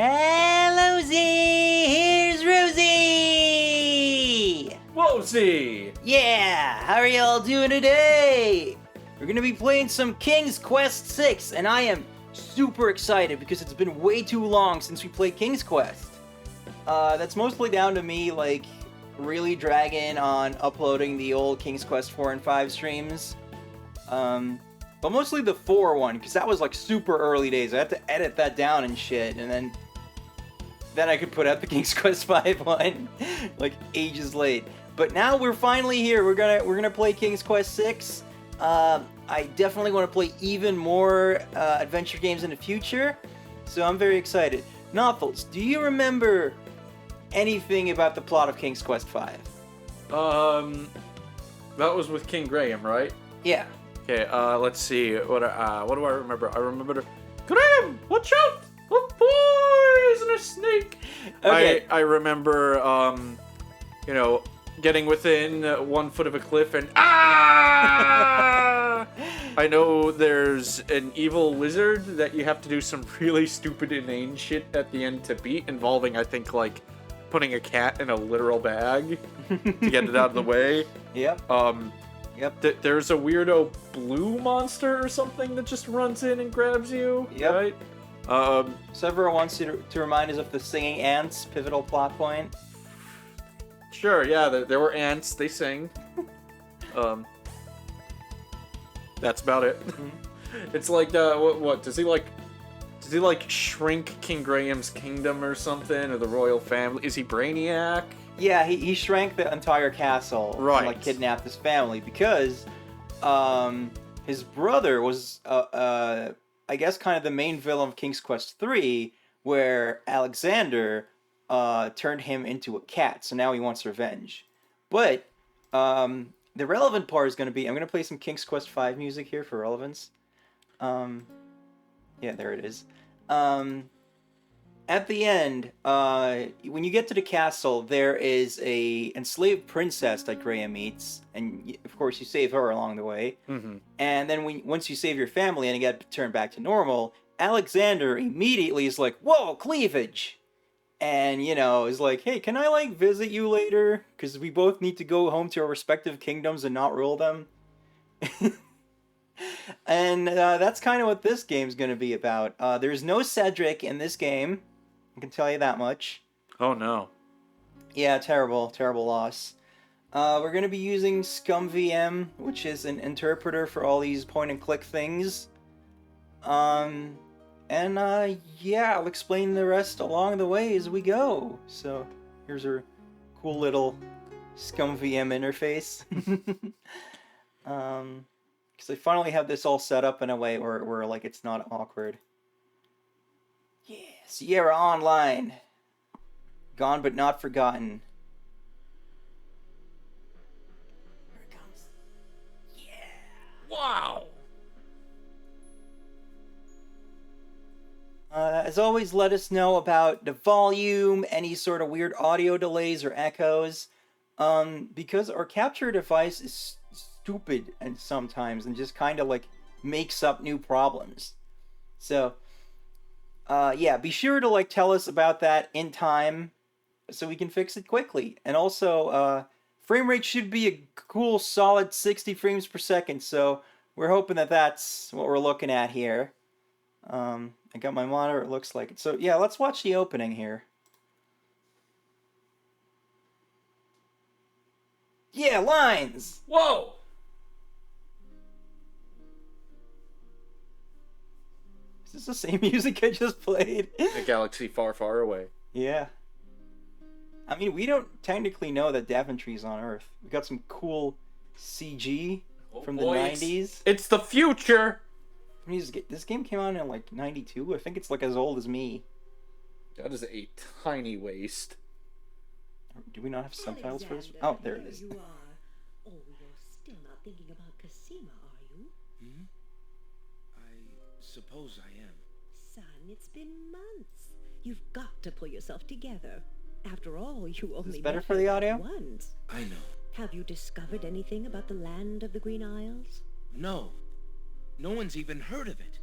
Hello, Z! Here's Rosie! Whoa, Z! Yeah! How are y'all doing today? We're gonna be playing some King's Quest 6, and I am super excited because it's been way too long since we played King's Quest. That's mostly down to me, like, really dragging on uploading the old King's Quest 4 and 5 streams. But mostly the 4 one, because that was like super early days. I had to edit that down and shit, and then I could put out the King's Quest 5 one, like ages late. But now we're finally here. We're gonna play King's Quest 6. I definitely want to play even more adventure games in the future, so I'm very excited. Nothels, do you remember anything about the plot of King's Quest 5? That was with King Graham, right? Yeah. Okay, let's see. What do I remember? I remember... Graham! Watch out! A poisonous snake! Okay. I remember, getting within 1 foot of a cliff and... Ah! I know there's an evil wizard that you have to do some really stupid, inane shit at the end to beat, involving, I think, like, putting a cat in a literal bag to get it out of the way. Yep. Yep. There's a weirdo blue monster or something that just runs in and grabs you. Yep. Right? Severo wants you to remind us of the singing ants pivotal plot point. Sure, yeah, there were ants, they sing. That's about it. Mm-hmm. It's like, what, does he like shrink King Graham's kingdom or something, or the royal family? Is he Brainiac? Yeah, he shrank the entire castle Right. and like kidnapped his family because his brother was I guess kind of the main villain of King's Quest 3, where Alexander turned him into a cat, so now he wants revenge. But the relevant part is going to be, I'm going to play some King's Quest 5 music here for relevance. Yeah, there it is. At the end, when you get to the castle, there is a enslaved princess that Graham meets, and of course you save her along the way. Mm-hmm. And then once you save your family and you get turned back to normal, Alexander immediately is like, "Whoa, cleavage!" And, is like, "Hey, can I, like, visit you later? Because we both need to go home to our respective kingdoms and not rule them." And that's kind of what this game's going to be about. There's no Cedric in this game. I can tell you that much. Oh no. Yeah, terrible loss. We're going to be using ScumVM, which is an interpreter for all these point-and-click things. Yeah, I'll explain the rest along the way as we go. So, here's our cool little ScumVM interface. Because I finally have this all set up in a way where like, it's not awkward. Yeah, Sierra Online. Gone but not forgotten. Here it comes. Yeah. Wow. As always, let us know about the volume, any sort of weird audio delays or echoes. Because our capture device is stupid and sometimes and just kind of like makes up new problems. So, yeah, be sure to like tell us about that in time so we can fix it quickly. And also, frame rate should be a cool solid 60 frames per second, so we're hoping that that's what we're looking at here. I got my monitor, it looks like it. So yeah, let's watch the opening here. Yeah, lines! Whoa! Is this the same music I just played? A galaxy far, far away. Yeah. I mean, we don't technically know that Daventry's on Earth. We got some cool CG from the 90s. It's the future! I mean, this game came out in like 92. I think it's like as old as me. That is a tiny waste. Do we not have subtitles for this? Oh, there it is. You are. Oh, you're still not thinking about Cassima, are you? I suppose I am. Son, it's been months. You've got to pull yourself together. After all, you only better met for the her audio? once. I know. Have you discovered anything about the land of the Green Isles? No. No one's even heard of it.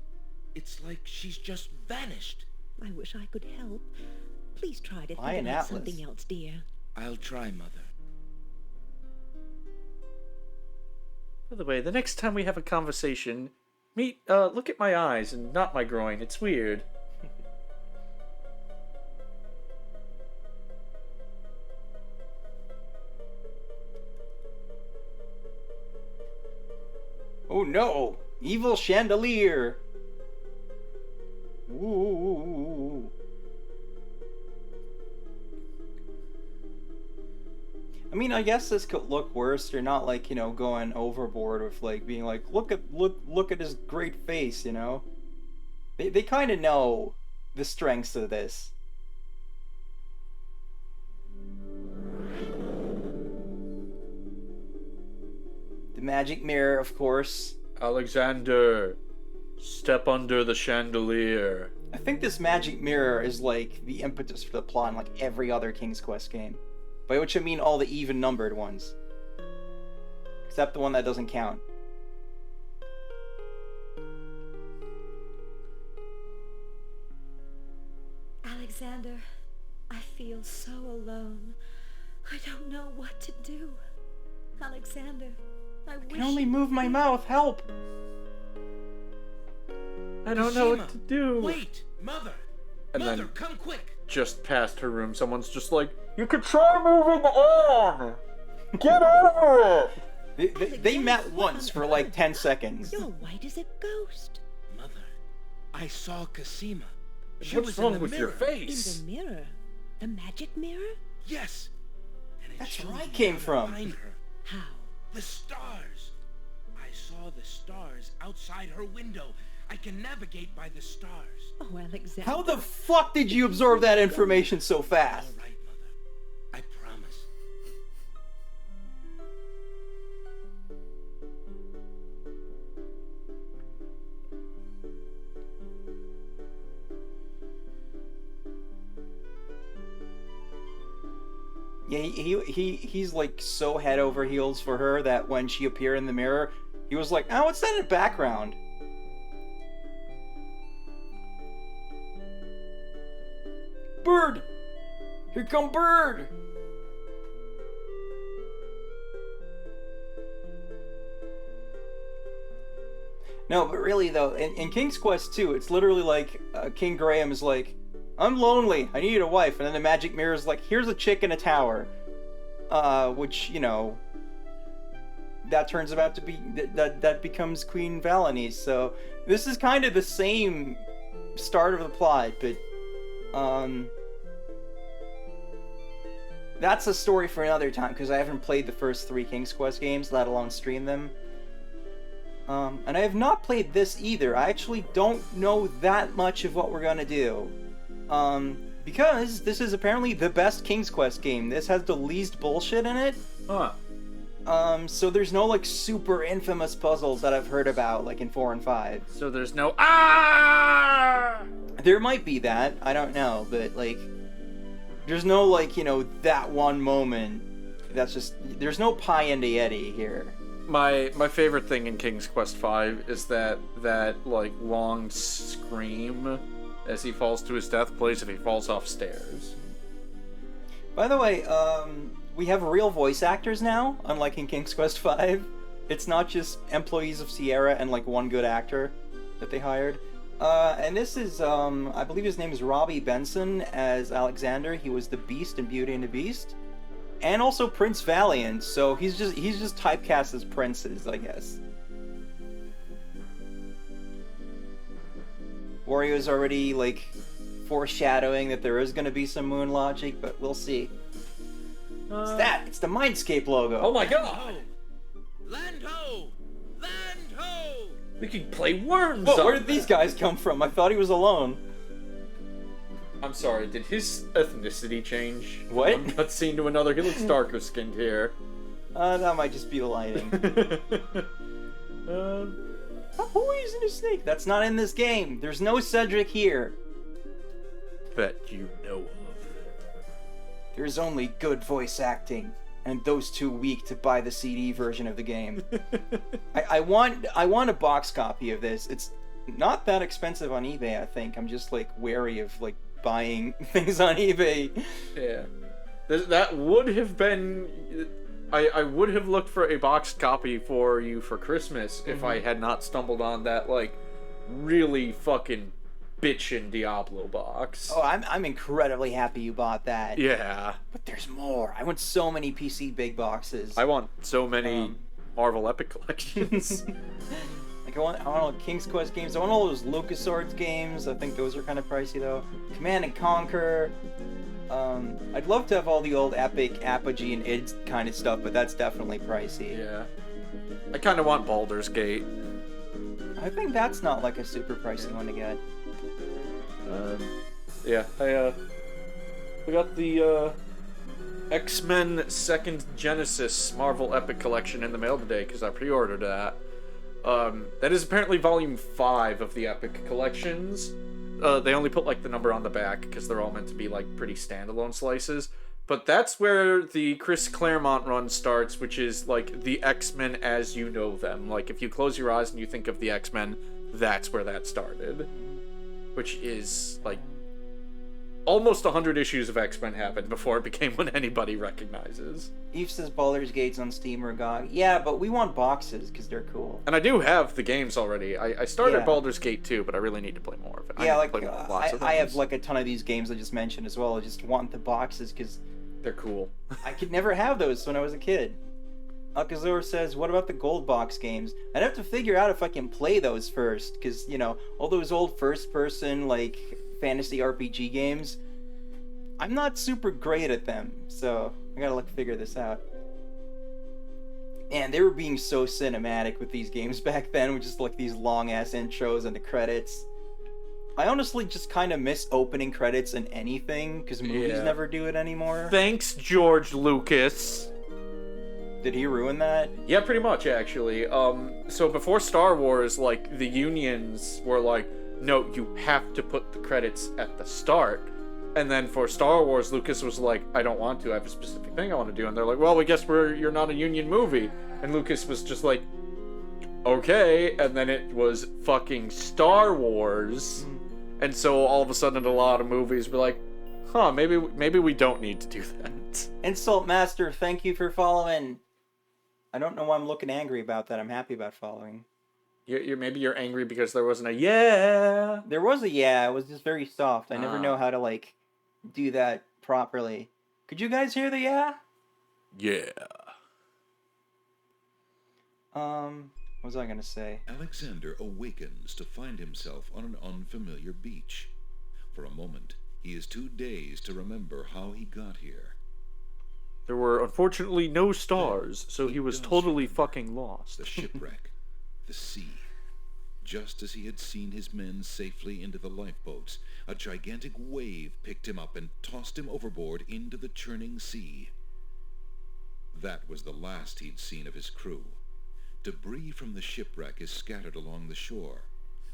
It's like she's just vanished. I wish I could help. Please try to Buy think an about atlas. something else, dear. I'll try, Mother. By the way, the next time we have a conversation, look at my eyes and not my groin. It's weird. Oh no! Evil chandelier! Ooh. I mean, I guess this could look worse. You're not like, you know, going overboard with like being like, look at his great face, you know? They kind of know the strengths of this. The magic mirror, of course. Alexander, step under the chandelier. I think this magic mirror is like the impetus for the plot in like every other King's Quest game. By which I mean all the even numbered ones. Except the one that doesn't count. Alexander, I feel so alone. I don't know what to do. Alexander, I wish... I can only move my mouth, help! I don't know what Kashima, to do. Wait! Mother! And Mother, then- come quick! Just past her room, someone's just like, you could try moving on! Get over it! They met once for like 10 seconds. You're white as a ghost. Mother, I saw Cosima. She What's was wrong in the with your mirror. In face? the mirror. The magic mirror? Yes. And it That's showed where I me came how to from. Find her. How? The stars. I saw the stars outside her window. I can navigate by the stars. Oh, Alexander. How the fuck did you absorb that information so All fast? right, Mother. I promise. Yeah, he's like so head over heels for her that when she appeared in the mirror, he was like, oh, what's that in the background? Bird! Here come Bird! No, but really though, in King's Quest 2, it's literally like King Graham is like, I'm lonely, I need a wife, and then the magic mirror is like, here's a chick in a tower. Which, you know, that turns out to be, that becomes Queen Valanice, so this is kind of the same start of the plot, but, that's a story for another time, because I haven't played the first 3 King's Quest games, let alone stream them. And I have not played this either. I actually don't know that much of what we're gonna do. Because this is apparently the best King's Quest game. This has the least bullshit in it. Huh. So there's no, like, super infamous puzzles that I've heard about, like in 4 and 5. So there's no ah. There might be that, I don't know, but, like, there's no, like, you know, that one moment. That's just, there's no pie in the Yeti here. My favorite thing in King's Quest V is that like long scream as he falls to his death plays if he falls off stairs. By the way, we have real voice actors now, unlike in King's Quest V. It's not just employees of Sierra and like one good actor that they hired. And this is, I believe his name is Robbie Benson as Alexander. He was the Beast in Beauty and the Beast. And also Prince Valiant, so he's just typecast as princes, I guess. Wario's already, like, foreshadowing that there is going to be some moon logic, but we'll see. It's that! It's the Mindscape logo! Oh my Land god! ho! Land ho! Land ho! We can play worms. Whoa, on where did these guys come from? I thought he was alone. I'm sorry, did his ethnicity change? What? One cutscene to another. He looks darker skinned here. That might just be the lighting. A poison a snake! That's not in this game! There's no Cedric here! That you know of. There's only good voice acting, and those too weak to buy the CD version of the game. I want a box copy of this. not that expensive on eBay, I think. I'm just, like, wary of, like, buying things on eBay. Yeah. That would have been... I would have looked for a boxed copy for you for Christmas if I had not stumbled on that, like, really fucking bitchin' Diablo box. Oh, I'm incredibly happy you bought that. Yeah. But there's more. I want so many PC big boxes. I want so many Marvel Epic collections. Like, I want all King's Quest games. I want all those LucasArts games. I think those are kind of pricey, though. Command and Conquer. I'd love to have all the old Epic, Apogee, and id kind of stuff, but that's definitely pricey. Yeah. I kind of want Baldur's Gate. I think that's not, like, a super pricey one to get. Yeah, we got the X-Men Second Genesis Marvel Epic Collection in the mail today because I pre-ordered that. That is apparently volume 5 of the Epic Collections. They only put like the number on the back because they're all meant to be like pretty standalone slices. But that's where the Chris Claremont run starts, which is like the X-Men as you know them. Like if you close your eyes and you think of the X-Men, that's where that started. Which is like almost 100 issues of X-Men happened before it became what anybody recognizes. Eve says Baldur's Gate's on Steam or GOG. Yeah, but we want boxes because they're cool. And I do have the games already. I started Yeah. Baldur's Gate 2, but I really need to play more of it. Yeah, I like need to play lots of I have things. like a ton of these games I just mentioned as well. I just want the boxes because They're cool. I could never have those when I was a kid. Alcazor says, what about the gold box games? I'd have to figure out if I can play those first, because, you know, all those old first-person, like, fantasy RPG games, I'm not super great at them, so I gotta, like, figure this out. And they were being so cinematic with these games back then, with just, like, these long-ass intros and the credits. I honestly just kind of miss opening credits in anything, because movies Yeah. never do it anymore. Thanks, George Lucas. Did he ruin that? Yeah, pretty much, actually. So before Star Wars, like, the unions were like, no, you have to put the credits at the start. And then for Star Wars, Lucas was like, I don't want to, I have a specific thing I want to do. And they're like, well, we guess you're not a union movie. And Lucas was just like, okay. And then it was fucking Star Wars. And so all of a sudden a lot of movies were like, huh, maybe we don't need to do that. Insult Master, thank you for following. I don't know why I'm looking angry about that. I'm happy about following. Maybe you're angry because there wasn't a yeah. There was a yeah, it was just very soft. I never Ah. know how to, like, do that properly. Could you guys hear the yeah? Yeah. What was I gonna say? Alexander awakens to find himself on an unfamiliar beach. For a moment, he is too dazed to remember how he got here. There were unfortunately no stars, so he was does totally remember fucking lost. The shipwreck, the sea. Just as he had seen his men safely into the lifeboats, a gigantic wave picked him up and tossed him overboard into the churning sea. That was the last he'd seen of his crew. Debris from the shipwreck is scattered along the shore,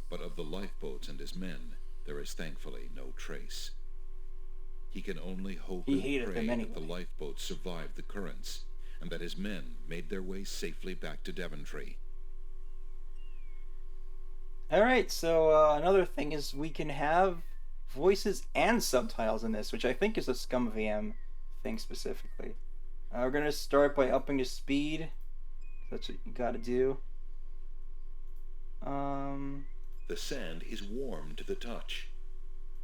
but of the lifeboats and his men, there is thankfully no trace. He can only hope He and hated pray them that anyway. the lifeboats survived the currents, and that his men made their way safely back to Devontree. Alright, so another thing is we can have voices and subtitles in this, which I think is a ScumVM thing specifically. We're gonna start by upping the speed. That's what you gotta do. The sand is warm to the touch.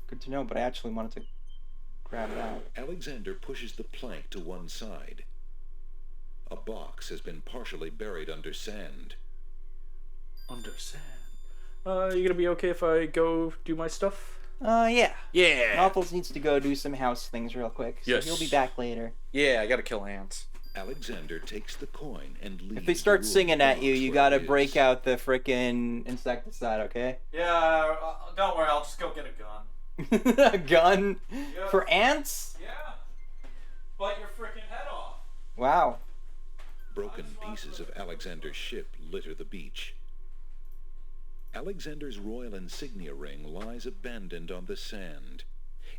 Good to know, but I actually wanted to grab that. Alexander pushes the plank to one side. A box has been partially buried under sand. Under sand. You gonna be okay if I go do my stuff? Yeah. Yeah. Noffles needs to go do some house things real quick, so Yes. he'll be back later. Yeah, I gotta kill ants. Alexander takes the coin and leaves. If they start the singing at you, box you where gotta it is. break out the frickin' insecticide, okay? Yeah, don't worry, I'll just go get a gun. A gun? Yep. For ants? Yeah. Bite your freaking head off. Wow. Broken pieces of Alexander's ship litter the beach. Alexander's royal insignia ring lies abandoned on the sand.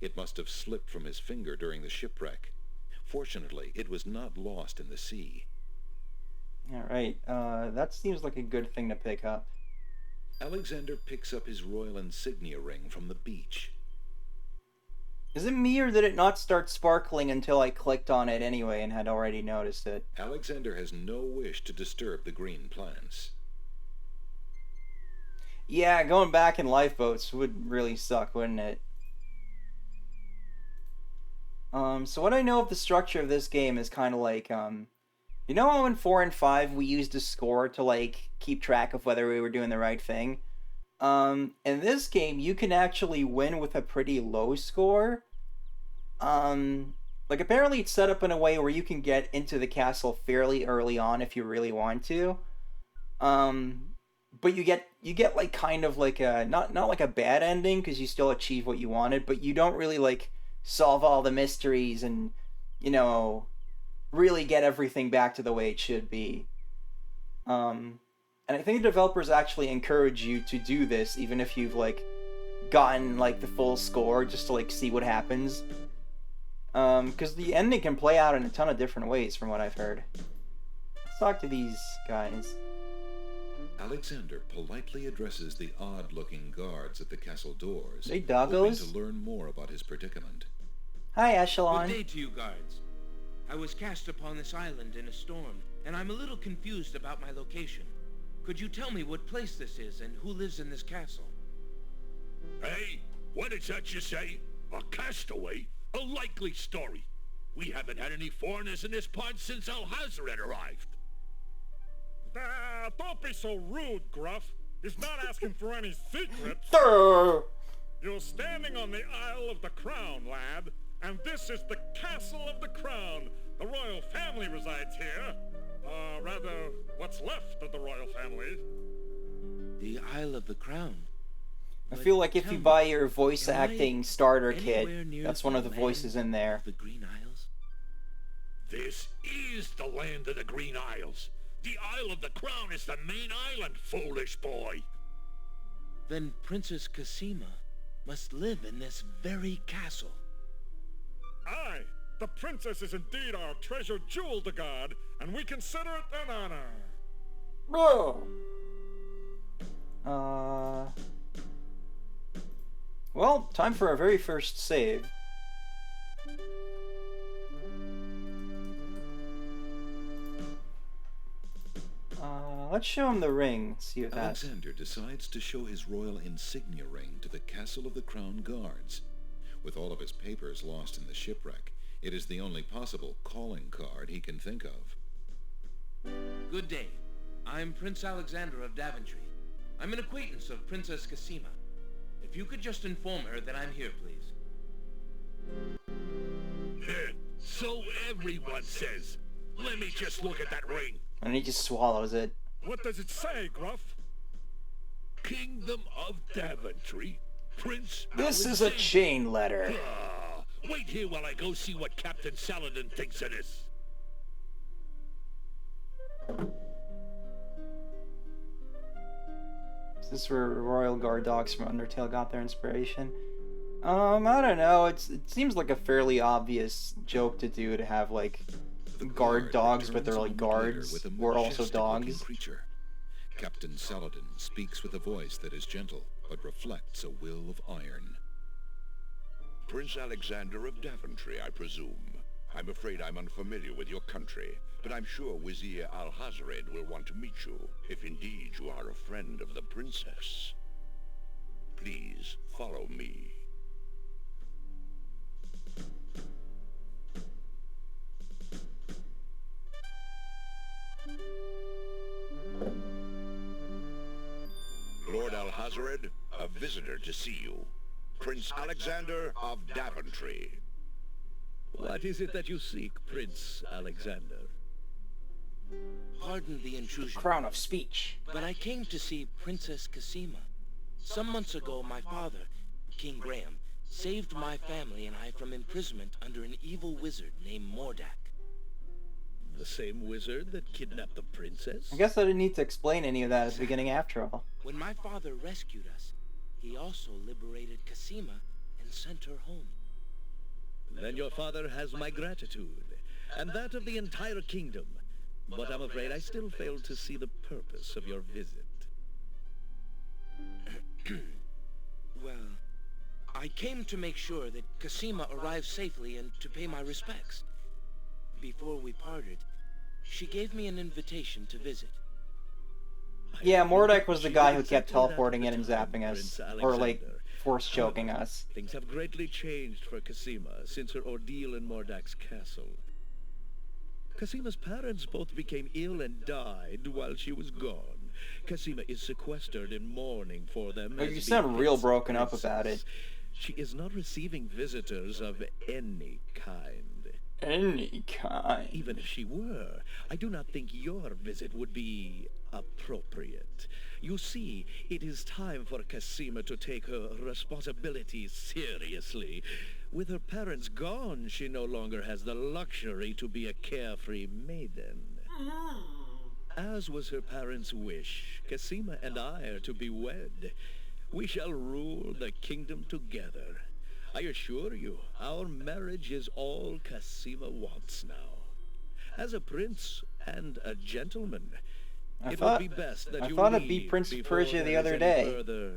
It must have slipped from his finger during the shipwreck. Fortunately, it was not lost in the sea. Alright, that seems like a good thing to pick up. Alexander picks up his royal insignia ring from the beach. Is it me or did it not start sparkling until I clicked on it anyway and had already noticed it? Alexander has no wish to disturb the green plants. Yeah, going back in lifeboats would really suck, wouldn't it? So what I know of the structure of this game is kind of like, you know how in 4 and 5 we used a score to, like, keep track of whether we were doing the right thing? In this game, you can actually win with a pretty low score. Like, apparently it's set up in a way where you can get into the castle fairly early on if you really want to. But you get like kind of like a not like a bad ending because you still achieve what you wanted, but you don't really like solve all the mysteries and, you know, really get everything back to the way it should be. And I think the developers actually encourage you to do this even if you've like gotten like the full score just to like see what happens. Because the ending can play out in a ton of different ways from what I've heard. Let's talk to these guys. Alexander politely addresses the odd-looking guards at the castle doors, Hey, hoping doggos. to learn more about his predicament. Hi, Echelon. Good day to you, guards. I was cast upon this island in a storm, and I'm a little confused about my location. Could you tell me what place this is and who lives in this castle? Hey, what is that you say? A castaway? A likely story. We haven't had any foreigners in this part since Alhazred arrived. Don't be so rude, Gruff. He's not asking for any secrets. Durr. You're standing on the Isle of the Crown, lad. And this is the Castle of the Crown. The royal family resides here. Rather, what's left of the royal family. The Isle of the Crown. I But feel like if tell you me, buy your voice am I acting starter anywhere kit, near that's one of the land voices in there. of the Green Isles? This is the land of the Green Isles. The Isle of the Crown is the main island, foolish boy. Then Princess Cassima must live in this very castle. Aye, the princess is indeed our treasured jewel to guard, and we consider it an honor. Well, time for our very first save. Let's show him the ring. See what that's. Alexander decides to show his royal insignia ring to the Castle of the Crown guards. With all of his papers lost in the shipwreck, it is the only possible calling card he can think of. Good day. I'm Prince Alexander of Daventry. I'm an acquaintance of Princess Cassima. If you could just inform her that I'm here, please. So everyone says. Let me just look at that ring. And he just swallows it. What does it say, Gruff? Kingdom of Daventry. Prince This is a Alexander. chain letter. Wait here while I go see what Captain Saladin thinks of this. Is this where Royal Guard dogs from Undertale got their inspiration? I don't know. It seems like a fairly obvious joke to do to have like The guard dogs, but returns they're a like moment later guards with a who are also majestic-looking dogs. creature. Captain Saladin speaks with a voice that is gentle, but reflects a will of iron. Prince Alexander of Daventry, I presume. I'm afraid I'm unfamiliar with your country, but I'm sure Wazir Alhazred will want to meet you, if indeed you are a friend of the princess. Please follow me. Lord Alhazred, a visitor to see you. Prince Alexander of Daventry. What is it that you seek, Prince Alexander? Pardon the intrusion, Crown of speech. but I came to see Princess Cassima. Some months ago, my father, King Graham, saved my family and I from imprisonment under an evil wizard named Mordak. The same wizard that kidnapped the princess? I guess I didn't need to explain any of that at the beginning after all. When my father rescued us, he also liberated Cassima and sent her home. Then your father has my gratitude, and that of the entire kingdom. But I'm afraid I still fail to see the purpose of your visit. Well, I came to make sure that Cosima arrived safely and to pay my respects. Before we parted, she gave me an invitation to visit. Yeah, Mordek was the She guy did who kept exactly that at teleporting the in and time, zapping us. Prince Or, like, Alexander. force choking However, us. Things have greatly changed for Cosima since her ordeal in Mordak's castle. Cosima's parents both became ill and died while she was gone. Cosima is sequestered in mourning for them. Oh, as you the sound real Prince broken up about Princess. it. She is not receiving visitors of any kind. Any kind. Even if she were, I do not think your visit would be appropriate. You see, it is time for Cosima to take her responsibilities seriously. With her parents gone, she no longer has the luxury to be a carefree maiden. As was her parents' wish, Cosima and I are to be wed. We shall rule the kingdom together. I assure you, our marriage is all Cosima wants now. As a prince and a gentleman, it would be best that I you thought leave it'd be Prince of before Persia the there is other any day. further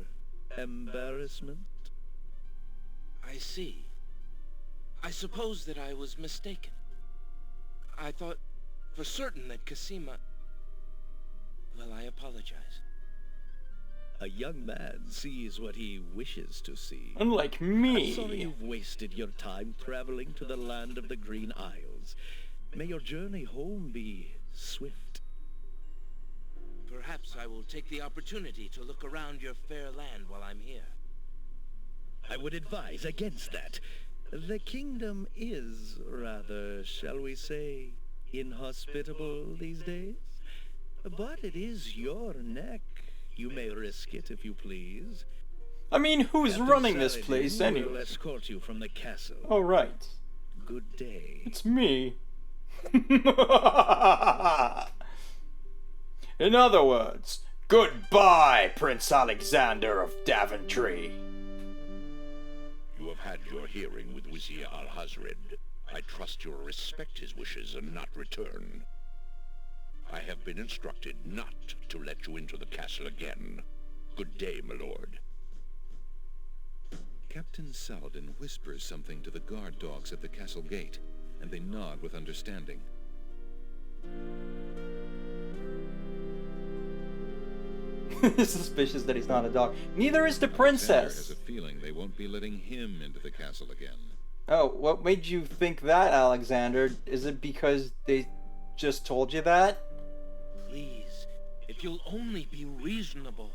embarrassment. I see. I suppose that I was mistaken. I thought for certain that Cosima... Well, I apologize. A young man sees what he wishes to see. Unlike I'm me. sorry you've wasted your time traveling to the land of the Green Isles. May your journey home be swift. Perhaps I will take the opportunity to look around your fair land while I'm here. I would advise against that. The kingdom is rather, shall we say, inhospitable these days. But it is your neck. You may risk it if you please. I mean, who's Captain running this Saladin place will anyway? escort you from the castle. Oh, right. Good day. It's me. In other words, goodbye, Prince Alexander of Daventry. You have had your hearing with Vizier Alhazred. I trust you'll respect his wishes and not return. I have been instructed not to let you into the castle again. Good day, my lord. Captain Saladin whispers something to the guard dogs at the castle gate, and they nod with understanding. Suspicious that he's not a dog. Neither is the Alexander princess. has a feeling they won't be letting him into the castle again. Oh, what made you think that, Alexander? Is it because they just told you that? Please, if you'll only be reasonable.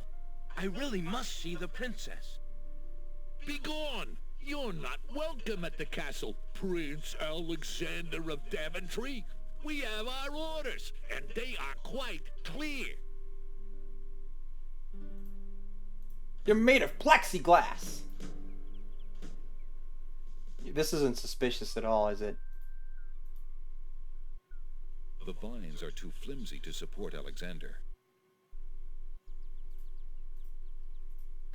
I really must see the princess. Begone! You're not welcome at the castle, Prince Alexander of Daventry. We have our orders, and they are quite clear. They're made of plexiglass. This isn't suspicious at all, is it? The vines are too flimsy to support Alexander.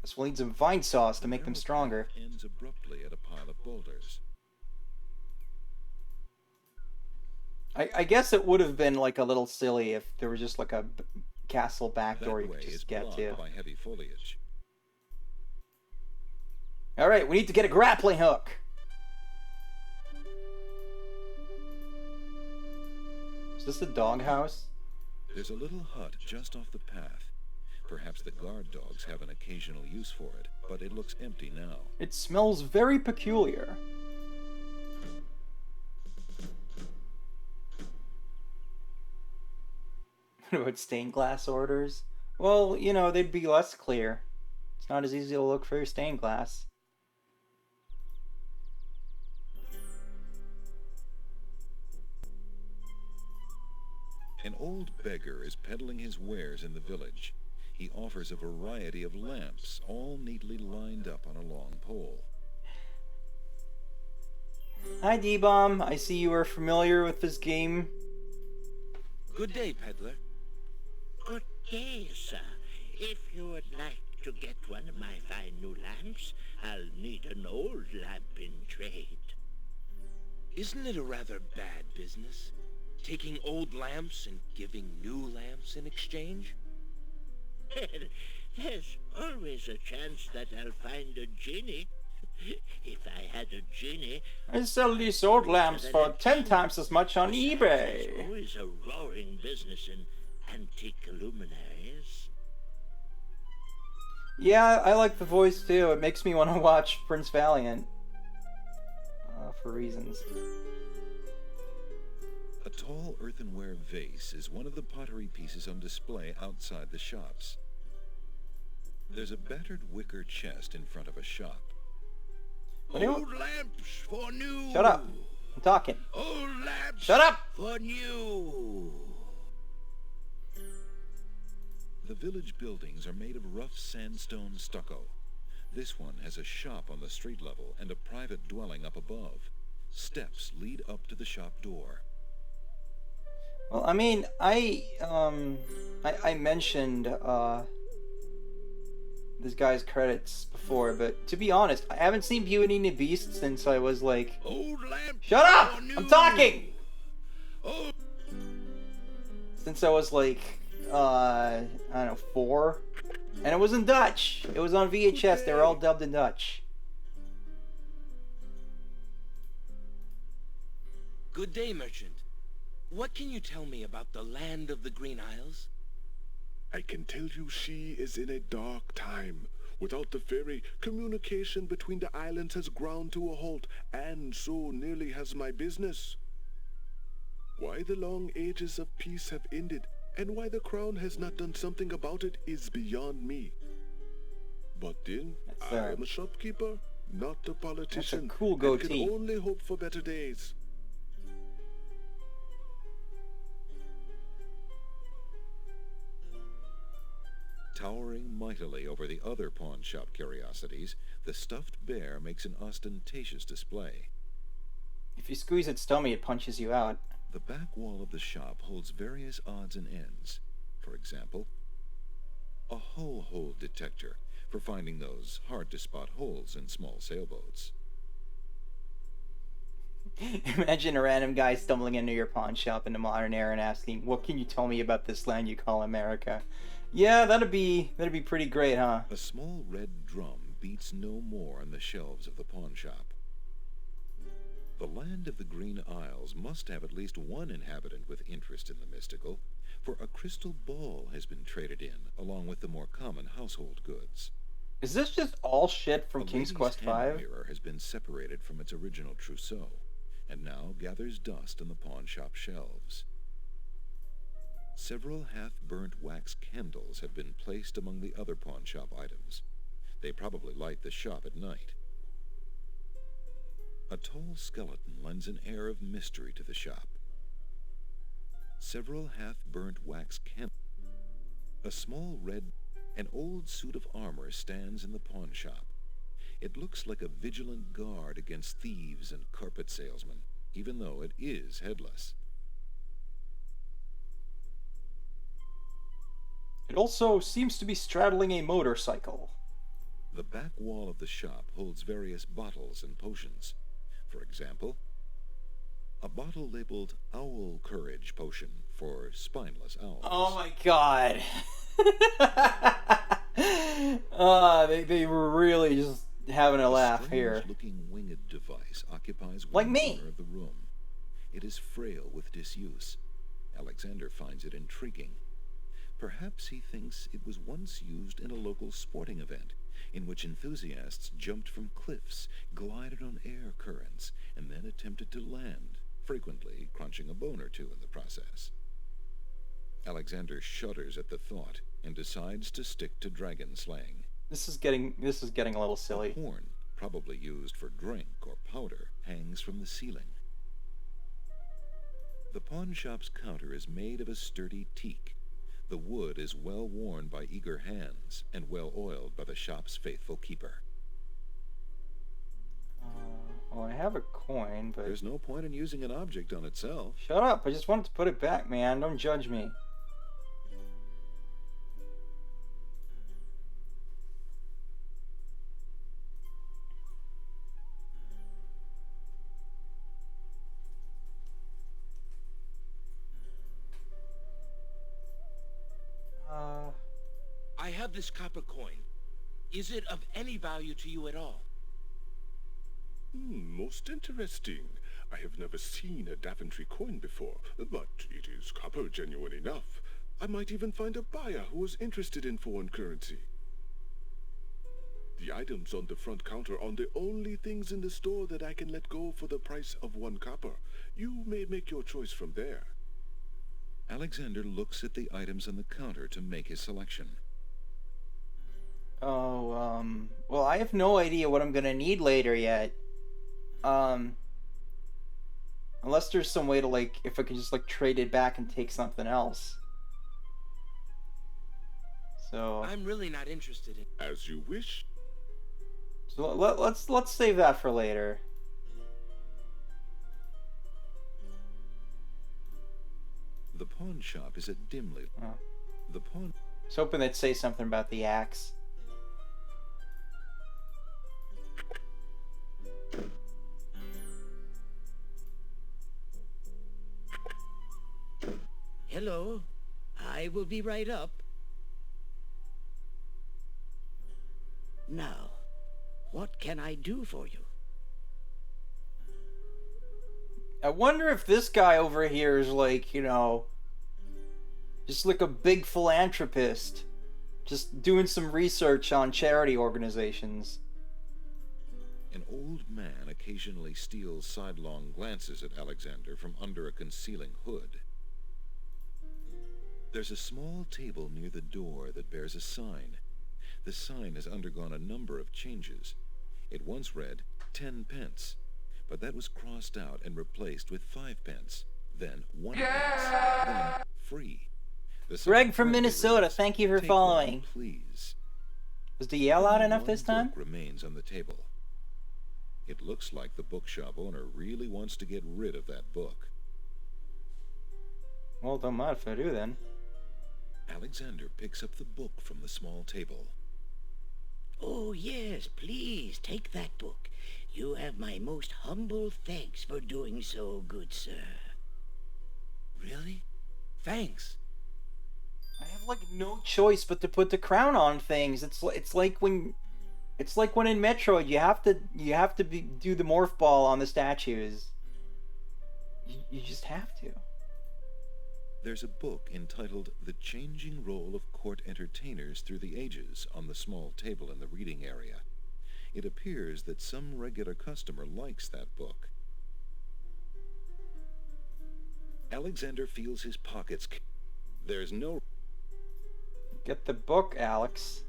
Guess we'll need some vine sauce to make them narrow stronger. path ends abruptly at a pile of boulders. I guess it would have been like a little silly if there was just like a castle back That door you way could is just get blocked to. by heavy foliage. Alright, we need to get a grappling hook. Is this the doghouse? There's a little hut just off the path. Perhaps the guard dogs have an occasional use for it, but it looks empty now. It smells very peculiar. What about stained glass orders? Well, you know, they'd be less clear. It's not as easy to look for your stained glass. An old beggar is peddling his wares in the village. He offers a variety of lamps, all neatly lined up on a long pole. Hi, D-Bomb. I see you are familiar with this game. Good day, peddler. Good day, sir. If you would like to get one of my fine new lamps, I'll need an old lamp in trade. Isn't it a rather bad business? Taking old lamps and giving new lamps in exchange? There's always a chance that I'll find a genie. If I had a genie... I sell these old lamps for 10 times as much on There's eBay. always a roaring business in antique luminaries. Yeah, I like the voice too. It makes me want to watch Prince Valiant. For reasons. A tall earthenware vase is one of the pottery pieces on display outside the shops. There's a battered wicker chest in front of a shop. Old lamps for new. Shut up. I'm talking. Old lamps Shut up! for new. The village buildings are made of rough sandstone stucco. This one has a shop on the street level and a private dwelling up above. Steps lead up to the shop door. Well, I mean, I mentioned this guy's credits before, but to be honest, I haven't seen Beauty and the Beast since I was like... Old lamps Shut up! for new. I'm talking! Oh, Since I was like, I don't know, 4. And it was in Dutch. It was on VHS. They were all dubbed in Dutch. Good day, merchant. What can you tell me about the land of the Green Isles? I can tell you she is in a dark time. Without the ferry, communication between the islands has ground to a halt, and so nearly has my business. Why the long ages of peace have ended, and why the crown has not done something about it is beyond me. But then, That's, I am a shopkeeper, not a politician, cool and goatee. can only hope for better days. Towering mightily over the other pawn shop curiosities, the stuffed bear makes an ostentatious display. If you squeeze its tummy, it punches you out. The back wall of the shop holds various odds and ends. For example, a hull hole detector for finding those hard-to-spot holes in small sailboats. Imagine a random guy stumbling into your pawn shop in the modern era and asking, "What can you tell me about this land you call America?" Yeah, that'd be pretty great, huh? A small red drum beats no more on the shelves of the pawn shop. The land of the Green Isles must have at least one inhabitant with interest in the mystical, for a crystal ball has been traded in, along with the more common household goods. Is this just all shit from A King's lady's Quest hand V? mirror has been separated from its original trousseau, and now gathers dust on the pawn shop shelves. Several half-burnt wax candles have been placed among the other pawn shop items. They probably light the shop at night. A tall skeleton lends an air of mystery to the shop. Several half-burnt wax candles. A small red... An old suit of armor stands in the pawn shop. It looks like a vigilant guard against thieves and carpet salesmen, even though it is headless. It also seems to be straddling a motorcycle. The back wall of the shop holds various bottles and potions. For example, a bottle labeled Owl Courage Potion for spineless owls. Oh my god. They were really just having a laugh here. A strange-looking winged device occupies Like one me. corner of the room. It is frail with disuse. Alexander finds it intriguing. Perhaps he thinks it was once used in a local sporting event, in which enthusiasts jumped from cliffs, glided on air currents, and then attempted to land, frequently crunching a bone or two in the process. Alexander shudders at the thought and decides to stick to dragon slaying. This is getting a little silly. A horn, probably used for drink or powder, hangs from the ceiling. The pawn shop's counter is made of a sturdy teak. The wood is well worn by eager hands and well oiled by the shop's faithful keeper. Well, I have a coin, but... There's no point in using an object on itself. Shut up, I just wanted to put it back, man. Don't judge me. I have this copper coin. Is it of any value to you at all? Most interesting. I have never seen a Daventry coin before, but it is copper genuine enough. I might even find a buyer who is interested in foreign currency. The items on the front counter are the only things in the store that I can let go for the price of 1 copper. You may make your choice from there. Alexander looks at the items on the counter to make his selection. Oh, well, I have no idea what I'm gonna need later yet. Unless there's some way to, like, if I can just, like, trade it back and take something else. So... I'm really not interested in... As you wish. So let's save that for later. The pawn shop is a dimly... Oh. The pawn... I was hoping they'd say something about the axe. Hello. I will be right up. Now, what can I do for you? I wonder if this guy over here is like, you know, just like a big philanthropist, just doing some research on charity organizations. An old man occasionally steals sidelong glances at Alexander from under a concealing hood. There's a small table near the door that bears a sign. The sign has undergone a number of changes. It once read 10 pence, but that was crossed out and replaced with 5 pence, then 1 pence, then free. The sign Greg from currently Minnesota, reads, thank you for "Take following." one, please. Was the yell out Only enough one this time? book remains on the table. It looks like the bookshop owner really wants to get rid of that book. Well, don't mind if I do then. Alexander picks up the book from the small table. Oh, yes, please, take that book. You have my most humble thanks for doing so, good sir. Really? Thanks. I have like no choice but to put the crown on things. It's like when in Metroid you have to do the morph ball on the statues. You just have to. There's a book entitled The Changing Role of Court Entertainers Through the Ages on the small table in the reading area. It appears that some regular customer likes that book. Alexander feels his pockets. There's no... Get the book, Alex.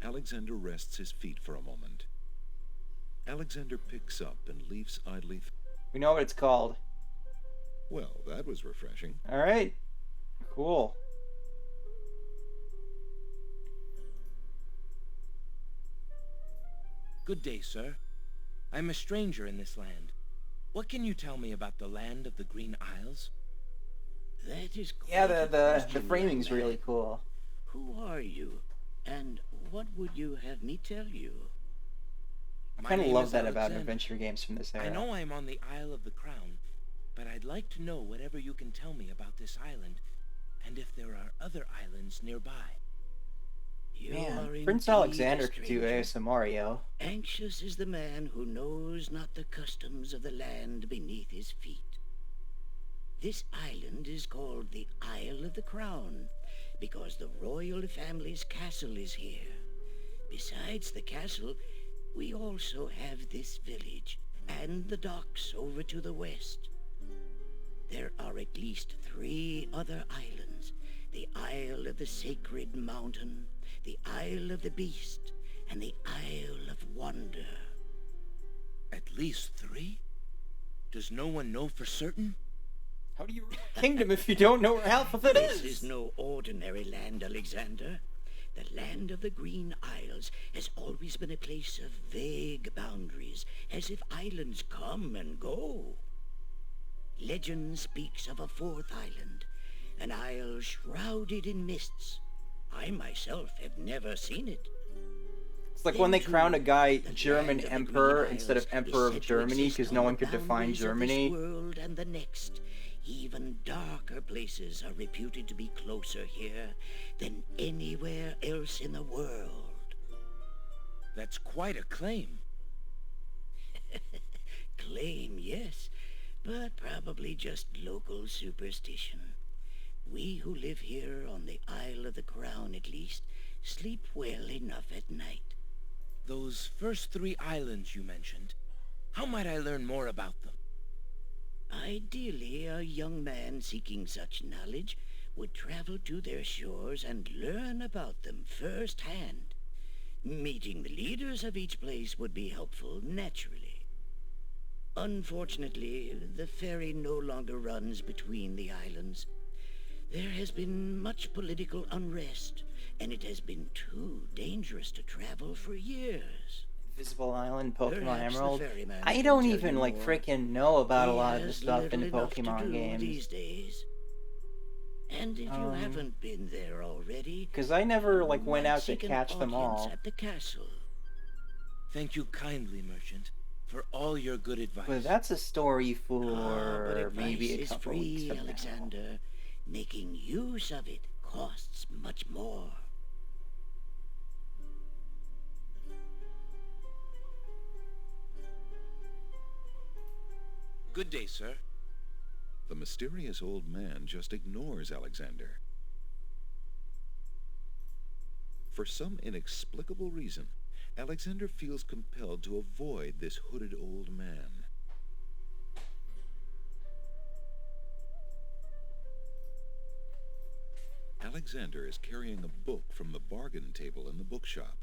Alexander rests his feet for a moment. Alexander picks up and leaps idly... We know what it's called. Well, that was refreshing. Alright. Cool. Good day, sir. I'm a stranger in this land. What can you tell me about the land of the Green Isles? That is quite Yeah, a the question, framing's young man. really cool. Who are you? And what would you have me tell you? I My kind of name love is that about Alexander. adventure games from this era. I know I'm on the Isle of the Crown, but I'd like to know whatever you can tell me about this island, and if there are other islands nearby. You Man, are Prince indeed a Alexander could do stranger. ASMR, yo. Anxious is the man who knows not the customs of the land beneath his feet. This island is called the Isle of the Crown because the royal family's castle is here. Besides the castle, we also have this village and the docks over to the west. There are at least 3 other islands: the Isle of the Sacred Mountain, the Isle of the Beast, and the Isle of Wonder. At least 3? Does no one know for certain? How do you rule a kingdom if you don't know where half of it This is? is no ordinary land, Alexander. The land of the Green Isles has always been a place of vague boundaries, as if islands come and go. Legend speaks of a 4th island, an isle shrouded in mists. I myself have never seen it. It's like when they crowned a guy German emperor instead of emperor of Germany because no one could define Germany. World and the next. Even darker places are reputed to be closer here than anywhere else in the world. That's quite a claim. Claim, yes, but probably just local superstition. We who live here on the Isle of the Crown, at least, sleep well enough at night. Those first 3 islands you mentioned, how might I learn more about them? Ideally, a young man seeking such knowledge would travel to their shores and learn about them firsthand. Meeting the leaders of each place would be helpful, naturally. Unfortunately, the ferry no longer runs between the islands. There has been much political unrest, and it has been too dangerous to travel for years. Invisible Island, Pokemon Perhaps the Emerald. ferryman I can don't tell even you like more. freaking know about a He lot of the has stuff in the little enough to Pokemon do games. these days. And if you haven't been there already, Because I never like went might out to seek an catch them audience all. at the castle. Thank you kindly, merchant, for all your good advice. But that's a story But for advice maybe a is couple free, weeks from now. Alexander. Making use of it costs much more. Good day, sir. The mysterious old man just ignores Alexander. For some inexplicable reason, Alexander feels compelled to avoid this hooded old man. Alexander is carrying a book from the bargain table in the bookshop.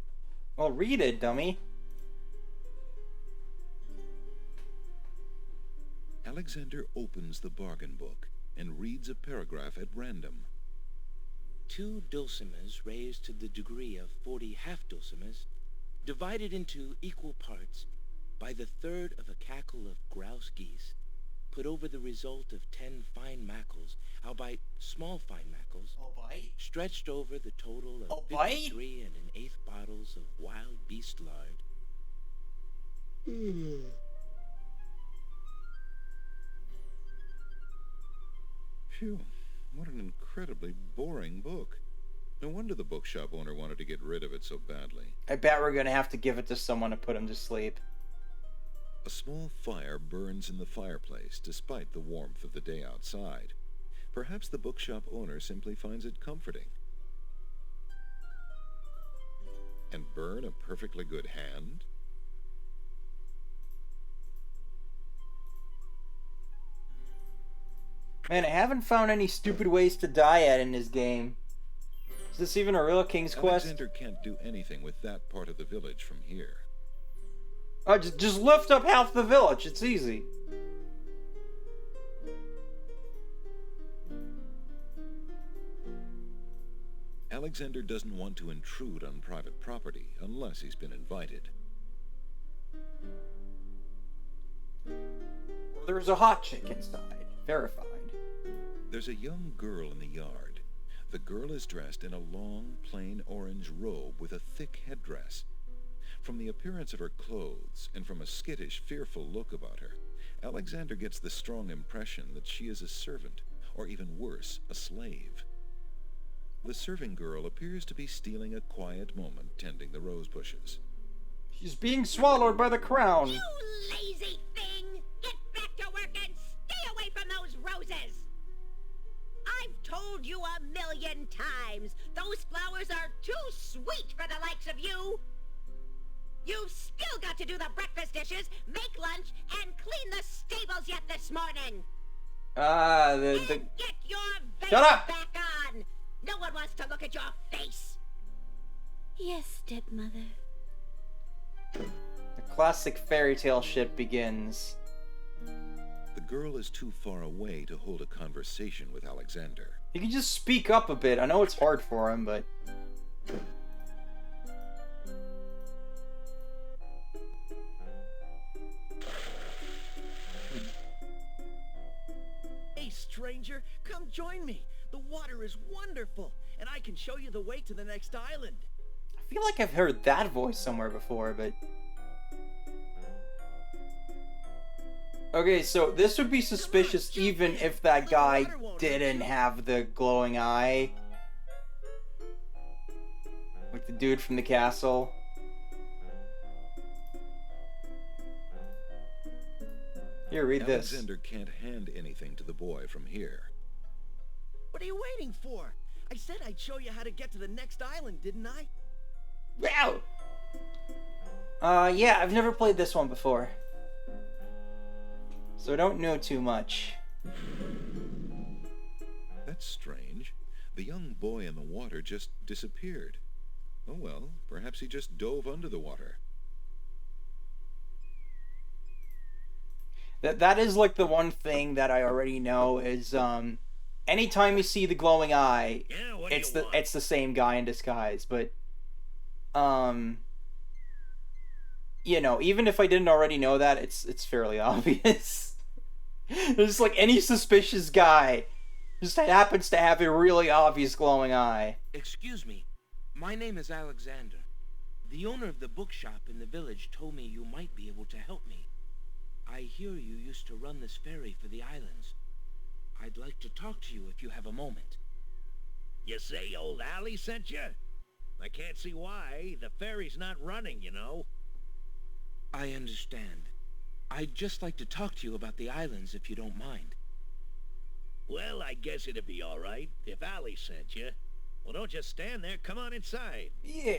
Well, read it, dummy. Alexander opens the bargain book and reads a paragraph at random. 2 dulcimers raised to the degree of 40 half-dulcimers, divided into equal parts by the third of a cackle of grouse geese, put over the result of 10 fine mackles, albeit small fine mackles, stretched over the total of 53 and an eighth bottles of wild beast lard. Phew, what an incredibly boring book. No wonder the bookshop owner wanted to get rid of it so badly. I bet we're gonna have to give it to someone to put him to sleep. A small fire burns in the fireplace despite the warmth of the day outside. Perhaps the bookshop owner simply finds it comforting. And burn a perfectly good hand? Man, I haven't found any stupid ways to die at in this game. Is this even a real King's Quest? Alexander can't do anything with that part of the village from here. Oh, just lift up half the village. It's easy. Alexander doesn't want to intrude on private property unless he's been invited. There's a hot chick inside. Verified. There's a young girl in the yard. The girl is dressed in a long, plain orange robe with a thick headdress. From the appearance of her clothes, and from a skittish, fearful look about her, Alexander gets the strong impression that she is a servant, or even worse, a slave. The serving girl appears to be stealing a quiet moment tending the rose bushes. She's being swallowed by the crown. You lazy thing! Get back to work and stay away from those roses! I've told you 1,000,000 times, those flowers are too sweet for the likes of you! You've still got to do the breakfast dishes, make lunch, and clean the stables yet this morning! The Get your veil Shut up! back on! No one wants to look at your face! Yes, stepmother. The classic fairy tale shit begins. The girl is too far away to hold a conversation with Alexander. You can just speak up a bit. I know it's hard for him, but... Hey, stranger, come join me. The water is wonderful, and I can show you the way to the next island. I feel like I've heard that voice somewhere before, but... Okay, so this would be suspicious even if that guy didn't have the glowing eye. Like the dude from the castle. Here, read this. Alexander can't hand anything to the boy from here. What are you waiting for? I said I'd show you how to get to the next island, didn't I? Wow! Yeah, I've never played this one before. So I don't know too much. That's strange. The young boy in the water just disappeared. Oh well, perhaps he just dove under the water. That is like the one thing that I already know is anytime you see the glowing eye, it's the same guy in disguise, but you know, even if I didn't already know that, it's fairly obvious. There's like any suspicious guy just happens to have a really obvious glowing eye. Excuse me. My name is Alexander. The owner of the bookshop in the village told me you might be able to help me. I hear you used to run this ferry for the islands. I'd like to talk to you if you have a moment. You say old Allie sent you? I can't see why. The ferry's not running, you know. I understand. I'd just like to talk to you about the islands if you don't mind. Well, I guess it'd be all right if Allie sent you. Well, don't just stand there. Come on inside. Yeah.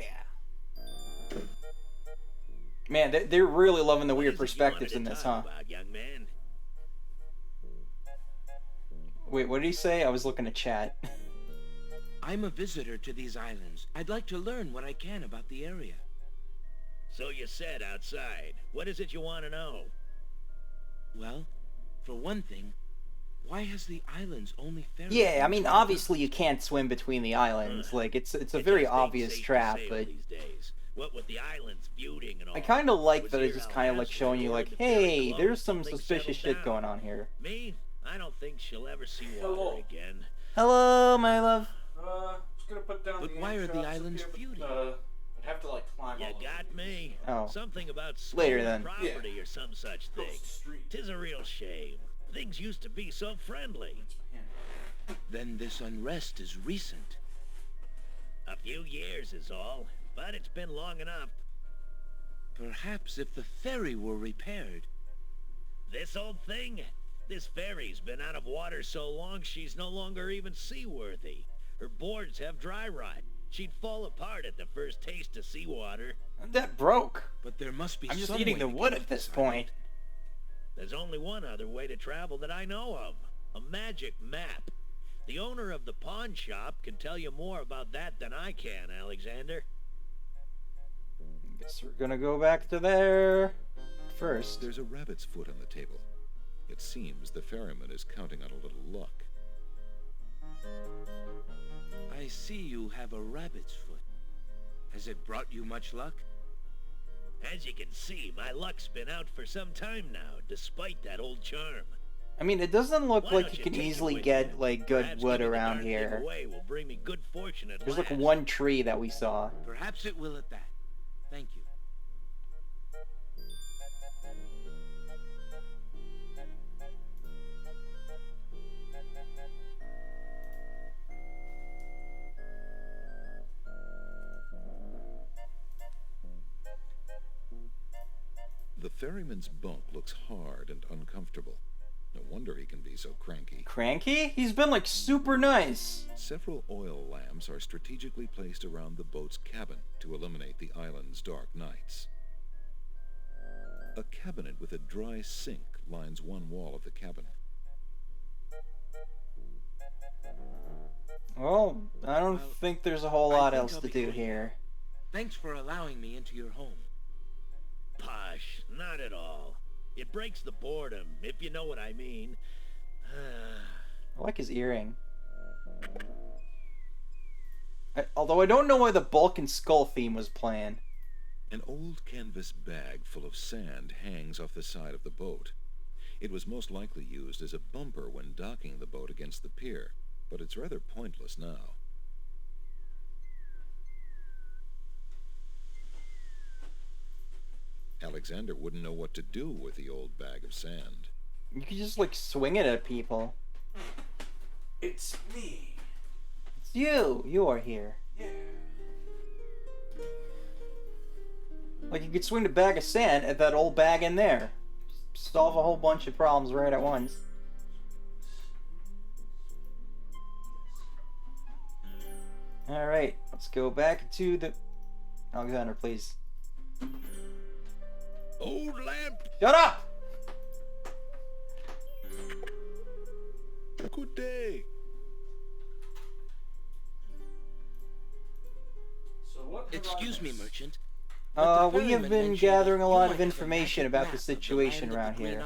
Man, they're really loving the What weird is it you perspectives in wanted to this, talk huh? about, young man? Wait, what did he say? I was looking at chat. I'm a visitor to these islands. I'd like to learn what I can about the area. So you said outside. What is it you want to know? Well, for one thing, why has the islands only ferries? Yeah, I mean, obviously you can't swim between the islands. Like, it's a very obvious trap, but... These days. What with the islands feuding and all. I kind of like Was that it's here just how kind of like Ashley showing you ordered like, the ferry hey, closed there's some and things suspicious settled shit down. going on here. Me? I don't think she'll ever see water again. Hello, my love. Just gonna put down But the why are the shots islands if you feuding? I'd have to like climb You all got me. Oh. Something about Later stolen then. property or some such thing. Across the street. 'Tis a real shame. Things used to be so friendly. Then this unrest is recent. A few years is all, but it's been long enough. Perhaps if the ferry were repaired. This old thing? This ferry's been out of water so long she's no longer even seaworthy. Her boards have dry rot. She'd fall apart at the first taste of seawater. That broke. But there must be I'm just some eating way the to wood get at to this island. point. There's only one other way to travel that I know of. A magic map. The owner of the pawn shop can tell you more about that than I can, Alexander. Guess we're gonna go back to there first. There's a rabbit's foot on the table. It seems the ferryman is counting on a little luck. I see you have a rabbit's foot. Has it brought you much luck? As you can see, my luck's been out for some time now, despite that old charm. I mean, it doesn't look Why like don't you you can take it easily with get, you? like, good Perhaps wood giving the around darn thing here. away will bring me good fortune at There's like last. one tree that we saw. Perhaps it will at that. Thank you. The ferryman's bunk looks hard and uncomfortable. No wonder he can be so cranky. Cranky? He's been, like, super nice. Several oil lamps are strategically placed around the boat's cabin to eliminate the island's dark nights. A cabinet with a dry sink lines one wall of the cabin. Well, I don't Well, think there's a whole I lot think else I'll to be do going. here. Thanks for allowing me into your home. Posh, not at all. It breaks the boredom, if you know what I mean. I like his earring. Although I don't know why the Balkan skull theme was playing. An old canvas bag full of sand hangs off the side of the boat. It was most likely used as a bumper when docking the boat against the pier, but it's rather pointless now. Alexander wouldn't know what to do with the old bag of sand. You could just, like, swing it at people. It's me. It's you! You are here. Yeah. Like, you could swing the bag of sand at that old bag in there. Solve a whole bunch of problems right at once. Alright, let's go back to the... Alexander, please. Old lamp! Shut up! Good day. Excuse me, merchant. We have been gathering a lot of information about the situation around here.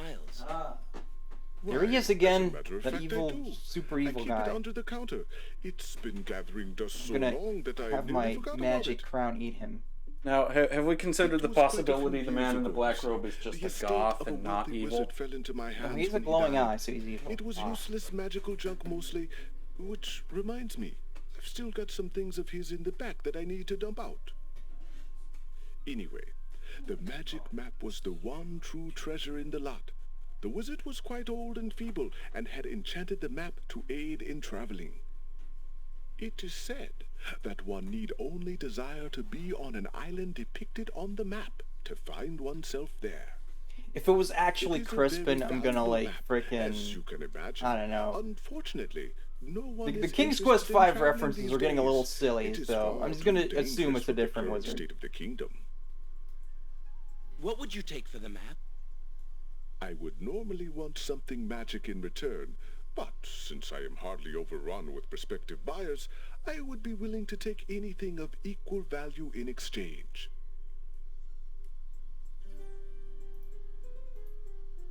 There he is again, that evil, super evil I keep guy. it under the counter. It's been gathering dust so I'm gonna long that I have nearly my forgot magic about crown eat him. Now, have we considered the was quite a possibility few the man years in the ago. black robe is it. just The a estate goth of a and not wealthy evil? wizard fell into my hands He's a when he glowing died. eye, so he's evil. It was Ah. useless magical junk mostly, which reminds me, I've still got some things of his in the back that I need to dump out. Anyway, the magic map was the one true treasure in the lot. The wizard was quite old and feeble and had enchanted the map to aid in traveling. It is said that one need only desire to be on an island depicted on the map to find oneself there. If it was actually It is a Crispin, very I'm gonna, valuable like, map, as you frickin'... can imagine. I don't know. Unfortunately, no one The is King's interested Quest in V traveling references these are getting a little days. silly, It is so far I'm just too gonna assume dangerous it's a for the different current wizard. state of the kingdom. What would you take for the map? I would normally want something magic in return, but since I am hardly overrun with prospective buyers, I would be willing to take anything of equal value in exchange.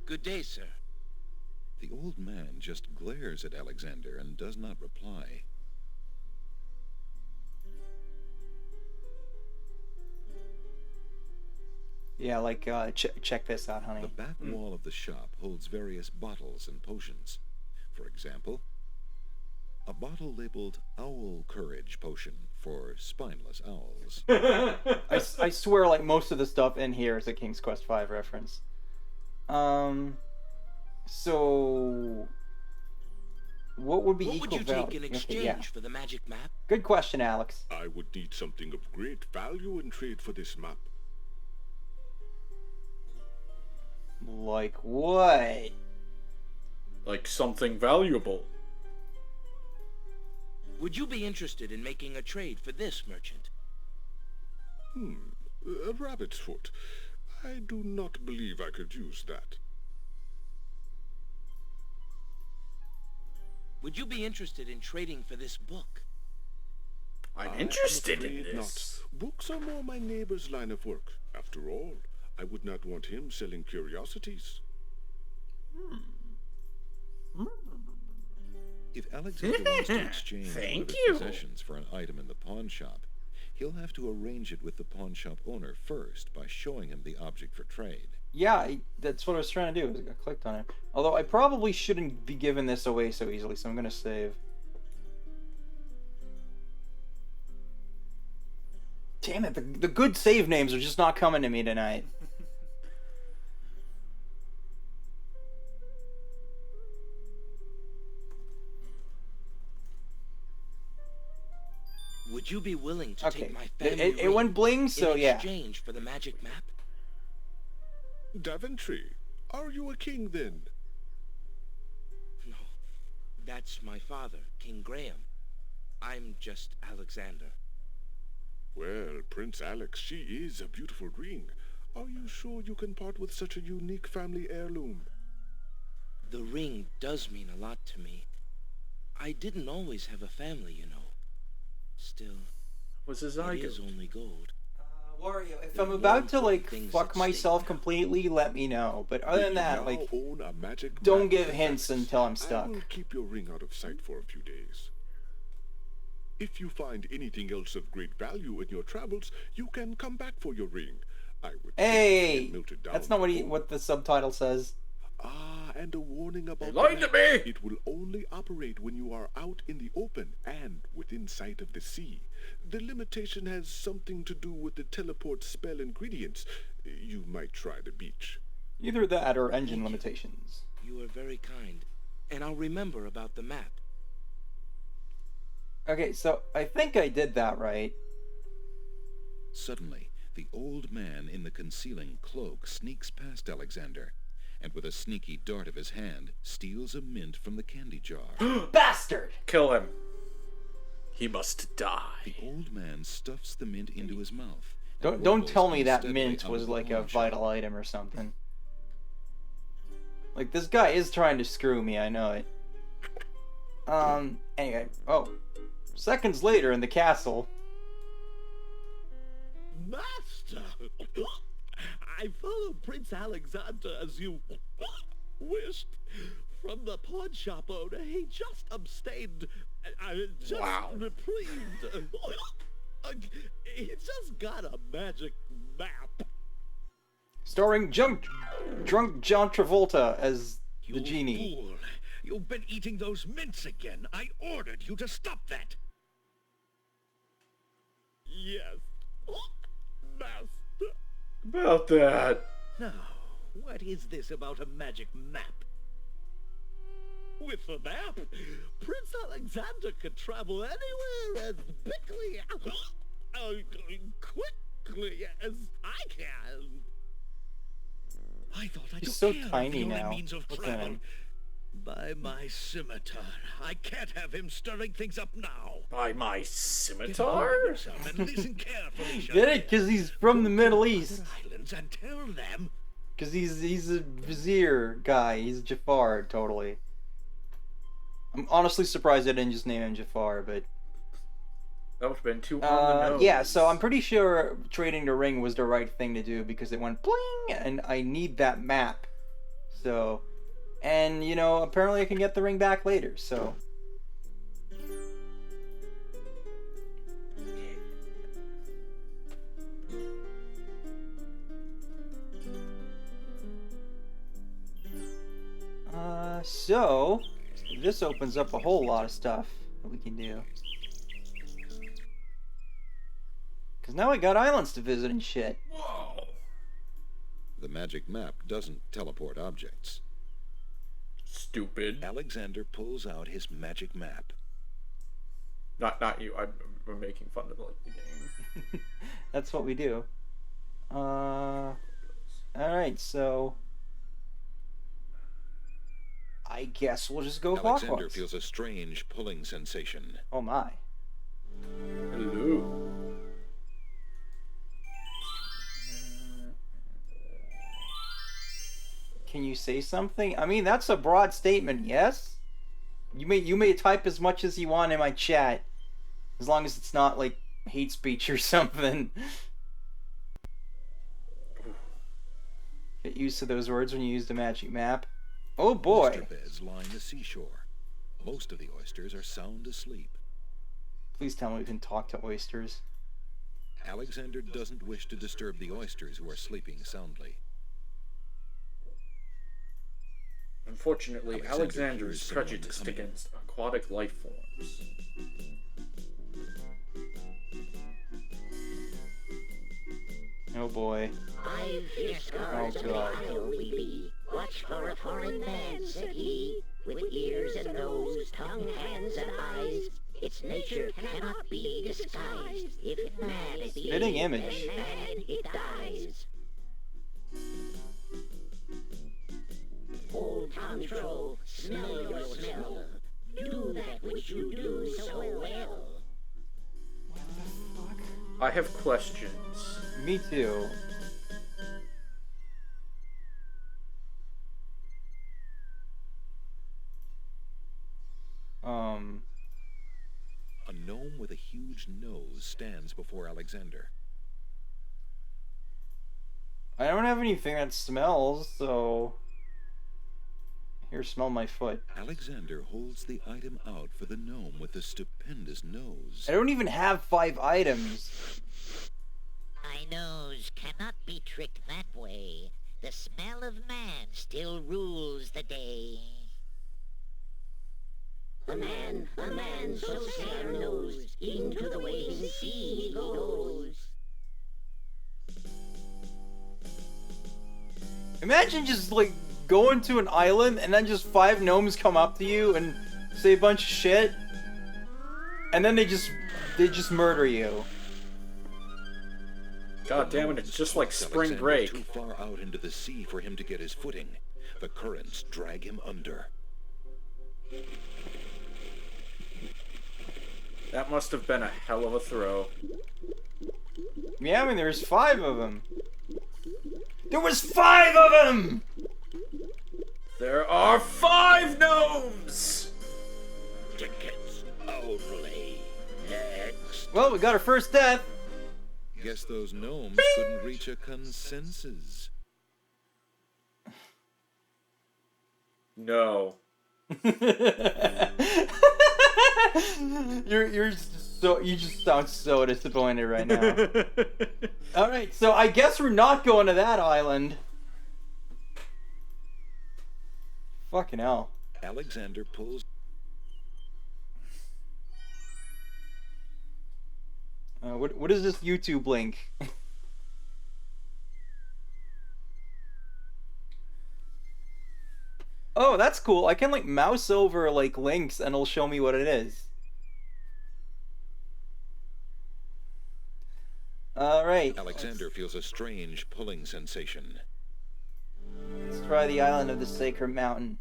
Good day, sir. The old man just glares at Alexander and does not reply. Yeah, like, check this out, honey. The back wall of the shop holds various bottles and potions. For example, a bottle labeled Owl Courage Potion for spineless owls. I swear, like, most of the stuff in here is a King's Quest V reference. So... What would be What equal would you value? take in Okay, exchange yeah. for the magic map? Good question, Alex. I would need something of great value in trade for this map. Like what? Like something valuable. Would you be interested in making a trade for this, merchant? A rabbit's foot. I do not believe I could use that. Would you be interested in trading for this book? I'm I'm interested in afraid this. not. Books are more my neighbor's line of work. After all, I would not want him selling curiosities. If Alexander wants to exchange one Thank of his you. possessions for an item in the pawn shop, he'll have to arrange it with the pawn shop owner first by showing him the object for trade. Yeah, that's what I was trying to do. I clicked on it. Although I probably shouldn't be giving this away so easily, so I'm gonna save. Damn it, the good save names are just not coming to me tonight. Would you be willing to Okay, take my it- family it went ring bling, so in yeah. exchange for the magic map? Daventry, are you a king then? No, that's my father, King Graham. I'm just Alexander. Well, Prince Alex, she is a beautiful ring. Are you sure you can part with such a unique family heirloom? The ring does mean a lot to me. I didn't always have a family, you know. Still, Was his it eye is good? only gold. Wario, if There I'm are about more to, like, important things fuck at myself stake. completely, let me know. But other than that, You like, now own a magic don't map, give Prince hints Alex. until I'm I stuck. will keep your ring out of sight for a few days. If you find anything else of great value in your travels, you can come back for your ring. I would think if you Hey! had melted down That's not the what gold. what the subtitle says. Ah, and a warning about lied the to map. me! It will only operate when you are out in the open and within sight of the sea. The limitation has something to do with the teleport spell ingredients. You might try the beach. Either that or engine limitations. You are very kind. And I'll remember about the map. Okay, so I think I did that right. Suddenly, the old man in the concealing cloak sneaks past Alexander, and with a sneaky dart of his hand, steals a mint from the candy jar. Bastard! Kill him. He must die. The old man stuffs the mint into his mouth. Don't tell me that unsteadily mint out was of the like a pawn shop. vital item or something. Like, this guy is trying to screw me, I know it. Anyway, seconds later in the castle. Master! I followed Prince Alexander as you wished. From the pawn shop owner, he just abstained. Just reprieved. He just got a magic map. Starring drunk John Travolta as the You genie. fool. You've been eating those mints again. I ordered you to stop that. Yes. Master. About that. Now, what is this about a magic map? With the map, Prince Alexander could travel anywhere as quickly as I can. I thought I He's took so care of tiny the only now. means of Look at travel. him. By my scimitar, I can't have him stirring things up now. By my Get scimitar? over yourself and listen carefully. Get it? Because he's from the Middle East. Islands and tell them. Because he's a vizier guy. He's Jafar, totally. I'm honestly surprised I didn't just name him Jafar, but... That would have been too on the nose. Yeah, so I'm pretty sure trading the ring was the right thing to do because it went bling, and I need that map. So, and you know, apparently I can get the ring back later, so. So, this opens up a whole lot of stuff that we can do. Because now we got islands to visit and shit. Whoa. The magic map doesn't teleport objects. Stupid. Alexander pulls out his magic map. Not you. I'm making fun of like the game. That's what we do. Alright, so... I guess we'll just go Alexander clockwise. feels a strange pulling sensation. Oh my. Hello. Can you say something? I mean, that's a broad statement, yes? You may type as much as you want in my chat. As long as it's not, like, hate speech or something. Get used to those words when you use the magic map. Oh boy. Oyster beds line the seashore. Most of the oysters are sound asleep. Please tell me we can talk to oysters. Alexander doesn't wish to disturb the oysters who are sleeping soundly. Unfortunately, Alexander hears is someone prejudiced coming. against aquatic life forms. Oh boy. 5 fierce guards Oh, of the God. isle we be. Watch for a foreign man, said he, with ears and nose, tongue, hands, and eyes. Its nature cannot be disguised. If mad it be, Fitting image. then mad it dies. Old Tom Troll, smell your smell. Do that which you do so well. I have questions. Me too. A gnome with a huge nose stands before Alexander. I don't have anything that smells, so... Here, smell my foot. Alexander holds the item out for the gnome with the stupendous nose. I don't even have 5 items. My nose cannot be tricked that way. The smell of man still rules the day. A man so sad knows, into the waiting sea he goes. Imagine just like going to an island and then just 5 gnomes come up to you and say a bunch of shit, and then they just murder you. God damn it! It's just like spring break. Too far out into the sea for him to get his footing. The currents drag him under. That must have been a hell of a throw. Yeah, I mean, there's 5 of them. There was 5 of them! There are 5 gnomes! Tickets only. Next. Well, we got our first death. Guess those gnomes couldn't reach a consensus. No. You just sound so disappointed right now. Alright, so I guess we're not going to that island. Fucking hell. Alexander pulls... What is this YouTube link? Oh, that's cool. I can like mouse over like links and it'll show me what it is. Alright. Alexander feels a strange pulling sensation. Let's try the island of the Sacred Mountain.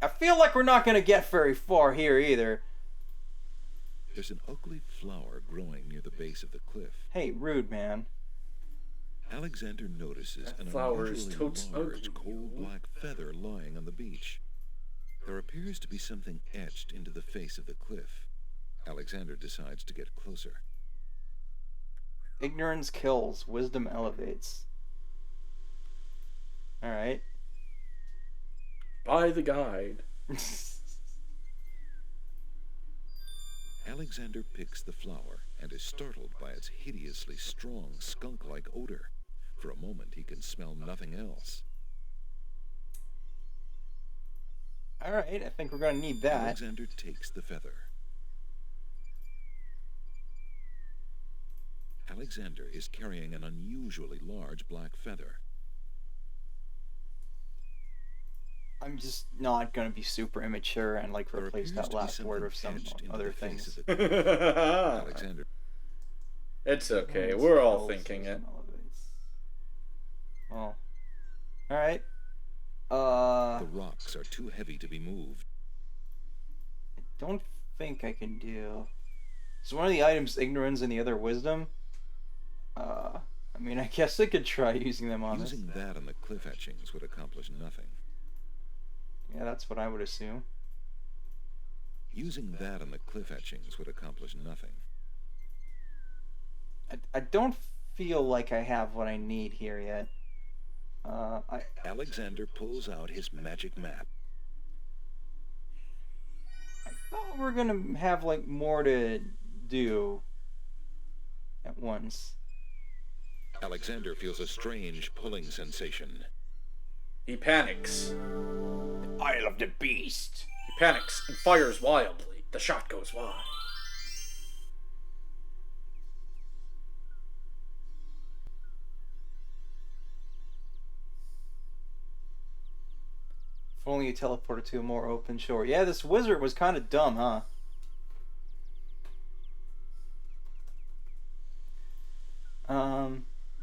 I feel like we're not gonna get very far here either. There's an ugly flower growing near the base of the cliff. Hey, rude man. Alexander notices an flower is unusually totes large, ugly. cold black feather lying on the beach. There appears to be something etched into the face of the cliff. Alexander decides to get closer. Ignorance kills, wisdom elevates. Alright. Buy the guide. Alexander picks the flower and is startled by its hideously strong skunk-like odor. For a moment, he can smell nothing else. Alright, I think we're gonna need that. Alexander takes the feather. Alexander is carrying an unusually large black feather. I'm just not gonna be super immature and like replace that last word with some other things. Alexander. It's okay. We're all thinking it. Well, alright. The rocks are too heavy to be moved. I don't think I can do. Is one of the items ignorance and the other wisdom? I mean, I guess I could try using them on Using that on the cliff etchings would accomplish nothing. Yeah, that's what I would assume. Using that on the cliff etchings would accomplish nothing. I don't feel like I have what I need here yet. Alexander pulls out his magic map. I thought we were gonna have like more to do at once. Alexander feels a strange pulling sensation. He panics. Isle of the Beast. He panics and fires wildly. The shot goes wide. If only you teleported to a more open shore. Yeah, this wizard was kind of dumb, huh?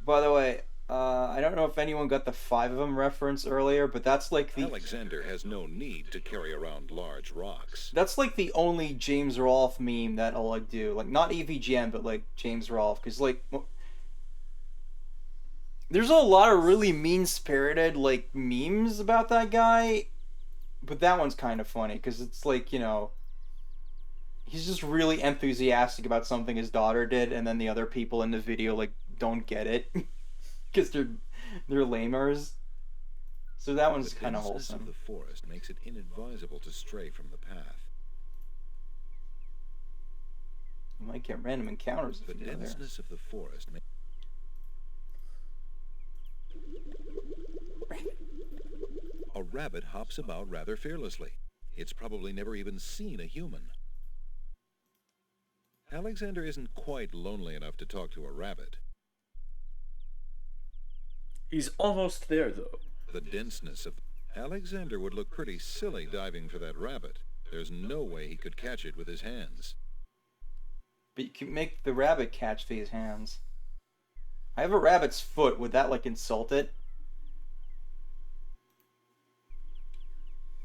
By the way, I don't know if anyone got the 5 of them reference earlier, but that's like the... Alexander has no need to carry around large rocks. That's like the only James Rolfe meme that I'll like do. Like, not EVGM, but like James Rolfe. Because like... There's a lot of really mean-spirited like memes about that guy. But that one's kind of funny. Because it's like, you know... He's just really enthusiastic about something his daughter did. And then the other people in the video like don't get it. Because they're lamers. So that one's kind of wholesome. The forest makes it inadvisable to stray from the path. You might get random encounters The if you go there. denseness of the forest may... A rabbit hops about rather fearlessly. It's probably never even seen a human. Alexander isn't quite lonely enough to talk to a rabbit. He's almost there, though. The denseness of... Alexander would look pretty silly diving for that rabbit. There's no way he could catch it with his hands. But you can make the rabbit catch these hands. I have a rabbit's foot. Would that, like, insult it?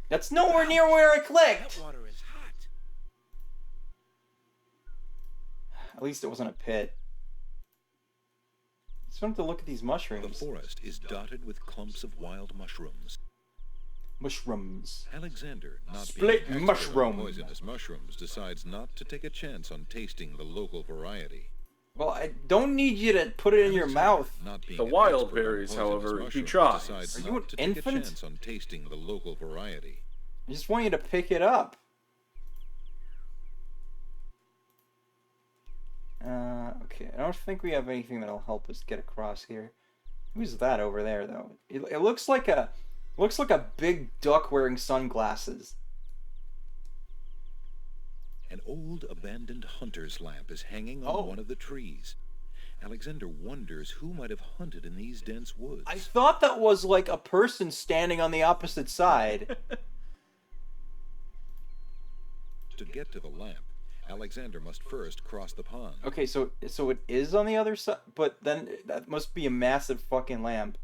That's nowhere near where I clicked! That water is hot. At least it wasn't a pit. I just wanted to look at these mushrooms. The forest is dotted with clumps of wild mushrooms. Mushrooms. Alexander, not Split being an expert mushroom. on poisonous mushrooms, decides not to take a chance on tasting the local variety. Well, I don't need you to put it in your mouth. Not being The an wild expert on berries, poisonous however, he mushrooms, tries. decides Are you not an to take infant? a chance on tasting the local variety. I just want you to pick it up. Okay, I don't think we have anything that'll help us get across here. Who's that over there, though? It looks like a big duck wearing sunglasses. An old abandoned hunter's lamp is hanging on one of the trees. Alexander wonders who might have hunted in these dense woods. I thought that was like a person standing on the opposite side. To get to the lamp, Alexander must first cross the pond. Okay, so it is on the other side, but then that must be a massive fucking lamp.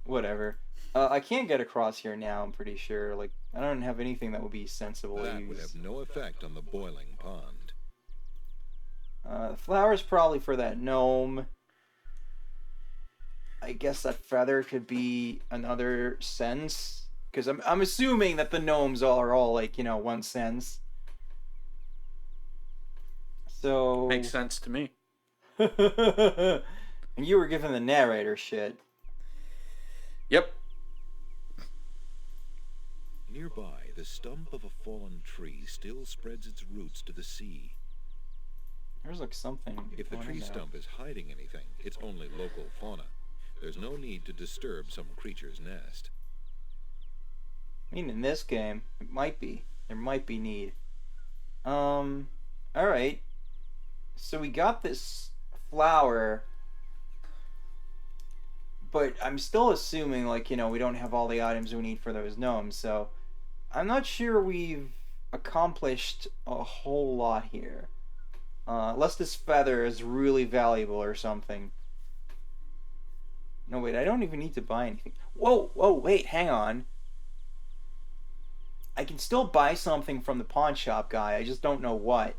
Whatever. I can't get across here now, I'm pretty sure. Like, I don't have anything that would be sensible to That use. would have no effect on the boiling pond. The flower's probably for that gnome. I guess that feather could be another sense. Because I'm assuming that the gnomes are all, like, you know, 1 sense. So... Makes sense to me. And you were given the narrator shit. Yep. Nearby, the stump of a fallen tree still spreads its roots to the sea. There's like something. If the going tree in there. stump is hiding anything, it's only local fauna. There's no need to disturb some creature's nest. I mean, in this game, it might be. There might be need. Alright. So we got this flower. But I'm still assuming, like, you know, we don't have all the items we need for those gnomes. So I'm not sure we've accomplished a whole lot here. Unless this feather is really valuable or something. No, wait, I don't even need to buy anything. Whoa, wait, hang on. I can still buy something from the pawn shop guy, I just don't know what.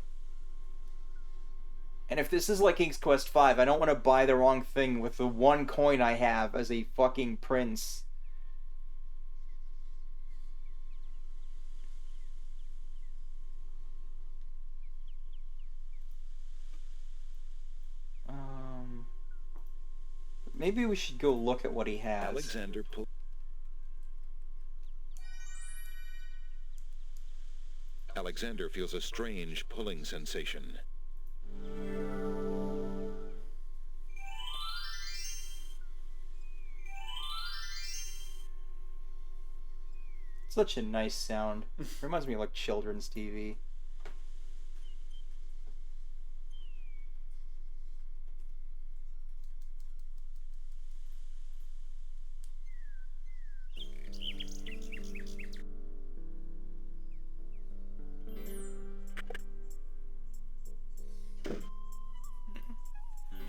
And if this is like King's Quest V, I don't want to buy the wrong thing with the 1 coin I have as a fucking prince. Maybe we should go look at what he has. Alexander feels a strange pulling sensation. Such a nice sound. Reminds me of like children's TV.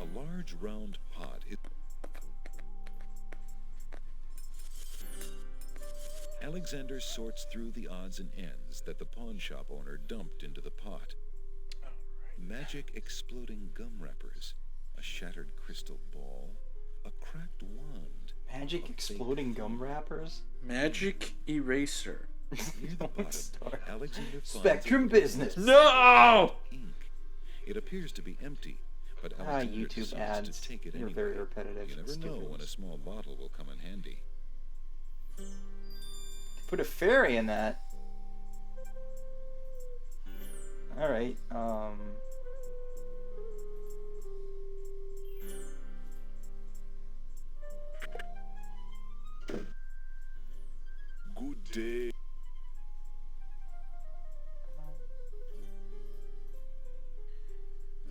A large round pot is... Alexander sorts through the odds and ends that the pawn shop owner dumped into the pot. Magic exploding gum wrappers, a shattered crystal ball, a cracked wand. Magic exploding gum wrappers? Magic eraser. Near the bottom, Alexander finds Spectrum Business. No! ink. It appears to be empty, but Ah, Alexander YouTube decides ads. to take it They're anyway. very repetitive You and never know stupid. when a small bottle will come in handy. Put a fairy in that. Alright, Good day.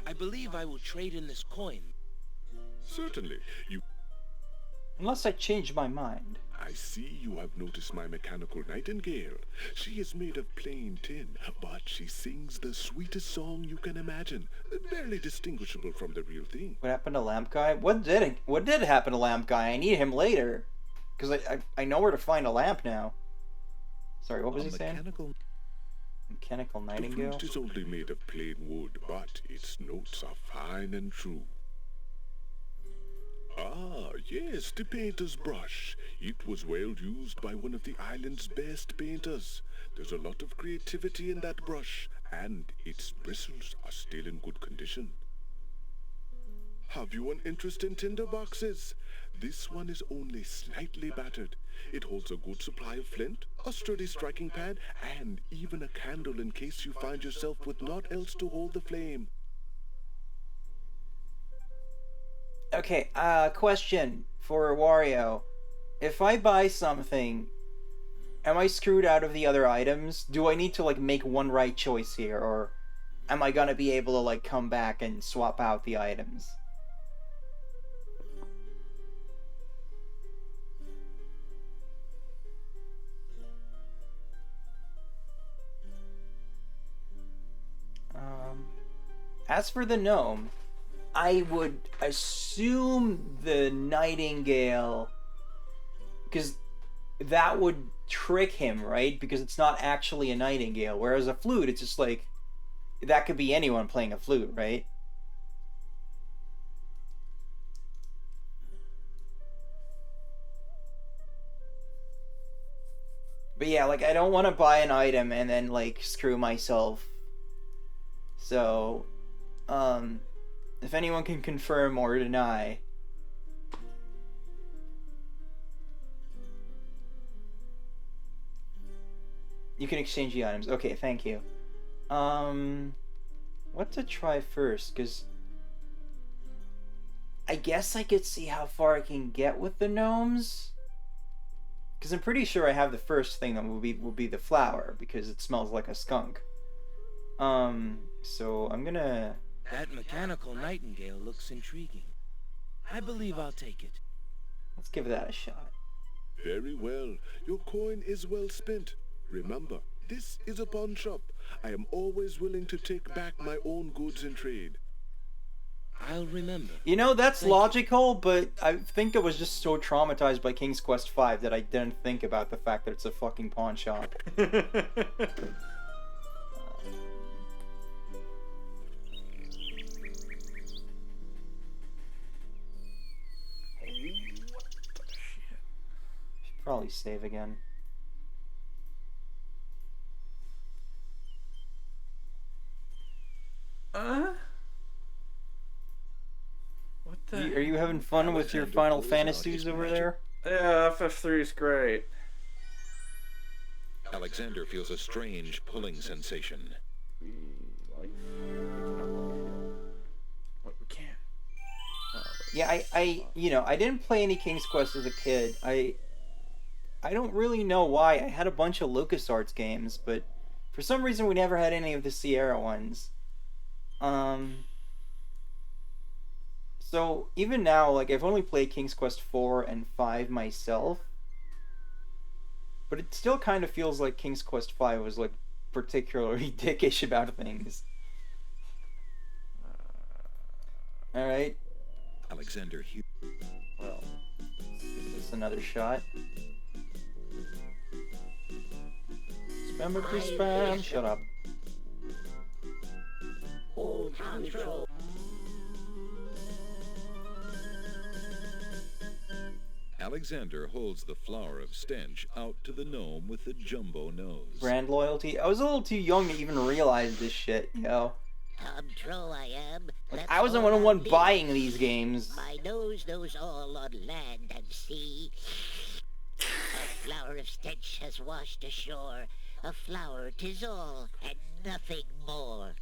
I believe I will trade in this coin. Certainly. unless I change my mind. I see you have noticed my mechanical nightingale. She is made of plain tin, but she sings the sweetest song you can imagine. Barely distinguishable from the real thing. What happened to Lamp Guy? What did happen to Lamp Guy? I need him later. Because I know where to find a lamp now. Sorry, what was he saying? Mechanical The nightingale? flute is only made of plain wood, but its notes are fine and true. Ah, yes, the painter's brush. It was well used by one of the island's best painters. There's a lot of creativity in that brush, and its bristles are still in good condition. Have you an interest in tinder boxes? This one is only slightly battered. It holds a good supply of flint, a sturdy striking pan, and even a candle in case you find yourself with naught else to hold the flame. Okay, question for Wario. If I buy something, am I screwed out of the other items? Do I need to, like, make one right choice here, or am I gonna be able to, like, come back and swap out the items? As for the gnome, I would assume the nightingale, because that would trick him, right? Because it's not actually a nightingale, whereas a flute, it's just like, that could be anyone playing a flute, right? But yeah, like, I don't want to buy an item and then, like, screw myself. So, if anyone can confirm or deny. You can exchange the items. Okay, thank you. What to try first? Because I guess I could see how far I can get with the gnomes. Because I'm pretty sure I have the first thing that will be the flower, because it smells like a skunk. So I'm gonna... That mechanical nightingale looks intriguing. I believe I'll take it. Let's give that a shot. Very well. Your coin is well spent. Remember, this is a pawn shop. I am always willing to take back my own goods in trade. I'll remember. You know, that's logical, but I think I was just so traumatized by King's Quest V that I didn't think about the fact that it's a fucking pawn shop. Should probably save again. What the? Are you having fun with your Final Fantasies over there? Yeah, FF3 is great. Alexander feels a strange pulling sensation. What we can't. Yeah, I didn't play any King's Quest as a kid. I don't really know why. I had a bunch of LucasArts games, but for some reason we never had any of the Sierra ones. So even now, like, I've only played King's Quest 4 and 5 myself, but it still kind of feels like King's Quest 5 was, like, particularly dickish about things. Alright. Alexander Hugh. Well, let's give this another shot. Spam for spam. Shut up. Hold control. Alexander holds the flower of stench out to the gnome with the jumbo nose. Brand loyalty? I was a little too young to even realize this shit, yo. Control I am. Like, That's I wasn't all the one I buying need. these games. My nose knows all on land and sea. A flower of stench has washed ashore. A flower 'tis all, and nothing more.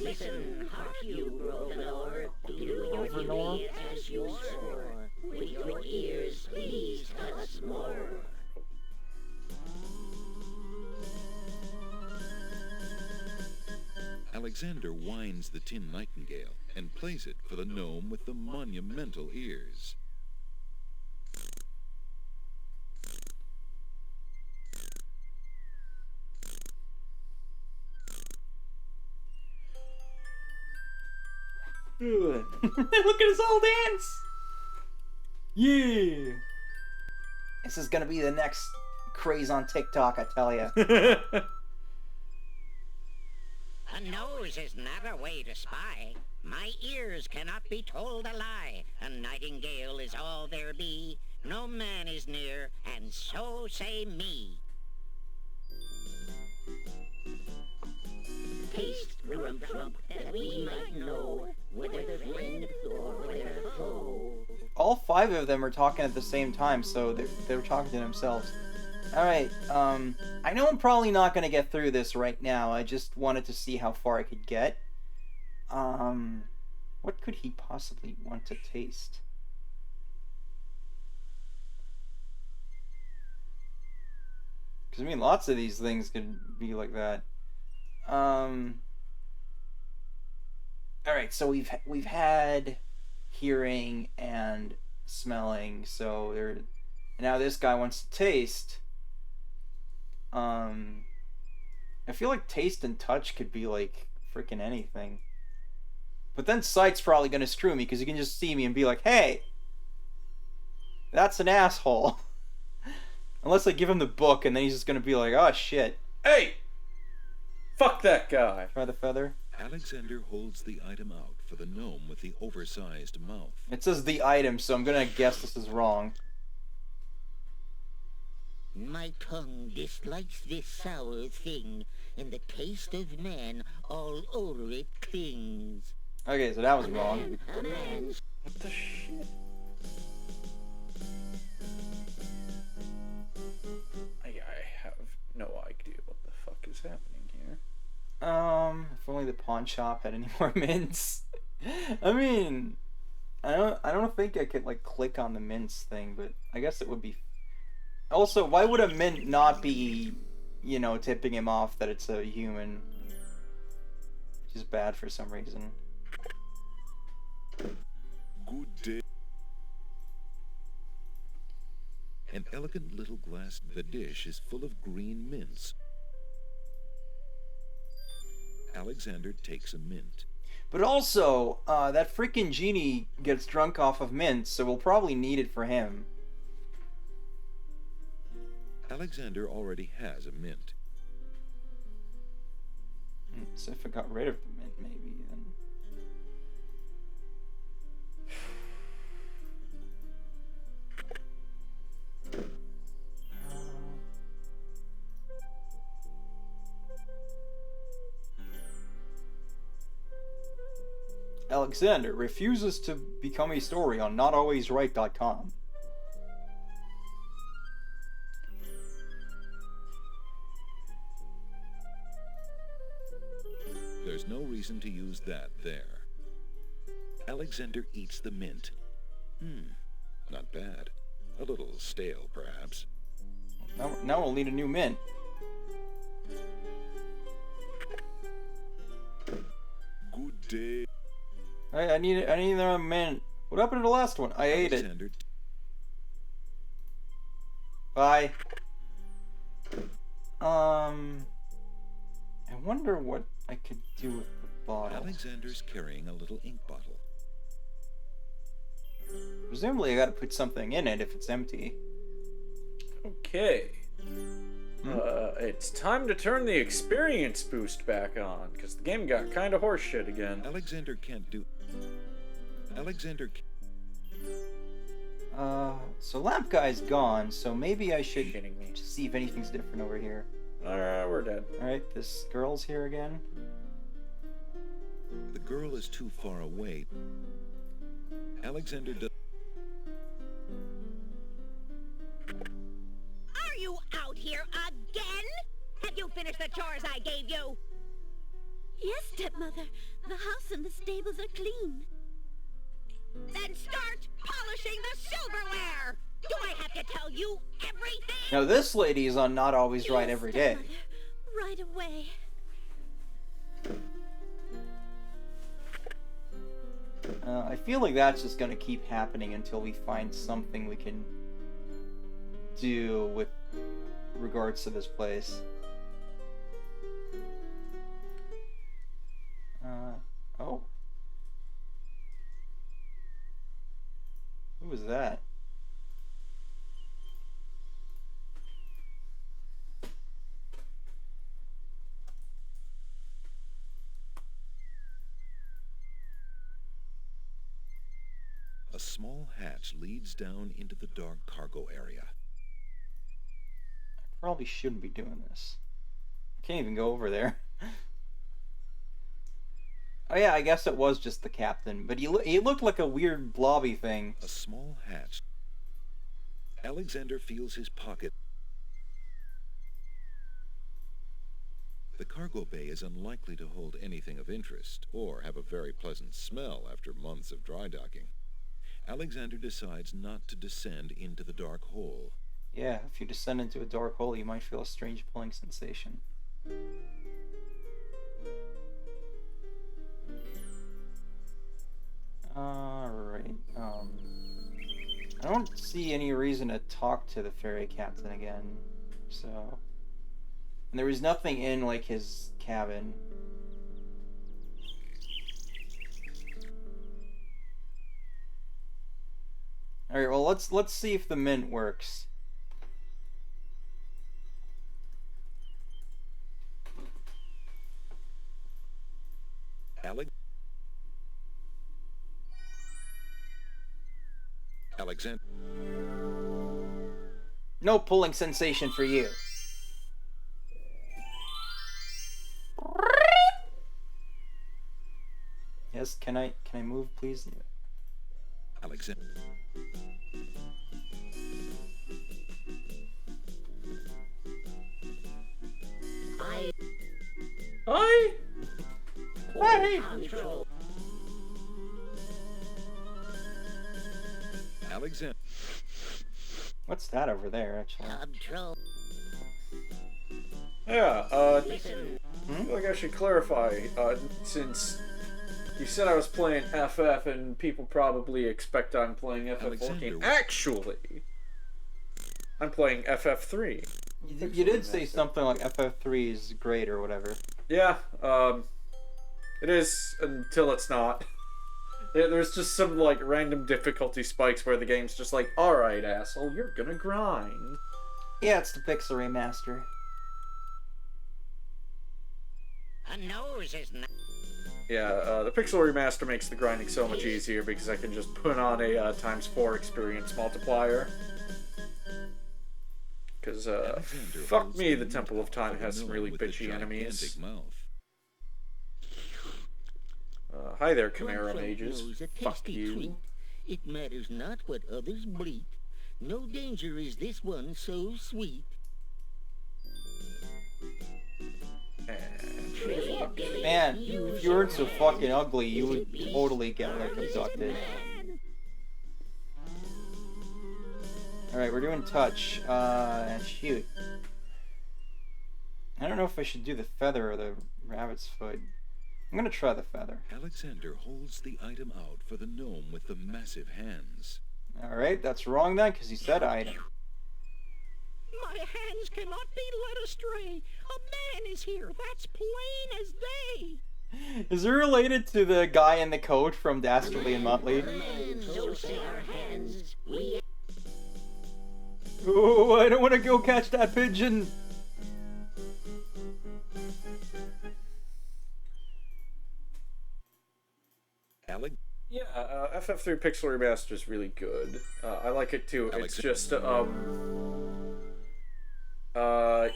Listen, hark you, Grovenor, do your duty as you swore. With your ears, please tell us more. Alexander winds the tin nightingale and plays it for the gnome with the monumental ears. Look at us all dance! Yeah! This is gonna be the next craze on TikTok, I tell ya. A nose is not a way to spy. My ears cannot be told a lie. A nightingale is all there be. No man is near, and so say me. Taste, Grump, that we might know whether friend or whether foe. All 5 of them are talking at the same time, so they're talking to themselves. Alright, I know I'm probably not gonna get through this right now. I just wanted to see how far I could get. What could he possibly want to taste? Because, I mean, lots of these things could be like that. Alright, so we've had hearing and smelling, so now this guy wants to taste. I feel like taste and touch could be like freaking anything. But then sight's probably gonna screw me because he can just see me and be like, hey, that's an asshole. Unless I give him the book and then he's just gonna be like, oh shit. Hey! Fuck that guy. Try the feather. Alexander holds the item out for the gnome with the oversized mouth. It says the item, so I'm gonna guess this is wrong. My tongue dislikes this sour thing, and the taste of man all over it clings. Okay, so that was wrong. What the shit? I have no idea what the fuck is happening here. If only the pawn shop had any more mints. I mean, I don't think I could like click on the mints thing, but I guess it would be. Also, why would a mint not be, you know, tipping him off that it's a human? Which is bad for some reason. Good day. An elegant little glass. The dish is full of green mints. Alexander takes a mint. But also, that freaking genie gets drunk off of mints, so we'll probably need it for him. Alexander already has a mint. So if I got rid of the mint, maybe, then... Alexander refuses to become a story on notalwaysright.com. There's no reason to use that there. Alexander eats the mint. Not bad. A little stale, perhaps. Now we'll need a new mint. Good day. I need another mint. What happened to the last one? I ate it. Bye. I wonder what I could do with the bottle. Alexander's carrying a little ink bottle. Presumably I gotta put something in it if it's empty. Okay. It's time to turn the experience boost back on, because the game got kind of horseshit again. Alexander can't do... So Lamp Guy's gone, so maybe I should see if anything's different over here. Alright, we're dead. Alright, this girl's here again. The girl is too far away. Alexander does... Yes, stepmother. The house and the stables are clean. Then start polishing the silverware! Do I have to tell you everything? Now this lady is on Not Always Right Yes, every day. stepmother. Right away. I feel like that's just gonna keep happening until we find something we can do with regards to this place. Oh. Who was that? A small hatch leads down into the dark cargo area. I probably shouldn't be doing this. I can't even go over there. Oh yeah, I guess it was just the captain, but he looked like a weird blobby thing. A small hatch. Alexander feels his pocket. The cargo bay is unlikely to hold anything of interest, or have a very pleasant smell after months of dry docking. Alexander decides not to descend into the dark hole. Yeah, if you descend into a dark hole, you might feel a strange pulling sensation. Alright, I don't see any reason to talk to the ferry captain again, so... And there was nothing in, like, his cabin. Alright, well, let's see if the mint works. Alexander. No pulling sensation for you. Yes, can I move, please? Yeah. Alexander. Hi. Hey. Alexander. What's that over there, actually? Yeah, I feel like I should clarify, since you said I was playing FF and people probably expect I'm playing FF14. Actually, I'm playing FF3. You did say something like FF3 is great or whatever. Yeah, it is until it's not. There's just some, like, random difficulty spikes where the game's just like, alright, asshole, you're gonna grind. Yeah, it's the Pixel Remaster. A nose is not... Yeah, the Pixel Remaster makes the grinding so much easier because I can just put on a ×4 experience multiplier. Because, fuck me, the Temple of Time has some really bitchy enemies. Hi there, Chimera Mages. Fuck you. Treat. It matters not what others bleat. No danger is this one so sweet. Man, if you weren't so fucking ugly, you would totally get, like, abducted. Alright, we're doing touch. Shoot. I don't know if I should do the feather or the rabbit's foot. I'm gonna try the feather. Alexander holds the item out for the gnome with the massive hands. Alright, that's wrong then, because he said item. My hands cannot be led astray. A man is here, that's plain as day. Is it related to the guy in the coat from Dastardly and Motley? So say our hands. Oh, I don't want to go catch that pigeon. Yeah, FF3 Pixel Remaster is really good. I like it too. It's just,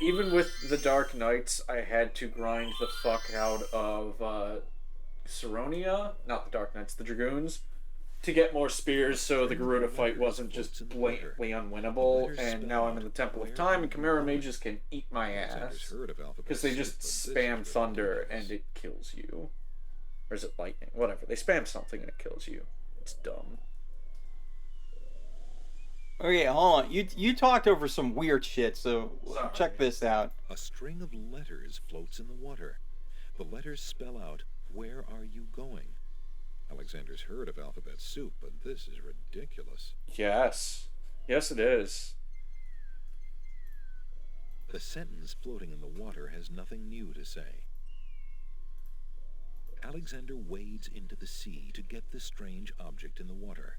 even with the Dark Knights, I had to grind the fuck out of, Saronia? Not the Dark Knights, the Dragoons. to get more spears so the Garuda fight wasn't just blatantly unwinnable, and now I'm in the Temple of Time, and Chimera Mages can eat my ass. Because they just spam thunder and it kills you. Or is it lightning? Whatever. They spam something and it kills you. It's dumb. Okay, hold on. You talked over some weird shit, so check this out. A string of letters floats in the water. The letters spell out, "Where are you going?" Alexander's heard of alphabet soup, but this is ridiculous. Yes. Yes, it is. The sentence floating in the water has nothing new to say. Alexander wades into the sea to get the strange object in the water.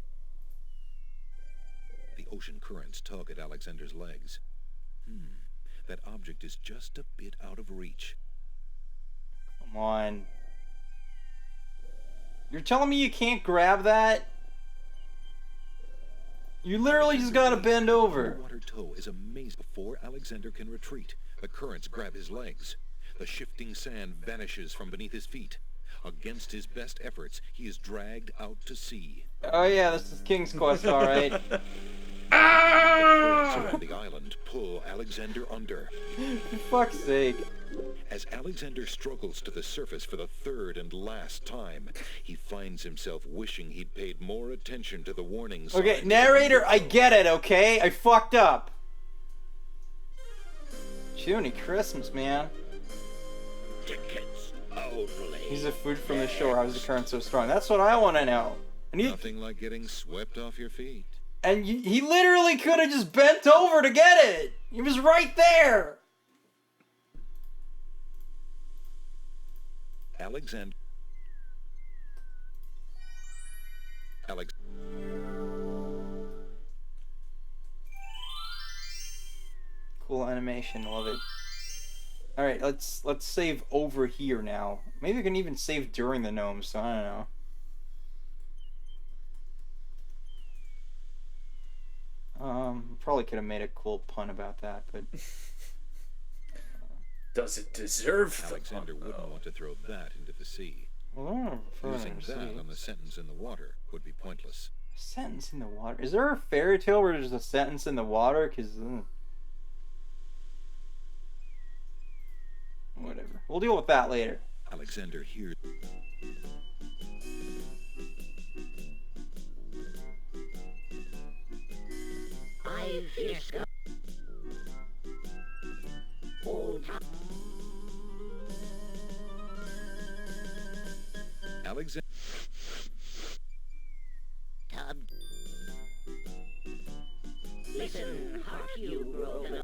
The ocean currents tug at Alexander's legs. That object is just a bit out of reach. Come on. You're telling me you can't grab that? You literally just gotta bend over. The water toe is amazing. Before Alexander can retreat, the currents grab his legs. The shifting sand vanishes from beneath his feet. Against his best efforts, he is dragged out to sea. Oh yeah, this is King's Quest, alright. The currents around the island pull Alexander under. For fuck's sake. As Alexander struggles to the surface for the third and last time, he finds himself wishing he'd paid more attention to the warning signs. Okay, narrator, I get it, okay? I fucked up. Juni Christmas, man. Tickets only. He's a food from the shore. How is the current so strong? That's what I want to know. And Nothing like getting swept off your feet. And he literally could have just bent over to get it. He was right there. Alexander. Cool animation, love it. All right, let's save over here now. Maybe we can even save during the gnomes. So I don't know. Probably could have made a cool pun about that, but does it deserve Alexander the wouldn't want to throw that into the sea. Well, Using that on the sentence in the water would be pointless. Sentence in the water. Is there a fairy tale where there's a sentence in the water? Cause whatever. We'll deal with that later. Alexander hears. Alexander. Listen, hark you, broken.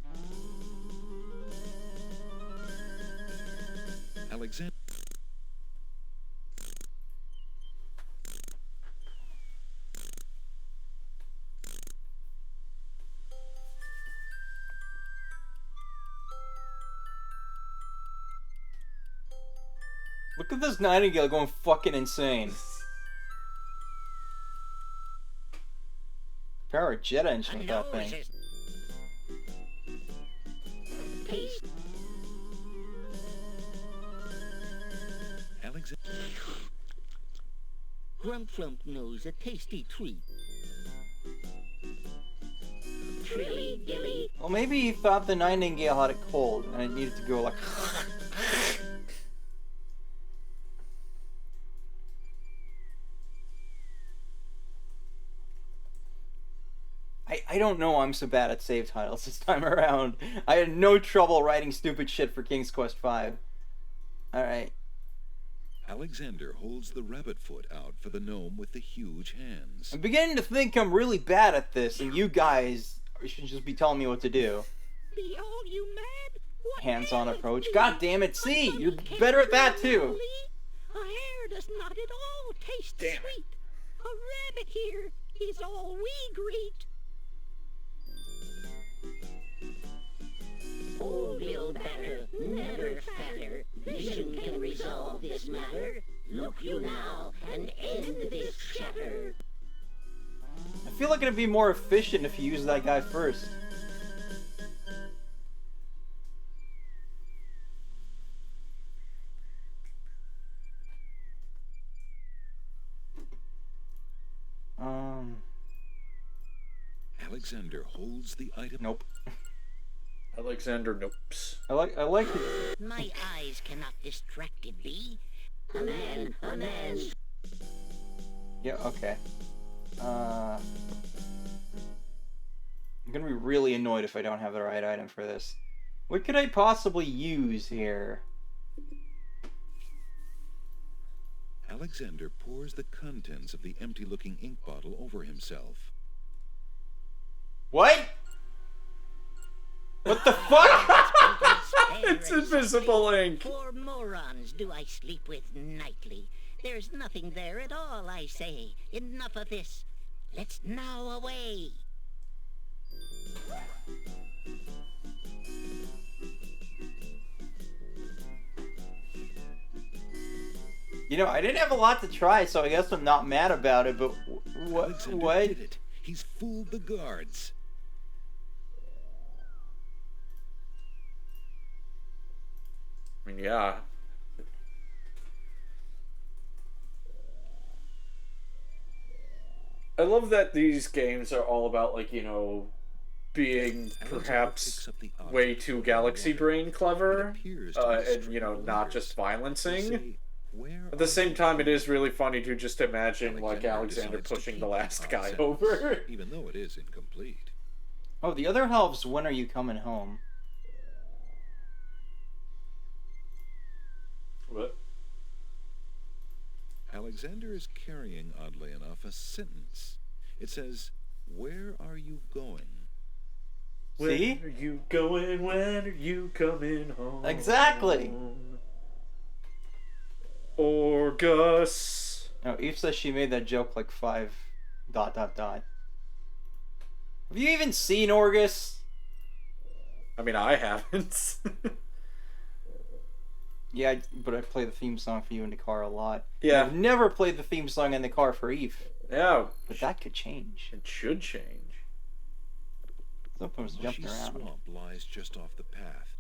Alexander. Look at this nightingale going fucking insane. Power a jet engine with that thing. Alexander. Grump Flump knows a tasty treat. Well, maybe he thought the nightingale had a cold and it needed to go like. I don't know I'm so bad at save titles this time around. I had no trouble writing stupid shit for King's Quest V. Alright. Alexander holds the rabbit foot out for the gnome with the huge hands. I'm beginning to think I'm really bad at this, and you guys should just be telling me what to do. Behold, you mad? What Hands-on approach. God damn it, see! You're better at that too! A hare does not at all taste sweet. A rabbit here is all we greet. Old Bill Batter, never fatter. Vision can resolve this matter. Look you now and end this chatter. I feel like it'd be more efficient if you use that guy first. Alexander holds the item. Nope. Alexander Nopes. I like it. My eyes cannot distracted be. A man. Yeah, okay. I'm gonna be really annoyed if I don't have the right item for this. What could I possibly use here? Alexander pours the contents of the empty-looking ink bottle over himself. What? What the fuck? It's invisible ink. Poor morons do I sleep with nightly. There's nothing there at all, I say. Enough of this. Let's now away. You know, I didn't have a lot to try, so I guess I'm not mad about it, but what? Alexander did it. He's fooled the guards. I mean, yeah. I love that these games are all about, like, you know, being perhaps way too galaxy brain clever, and, you know, not just violencing. At the same time, it is really funny to just imagine, like, Alexander pushing the last guy over. Even though it is incomplete. Oh, the other elves, when are you coming home? What? Alexander is carrying, oddly enough, a sentence. It says, "Where are you going?" See? When are you going? When are you coming home? Exactly. Orgus. No, Eve says she made that joke like 5... ... Have you even seen Orgus? I mean, I haven't. Yeah, but I play the theme song for you in the car a lot. Yeah. I've never played the theme song in the car for Eve. Yeah. But that could change. It should change. Sometimes jumping around. Swamp lies just off the path.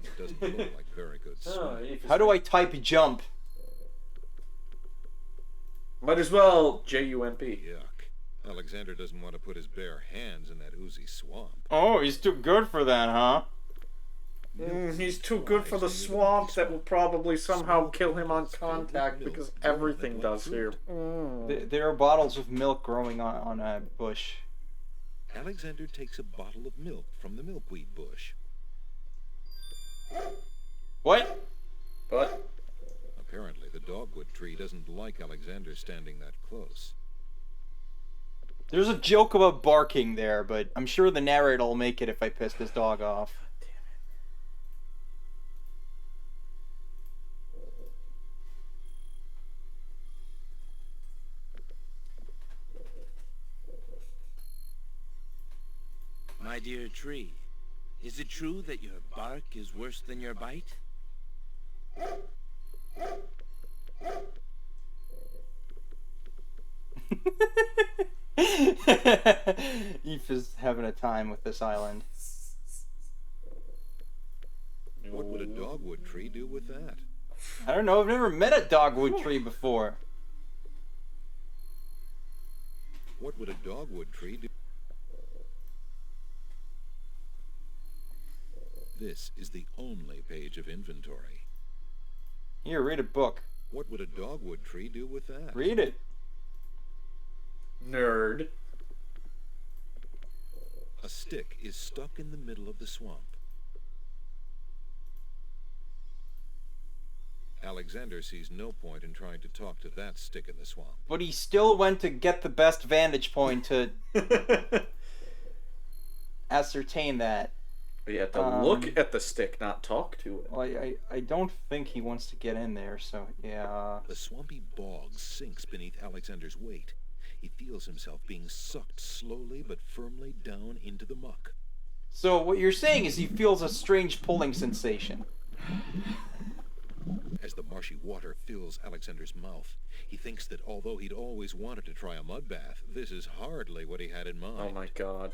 It doesn't look like very good swamp. How do I type jump? Might as well JUMP. Yuck. Alexander doesn't want to put his bare hands in that oozy swamp. Oh, he's too good for that, huh? He's too good for the swamp. That will probably somehow kill him on contact because everything does here. There are bottles of milk growing on a bush. Alexander takes a bottle of milk from the milkweed bush. What? What? Apparently, the dogwood tree doesn't like Alexander standing that close. There's a joke about barking there, but I'm sure the narrator will make it if I piss this dog off. My dear tree, is it true that your bark is worse than your bite? Eve is having a time with this island. What would a dogwood tree do with that? I don't know, I've never met a dogwood tree before. What would a dogwood tree do? This is the only page of inventory. Here, read a book. What would a dogwood tree do with that? Read it. Nerd. A stick is stuck in the middle of the swamp. Alexander sees no point in trying to talk to that stick in the swamp. But he still went to get the best vantage point to ascertain that. You have to look at the stick, not talk to it. Well, I don't think he wants to get in there, so yeah. The swampy bog sinks beneath Alexander's weight. He feels himself being sucked slowly but firmly down into the muck. So what you're saying is he feels a strange pulling sensation. As the marshy water fills Alexander's mouth, he thinks that although he'd always wanted to try a mud bath, this is hardly what he had in mind. Oh my god.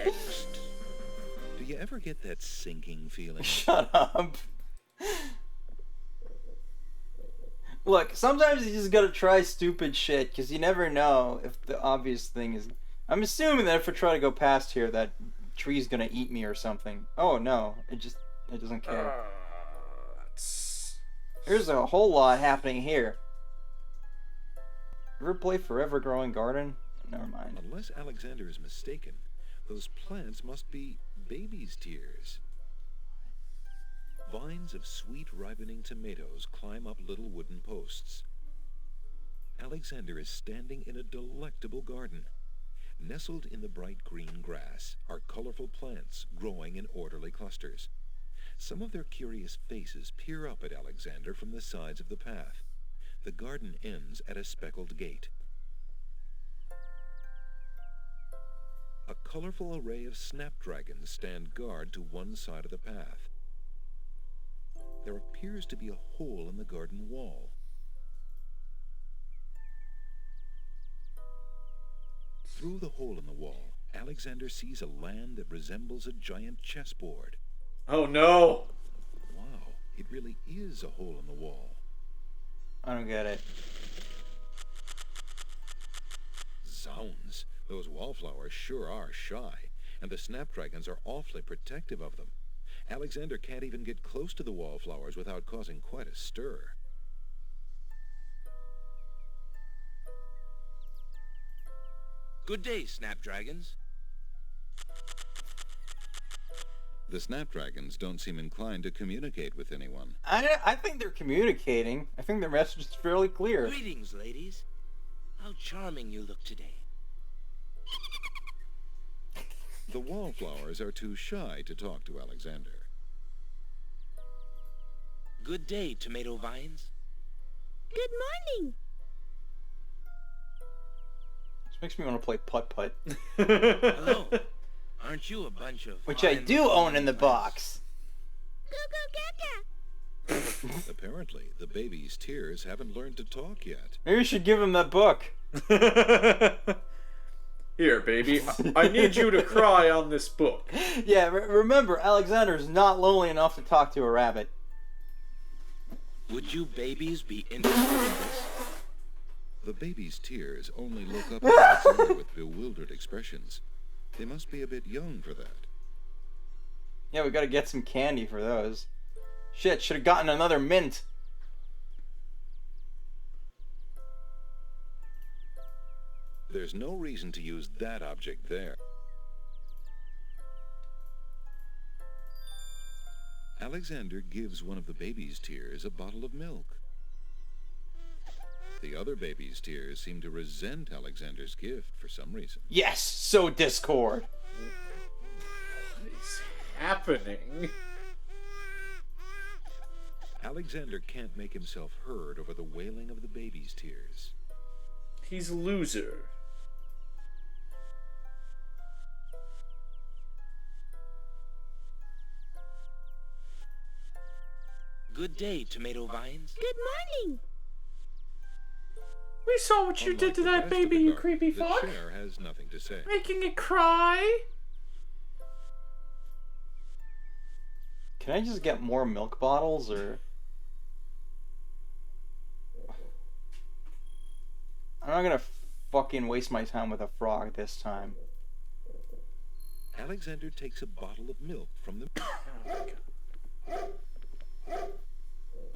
Next. Do you ever get that sinking feeling? Shut up. Look, sometimes you just gotta try stupid shit, because you never know if the obvious thing is... I'm assuming that if I try to go past here, that tree's gonna eat me or something. Oh, no. It doesn't care. There's a whole lot happening here. Ever play Forever Growing Garden? Never mind. Unless Alexander is mistaken, those plants must be baby's tears. Vines of sweet ripening tomatoes climb up little wooden posts. Alexander is standing in a delectable garden. Nestled in the bright green grass are colorful plants growing in orderly clusters. Some of their curious faces peer up at Alexander from the sides of the path. The garden ends at a speckled gate. A colorful array of snapdragons stand guard to one side of the path. There appears to be a hole in the garden wall. Through the hole in the wall, Alexander sees a land that resembles a giant chessboard. Oh no! Wow, it really is a hole in the wall. I don't get it. Zounds, those wallflowers sure are shy, and the snapdragons are awfully protective of them. Alexander can't even get close to the wallflowers without causing quite a stir. Good day, snapdragons. The snapdragons don't seem inclined to communicate with anyone. I think they're communicating. I think their message is fairly clear. Greetings, ladies. How charming you look today. The wallflowers are too shy to talk to Alexander. Good day, tomato vines. Good morning. This makes me want to play putt-putt. Hello. Aren't you a bunch of... Which I do own in the box. Apparently, the baby's tears haven't learned to talk yet. Maybe we should give him that book. Here, baby. I need you to cry on this book. Yeah, remember, Alexander's not lonely enough to talk to a rabbit. Would you babies be interested in this? The baby's tears only look up at Alexander with bewildered expressions. They must be a bit young for that. Yeah, we gotta get some candy for those. Shit, should have gotten another mint. There's no reason to use that object there. Alexander gives one of the baby's tears a bottle of milk. The other baby's tears seem to resent Alexander's gift for some reason. Yes, so Discord. What is happening? Alexander can't make himself heard over the wailing of the baby's tears. He's a loser. Good day, tomato vines. Good morning. We saw what you did to that baby, you creepy fuck. The chair has nothing to say. Making it cry. Can I just get more milk bottles, or... I'm not gonna fucking waste my time with a frog this time. Alexander takes a bottle of milk from the...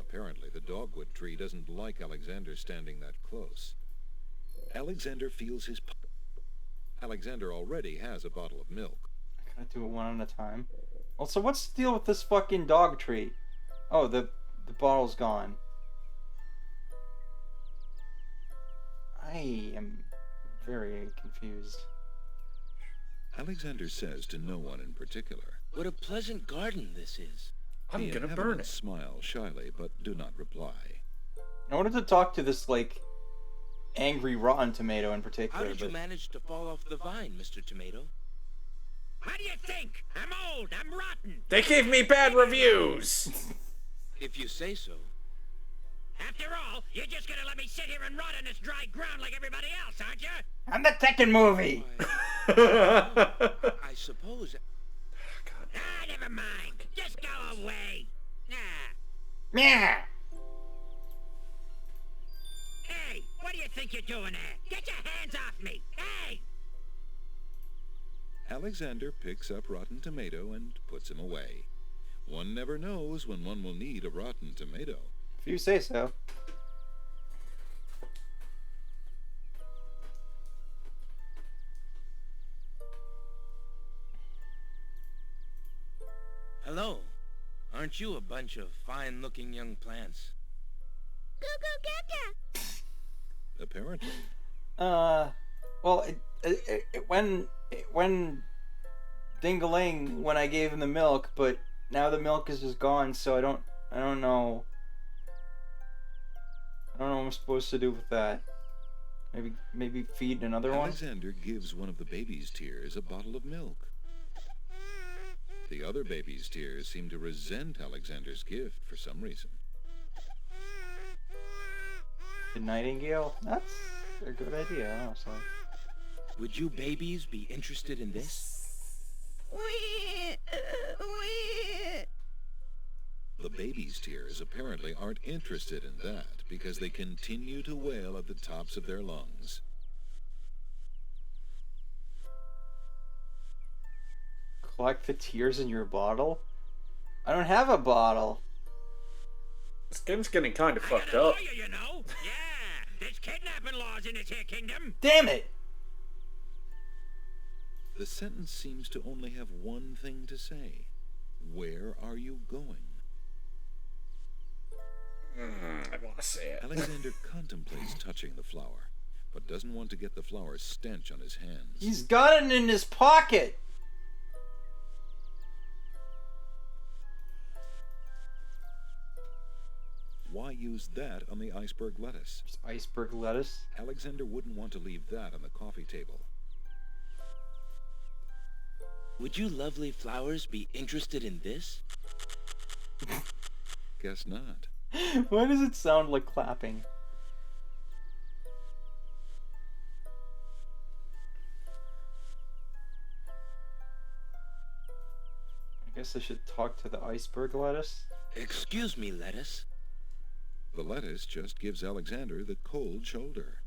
Apparently, the dogwood tree doesn't like Alexander standing that close. Alexander feels his... Alexander already has a bottle of milk. I gotta do it one at a time. Also, what's the deal with this fucking dog tree? Oh, the bottle's gone. I am very confused. Alexander says to no one in particular. What a pleasant garden this is. I'm gonna burn it. Smile shyly, but do not reply. I wanted to talk to this, like, angry rotten tomato in particular. How did you manage to fall off the vine, Mr. Tomato? What do you think? I'm old. I'm rotten. They gave me bad reviews. If you say so. After all, you're just gonna let me sit here and rot on this dry ground like everybody else, aren't you? I'm the Tekken movie! I suppose... Ah, never mind. Just go away. Ah. Yeah. think you're doing there? Get your hands off me! Hey! Alexander picks up Rotten Tomato and puts him away. One never knows when one will need a rotten tomato. If you say so. Hello. Aren't you a bunch of fine-looking young plants? Go get ya! Apparently. Well, when Dingaling, when I gave him the milk, but now the milk is just gone, so I don't know. I don't know what I'm supposed to do with that. Maybe feed another one? Alexander gives one of the baby's tears a bottle of milk. The other baby's tears seem to resent Alexander's gift for some reason. The nightingale? That's a good idea, honestly. Would you babies be interested in this? The baby's tears apparently aren't interested in that because they continue to wail at the tops of their lungs. Collect the tears in your bottle? I don't have a bottle. This game's getting kind of fucked I up. got a lawyer, you know? Yeah, there's kidnapping laws in this here kingdom. Damn it! The sentence seems to only have one thing to say. Where are you going? I want to say it. Alexander contemplates touching the flower, but doesn't want to get the flower's stench on his hands. He's got it in his pocket! Why use that on the iceberg lettuce? Just iceberg lettuce? Alexander wouldn't want to leave that on the coffee table. Would you lovely flowers be interested in this? Guess not. Why does it sound like clapping? I guess I should talk to the iceberg lettuce. Excuse me, lettuce. The lettuce just gives Alexander the cold shoulder.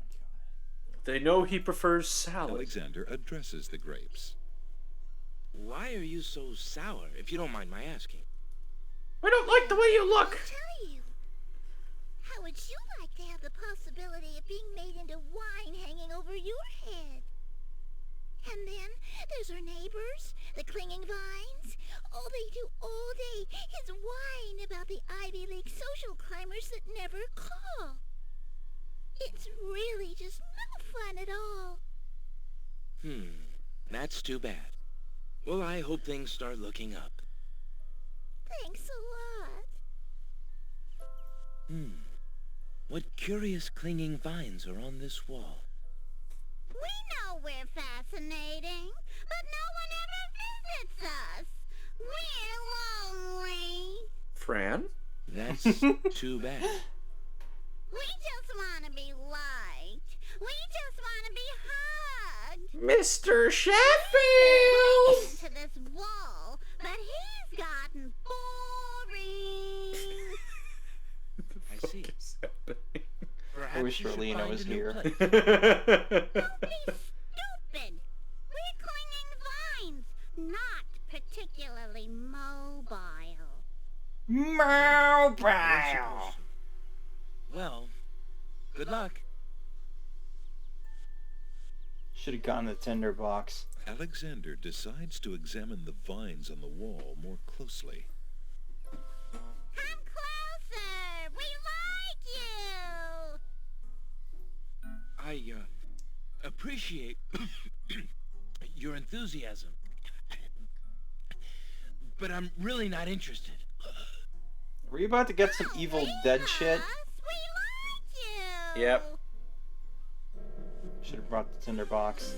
They know he prefers salad. Alexander addresses the grapes. Why are you so sour, if you don't mind my asking? I don't like the way you look. I'll tell you. How would you like to have the possibility of being made into wine hanging over your head? And then there's our neighbors, the clinging vines. All they do all day is whine about the Ivy League social climbers that never call. It's really just no fun at all. That's too bad. Well, I hope things start looking up. Thanks a lot. What curious clinging vines are on this wall? We know we're fascinating, but no one ever visits us. We're lonely. Fran? That's too bad. We just want to be liked. We just want to be hugged. Mr. Sheffield! Into this wall, but he's gotten boring. I see. Perhaps I wish you should Rolina find was a new here. place. Don't be stupid. We're clinging vines, not particularly mobile. Mobile! Well, good luck. Should have gotten the tinder box. Alexander decides to examine the vines on the wall more closely. Come closer. We like you. I appreciate your enthusiasm, but I'm really not interested. Were you about to get some Evil Dead shit? We like you. Yep. Should have brought the tinder box.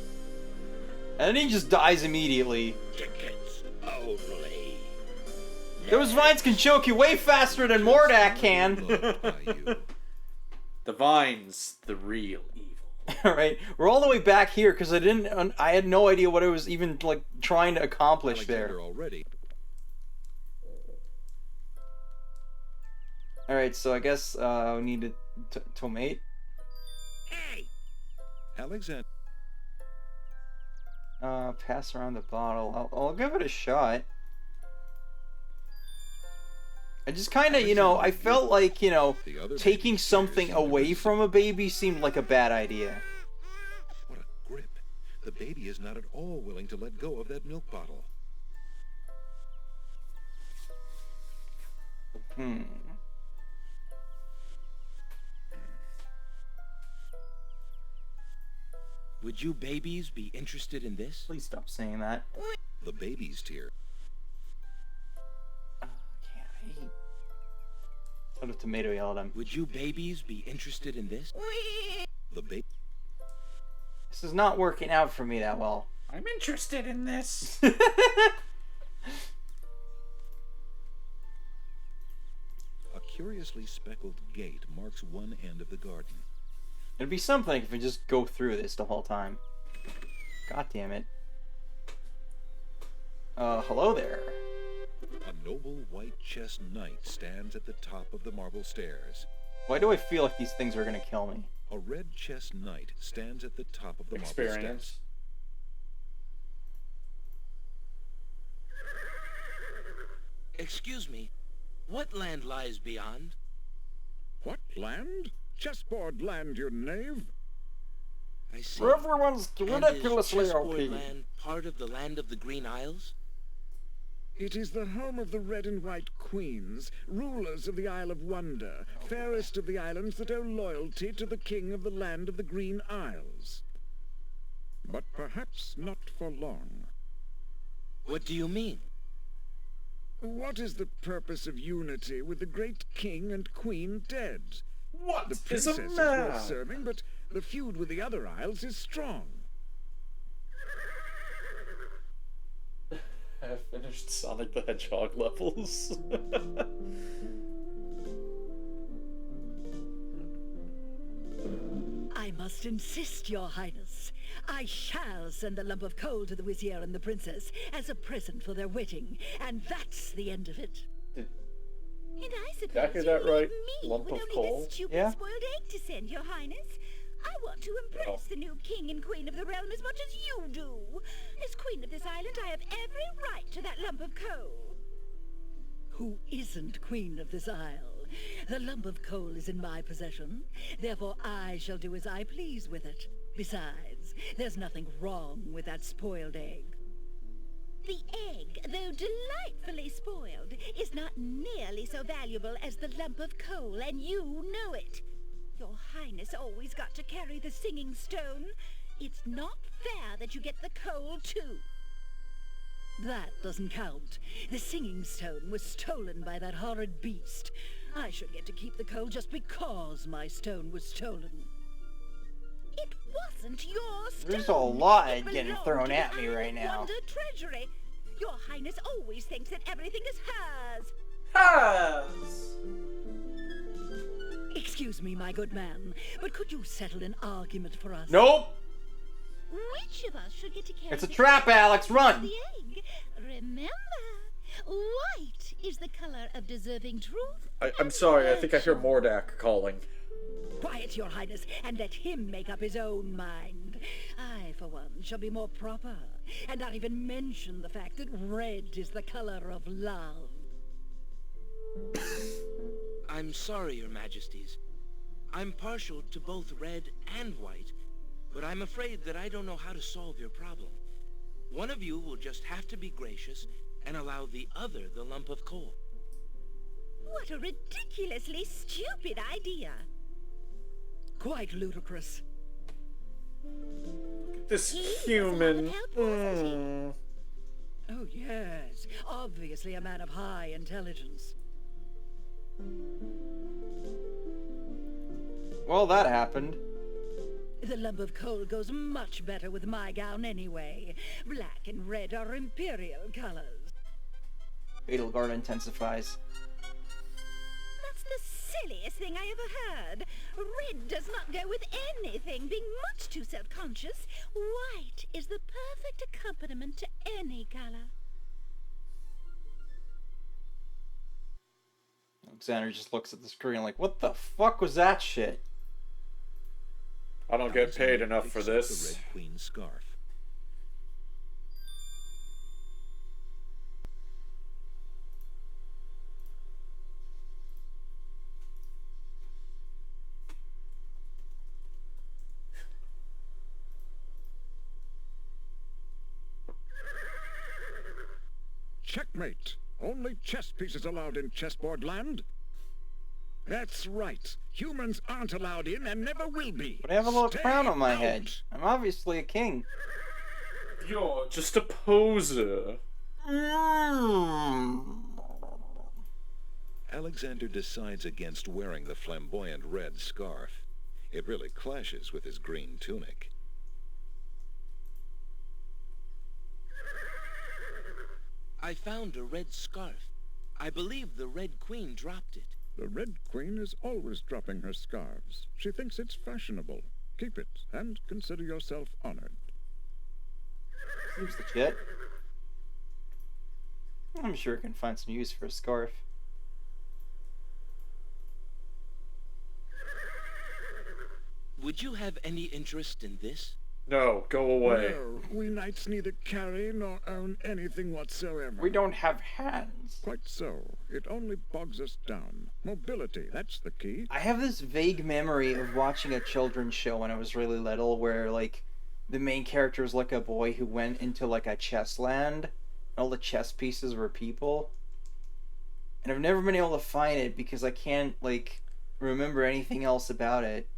And then he just dies immediately. Tickets only. Those vines can choke you way faster than Mordak can. Loved by you. The vines, the real evil. Alright, we're all the way back here because I had no idea what I was even like trying to accomplish Alexander there. already. Alright, so I guess we need to tomate. Hey, Alexander. Pass around the bottle. I'll give it a shot. I just kind of, you know, I felt like, you know, taking something away from a baby seemed like a bad idea. What a grip. The baby is not at all willing to let go of that milk bottle. Would you babies be interested in this? Please stop saying that. The baby's tear. What if Tomato yelled at him? Would you babies be interested in this? The baby. This is not working out for me that well. I'm interested in this. A curiously speckled gate marks one end of the garden. It'd be something if we just go through this the whole time. God damn it. Hello there. A noble white-chest knight stands at the top of the marble stairs. Why do I feel like these things are gonna kill me? A red-chest knight stands at the top of the marble steps. Excuse me, what land lies beyond? What land? Chessboard land, you knave. I see. Everyone's And ridiculously is OP. chessboard land part of the land of the Green Isles? It is the home of the red and white queens, rulers of the Isle of Wonder, fairest of the islands that owe loyalty to the king of the land of the Green Isles. But perhaps not for long. What do you mean? What is the purpose of unity with the great king and queen dead? What The is a princess is man? worth serving, but the feud with the other isles is strong. I finished Sonic the Hedgehog levels. I must insist, Your Highness. I shall send a lump of coal to the Vizier and the Princess as a present for their wedding, and that's the end of it. And I suppose Did I hear you that leave right? me Lump with of only coal? this stupid Yeah. spoiled egg to send, Your Highness. I want to impress the new king and queen of the realm as much as you do. As queen of this island, I have every right to that lump of coal. Who isn't queen of this isle? The lump of coal is in my possession. Therefore, I shall do as I please with it. Besides, there's nothing wrong with that spoiled egg. The egg, though delightfully spoiled, is not nearly so valuable as the lump of coal, and you know it. Your Highness always got to carry the singing stone. It's not fair that you get the coal, too. That doesn't count. The singing stone was stolen by that horrid beast. I should get to keep the coal just because my stone was stolen. It wasn't your stone. There's a lot It getting belonged thrown to the at me Isle right of now. Wonder Treasury. Your Highness always thinks that everything is hers. Has. Excuse me, my good man, but could you settle an argument for us? Nope. Which of us should get to carry It's a the trap, coal Alex. of Run. the egg? Remember, white is the color of deserving truth. I'm sorry, I think I hear Mordak calling. Quiet, Your Highness, and let him make up his own mind. I, for one, shall be more proper, and not even mention the fact that red is the color of love. I'm sorry, Your Majesties. I'm partial to both red and white, but I'm afraid that I don't know how to solve your problem. One of you will just have to be gracious and allow the other the lump of coal. What a ridiculously stupid idea. Quite ludicrous. This He human. is a man of help, wasn't Oh, yes. Obviously a man of high intelligence. Well, that happened. The lump of coal goes much better with my gown anyway. Black and red are imperial colors. Fatal Guard intensifies. That's the silliest thing I ever heard. Red does not go with anything, being much too self-conscious. White is the perfect accompaniment to any color. Alexander just looks at the screen like, what the fuck was that shit? I don't get paid Alexander enough for picks up this. the Red Queen's scarf. Checkmate! Only chess pieces allowed in chessboard land? That's right. Humans aren't allowed in and never will be. But I have a little Stay crown on my out. head. I'm obviously a king. You're just a poser. Alexander decides against wearing the flamboyant red scarf. It really clashes with his green tunic. I found a red scarf. I believe the Red Queen dropped it. The Red Queen is always dropping her scarves. She thinks it's fashionable. Keep it, and consider yourself honored. Seems legit. I'm sure I can find some use for a scarf. Would you have any interest in this? No, go away. No, we knights neither carry nor own anything whatsoever. We don't have hands. Quite so. It only bogs us down. Mobility, that's the key. I have this vague memory of watching a children's show when I was really little where, like, the main character was like a boy who went into, like, a chess land. And all the chess pieces were people. And I've never been able to find it because I can't, like, remember anything else about it.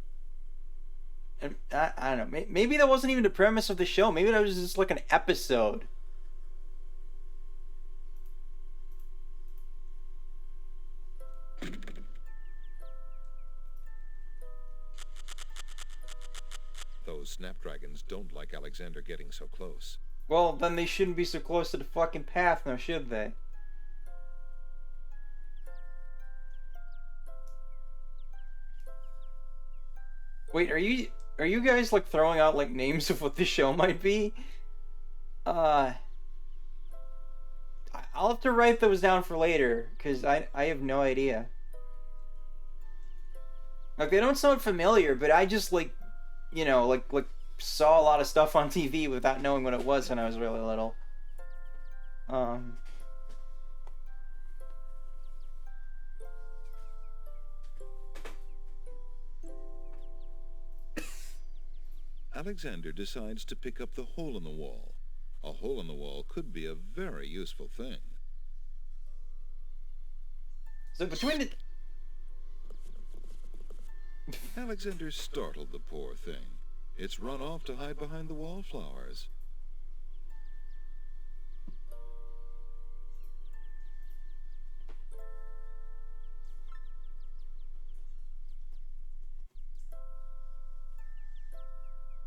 And I don't know. Maybe that wasn't even the premise of the show. Maybe that was just like an episode. Those snapdragons don't like Alexander getting so close. Well, then they shouldn't be so close to the fucking path now, should they? Wait, are you guys like throwing out like names of what the show might be? I'll have to write those down for later because I have no idea. Like they don't sound familiar, but I just like, you know, like saw a lot of stuff on TV without knowing what it was when I was really little. Alexander decides to pick up the hole in the wall. A hole in the wall could be a very useful thing. So between the... Alexander startled the poor thing. It's run off to hide behind the wallflowers.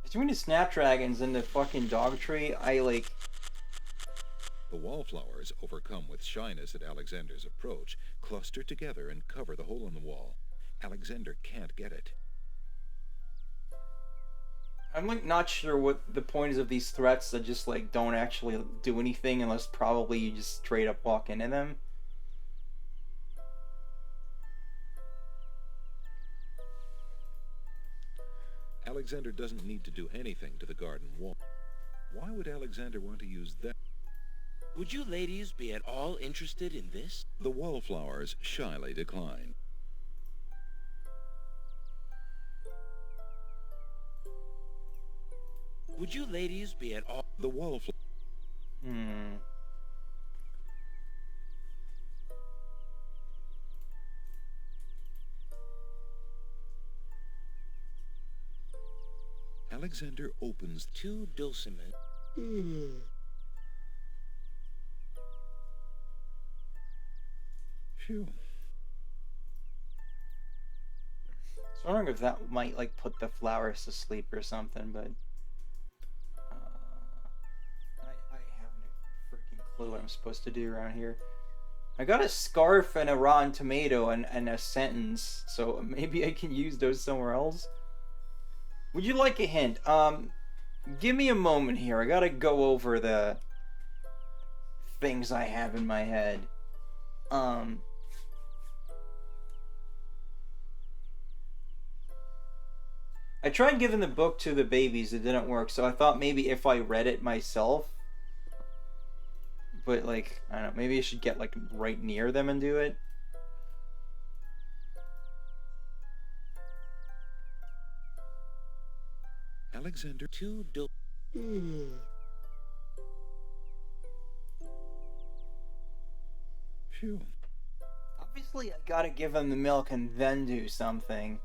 Between the snapdragons and the fucking dog tree, I like... The wallflowers, overcome with shyness at Alexander's approach, cluster together and cover the hole in the wall. Alexander can't get it. I'm like not sure what the point is of these threats that just like don't actually do anything unless probably you just straight up walk into them. Alexander doesn't need to do anything to the garden wall. Why would Alexander want to use that? Would you ladies be at all interested in this? The wallflowers shyly decline. Would you ladies be at all... The wallflowers... Alexander opens... Two dulcimer... Phew. I was wondering if that might like put the flowers to sleep or something, but I haven't a freaking clue what I'm supposed to do around here. I got a scarf and a rotten tomato and a sentence, so maybe I can use those somewhere else. Would you like a hint? Give me a moment here. I gotta go over the things I have in my head. I tried giving the book to the babies, it didn't work, so I thought maybe if I read it myself, but like, I don't know, maybe I should get like right near them and do it. Alexander Phew. Obviously, I gotta give them the milk and then do something.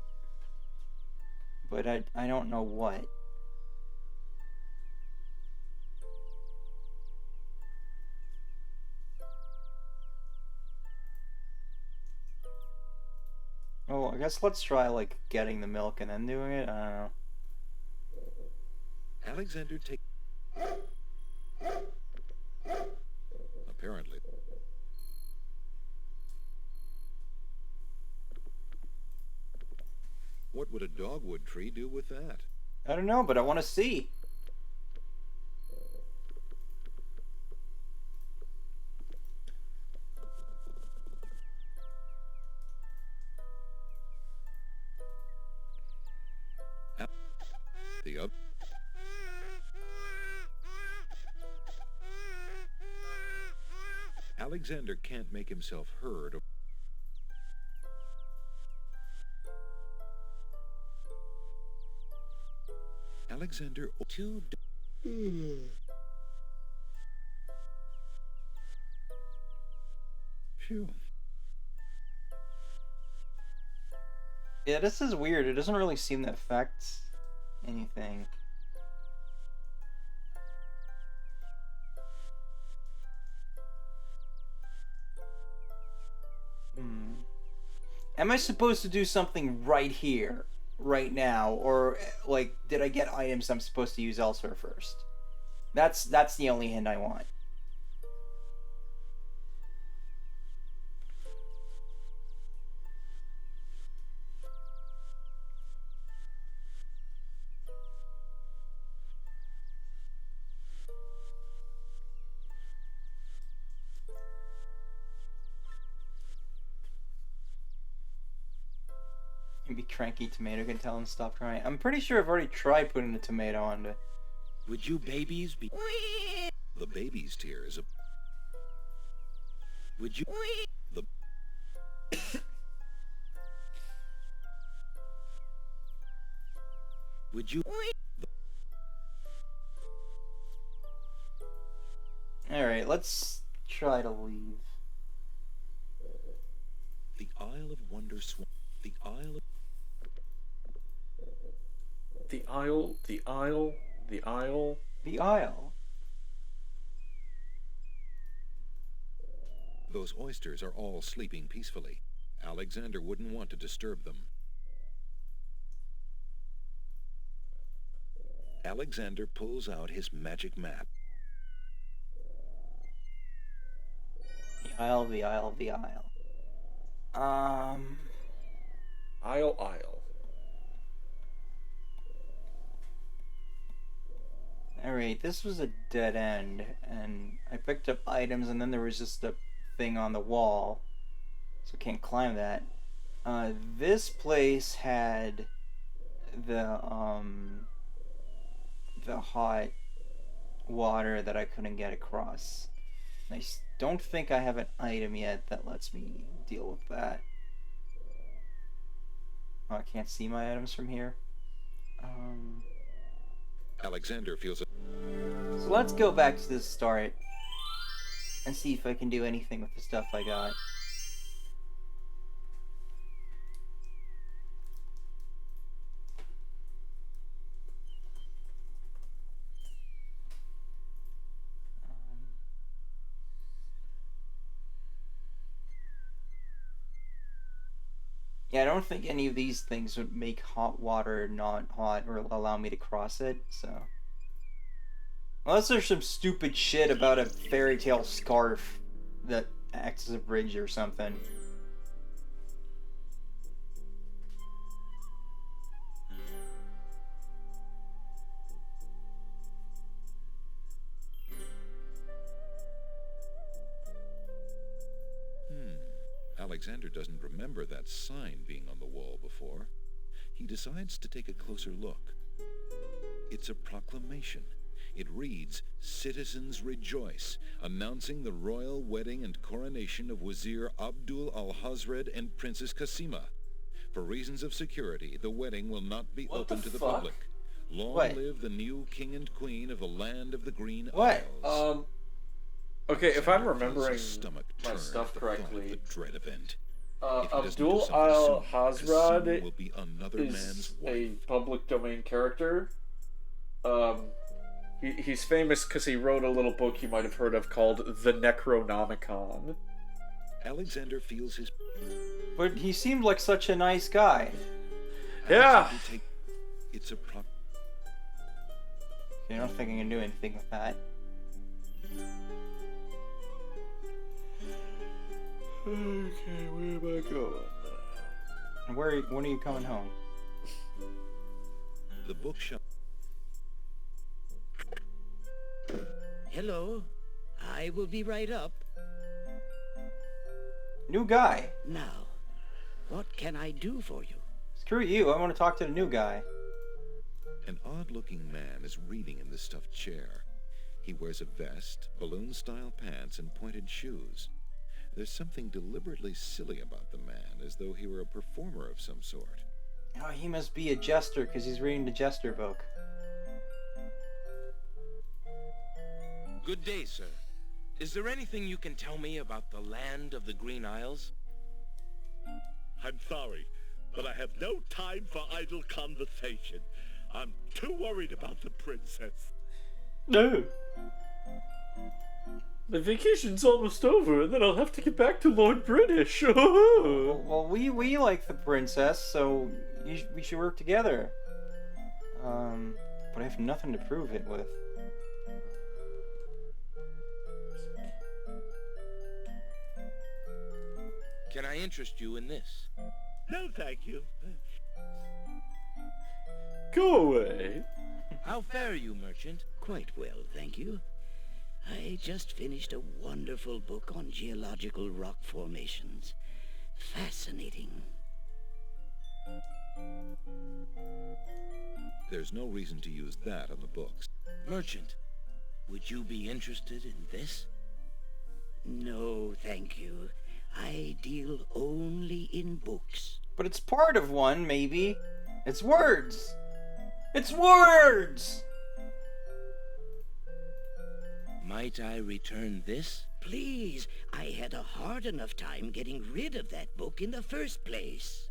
But I don't know what. Oh, I guess let's try, like, getting the milk and then doing it? I don't know. Alexander take. Apparently. What would a dogwood tree do with that? I don't know, but I want to see. The other. Alexander can't make himself heard. Alexander too. Phew. Yeah, this is weird. It doesn't really seem to affect anything. Am I supposed to do something right here, right now, or like did I get items I'm supposed to use elsewhere first? That's the only hint I want. Maybe Cranky Tomato can tell him to stop trying. I'm pretty sure I've already tried putting a tomato onto. Would you babies be... The baby's tear is a. Would you... The. Would you... Alright, let's try to leave. The Isle of Wonder Swan. The Isle of. The Isle, the Isle, the Isle. The Isle. Those oysters are all sleeping peacefully. Alexander wouldn't want to disturb them. Alexander pulls out his magic map. The Isle, the Isle, the Isle. Isle. Alright, this was a dead end, and I picked up items, and then there was just a thing on the wall, so I can't climb that. This place had the hot water that I couldn't get across. I don't think I have an item yet that lets me deal with that. Oh, I can't see my items from here. Alexander feels a. So let's go back to the start and see if I can do anything with the stuff I got. Yeah, I don't think any of these things would make hot water not hot or allow me to cross it, so. Unless there's some stupid shit about a fairy tale scarf that acts as a bridge or something. Alexander doesn't remember that sign being on the wall before. He decides to take a closer look. It's a proclamation. It reads, "Citizens rejoice, announcing the royal wedding and coronation of Wazir Abdul al-Hazred and Princess Kasima. For reasons of security, the wedding will not be open to the public. Long live the new king and queen of the land of the Green Isles." Okay, if I'm remembering my stuff correctly, Abdul al-Hazred will be another is man's a wife. public domain character. He's famous because he wrote a little book you might have heard of called The Necronomicon. Alexander feels his... But he seemed like such a nice guy. Yeah! It's a I don't think I can do anything with that. Okay, where am I going? And when are you coming home? The bookshop. Hello. I will be right up. New guy. Now, what can I do for you? Screw you, I want to talk to the new guy. An odd-looking man is reading in the stuffed chair. He wears a vest, balloon-style pants, and pointed shoes. There's something deliberately silly about the man, as though he were a performer of some sort. Oh, he must be a jester because he's reading the jester book. Good day, sir. Is there anything you can tell me about the land of the Green Isles? I'm sorry, but I have no time for idle conversation. I'm too worried about the princess. No. My vacation's almost over, and then I'll have to get back to Lord British. Well, we like the princess, so we should work together. But I have nothing to prove it with. Can I interest you in this? No, thank you. Go away. How fare you, merchant? Quite well, thank you. I just finished a wonderful book on geological rock formations. Fascinating. There's no reason to use that on the books. Merchant, would you be interested in this? No, thank you. I deal only in books. But it's part of one, maybe. It's words! It's words! Might I return this? Please, I had a hard enough time getting rid of that book in the first place.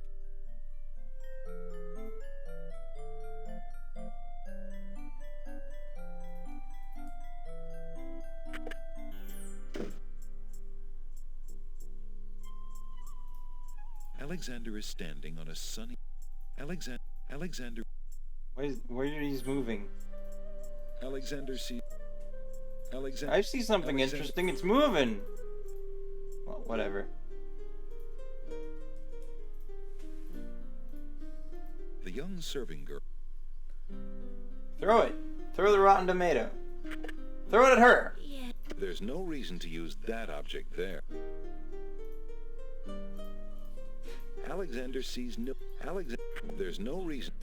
Alexander is standing on a sunny... Alexander... Where he's moving? Alexander sees... I see something interesting. It's moving. Well, whatever. The young serving girl... Throw it. Throw the rotten tomato. Throw it at her. There's no reason to use that object there. Alexander sees no... There's no reason...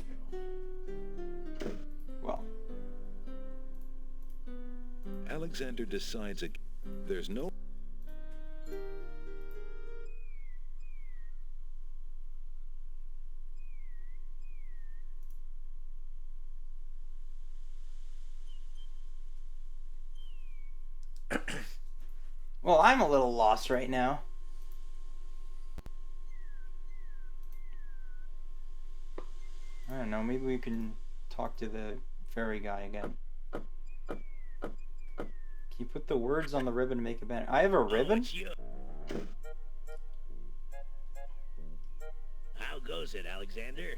Well. Alexander decides again. There's no... Well, I'm a little lost right now. I don't know, maybe we can talk to the fairy guy again. Can you put the words on the ribbon to make it better? I have a ribbon? How goes it, Alexander?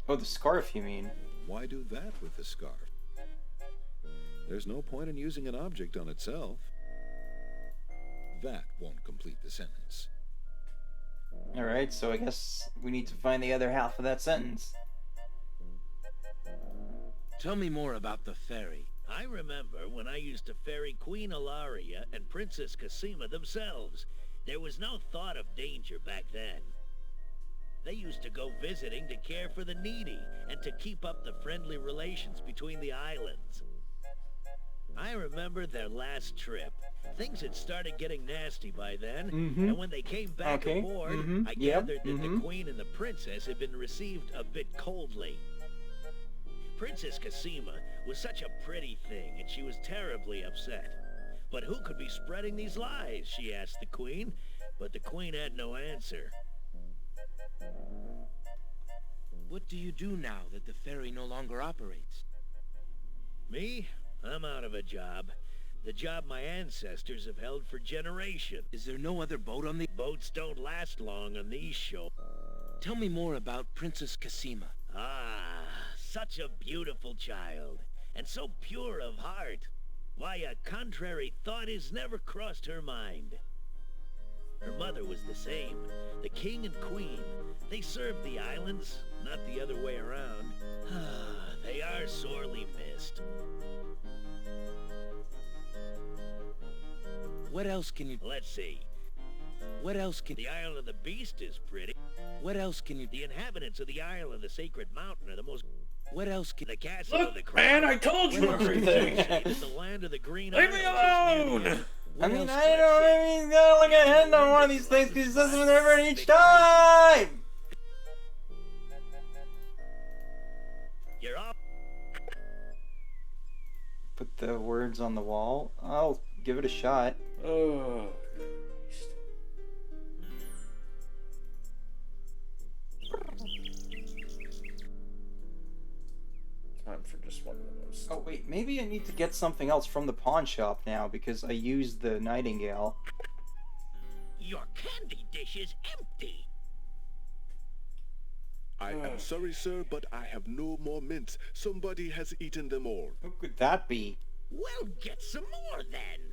Oh, the scarf, you mean? Why do that with the scarf? There's no point in using an object on itself. That won't complete the sentence. Alright, so I guess we need to find the other half of that sentence. Tell me more about the fairy. I remember when I used to ferry Queen Ilaria and Princess Kasima themselves. There was no thought of danger back then. They used to go visiting to care for the needy and to keep up the friendly relations between the islands. I remember their last trip. Things had started getting nasty by then, and when they came back aboard, I gathered that the Queen and the Princess had been received a bit coldly. Princess Cassima was such a pretty thing, and she was terribly upset. But who could be spreading these lies, she asked the Queen, but the Queen had no answer. What do you do now that the ferry no longer operates? Me? I'm out of a job. The job my ancestors have held for generations. Is there no other boat on the... Boats don't last long on these shores. Tell me more about Princess Cassima. Ah, such a beautiful child, and so pure of heart. Why, a contrary thought has never crossed her mind. Her mother was the same. The king and queen. They served the islands, not the other way around. They are sorely missed. What else can you... Let's see. What else can... The Isle of the Beast is pretty. What else can you... The inhabitants of the Isle of the Sacred Mountain are the most... What else can... The castle Look, of the Crown. man, I told you everything! The land of the Green Leave me alone! I mean, I don't know, maybe he's gotta look ahead on one of these things because he says them different each time! You're up. Put the words on the wall. I'll give it a shot. Oh. Time for just one of those. Oh wait, maybe I need to get something else from the pawn shop now because I used the nightingale. Your candy dish is empty. I am sorry, sir, but I have no more mints. Somebody has eaten them all. Who could that be? Well, get some more then.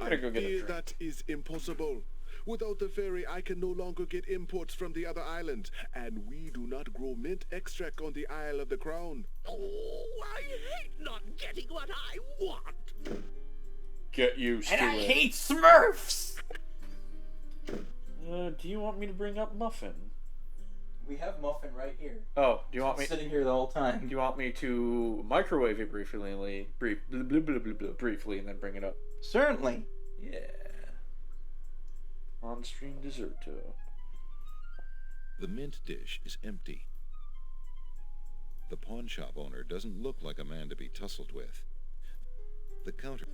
I fear that is impossible. Without the ferry, I can no longer get imports from the other islands, and we do not grow mint extract on the Isle of the Crown. Oh, I hate not getting what I want. Get used to it. And I hate Smurfs! Do you want me to bring up Muffin? We have Muffin right here. Oh, do you want me... Sitting here the whole time. Do you want me to microwave it briefly, briefly, and then bring it up? Certainly. Yeah. On-stream desserto. The mint dish is empty. The pawn shop owner doesn't look like a man to be tussled with. The counter...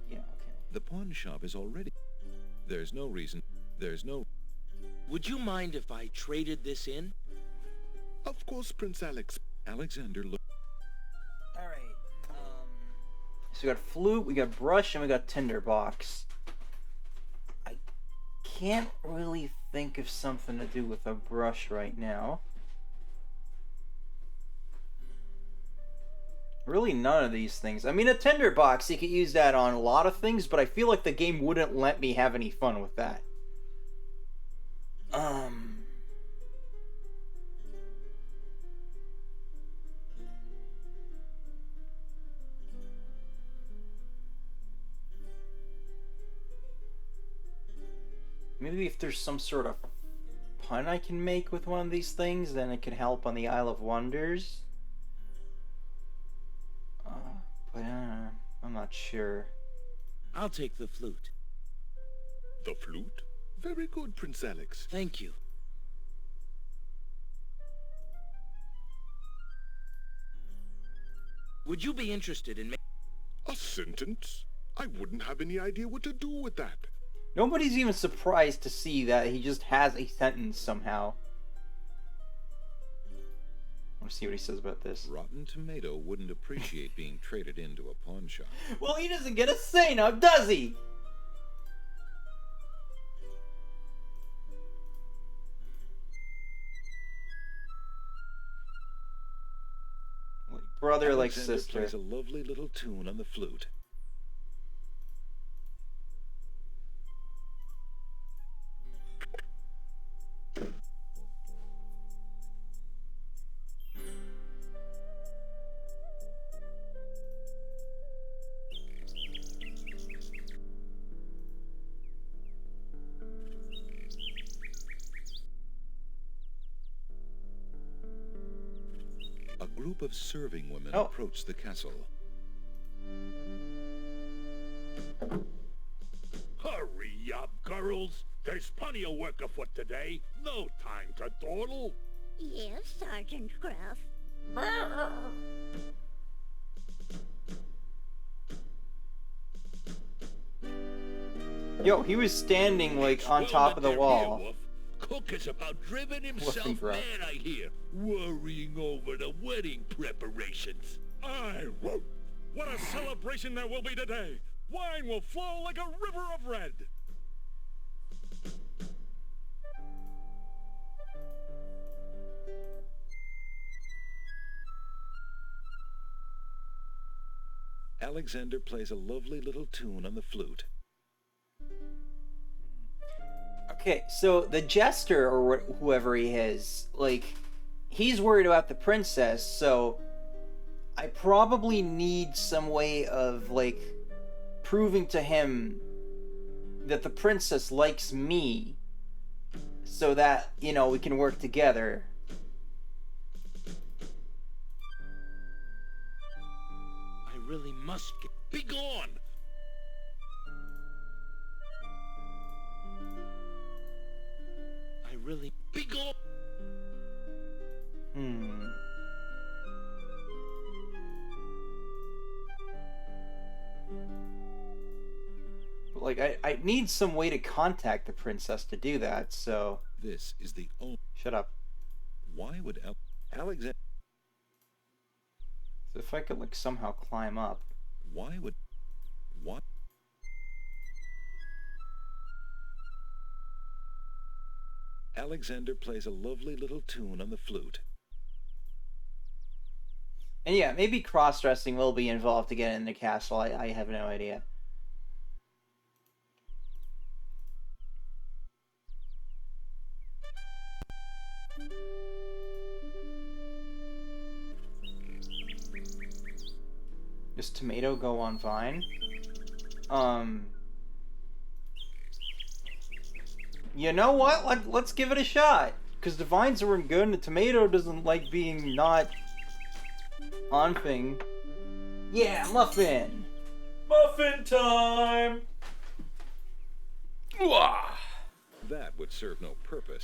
yeah, okay. The pawn shop is already... There's no reason... There's no... Would you mind if I traded this in? Of course, Prince Alex. Alexander looked... Alright, so we got flute, we got brush, and we got tinderbox. I can't really think of something to do with a brush right now. Really none of these things. I mean, a tinderbox, you could use that on a lot of things, but I feel like the game wouldn't let me have any fun with that. Maybe if there's some sort of pun I can make with one of these things, then it could help on the Isle of Wonders. But I'm not sure. I'll take the flute. The flute? Very good, Prince Alex. Thank you. Would you be interested in a sentence? I wouldn't have any idea what to do with that. Nobody's even surprised to see that he just has a sentence somehow. I want to see what he says about this. Rotten Tomato wouldn't appreciate being traded into a pawn shop. Well, he doesn't get a say now, does he? Like brother, like sister. Plays a lovely little tune on the flute. group of serving women approached the castle. Hurry up, girls. There's plenty of work afoot today. No time to dawdle. Yes, Sergeant Gruff. Yo, he was standing, like, on top of the wall. Cook is about driven himself mad, I hear, worrying over the wedding preparations. I won't. What a celebration there will be today. Wine will flow like a river of red. Alexander plays a lovely little tune on the flute. Okay, so the jester, or whoever he is, like, he's worried about the princess, so I probably need some way of, like, proving to him that the princess likes me, so that, you know, we can work together. I really must get... Be gone! I really... Be gone! But, like, I need some way to contact the princess to do that, so... This is the only... Shut up. Why would Alexander... So if I could, like, somehow climb up... Why would... What? Alexander plays a lovely little tune on the flute. And yeah, maybe cross-dressing will be involved to get in the castle. I have no idea. Does tomato go on vine? You know what? Let's give it a shot. Because the vines weren't good and the tomato doesn't like being not on thing. Yeah, muffin! Muffin time! That would serve no purpose.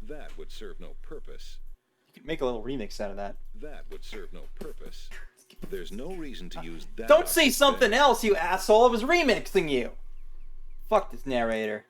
That would serve no purpose. You could make a little remix out of that. That would serve no purpose. There's no reason to use that. Don't say something else, you asshole! I was remixing you! Fuck this narrator.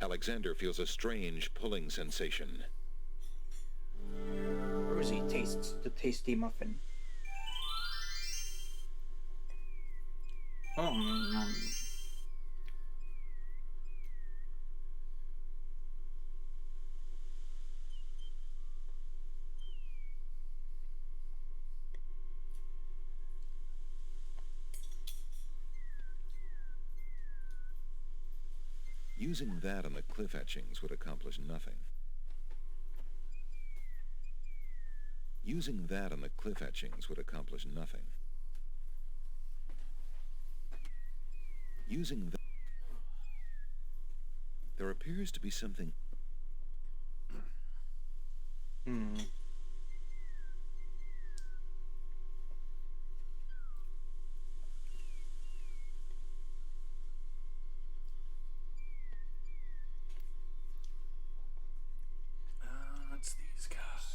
Alexander feels a strange pulling sensation. Rosie tastes the tasty muffin. Using that on the cliff etchings would accomplish nothing. Using that on the cliff etchings would accomplish nothing. Using that... There appears to be something...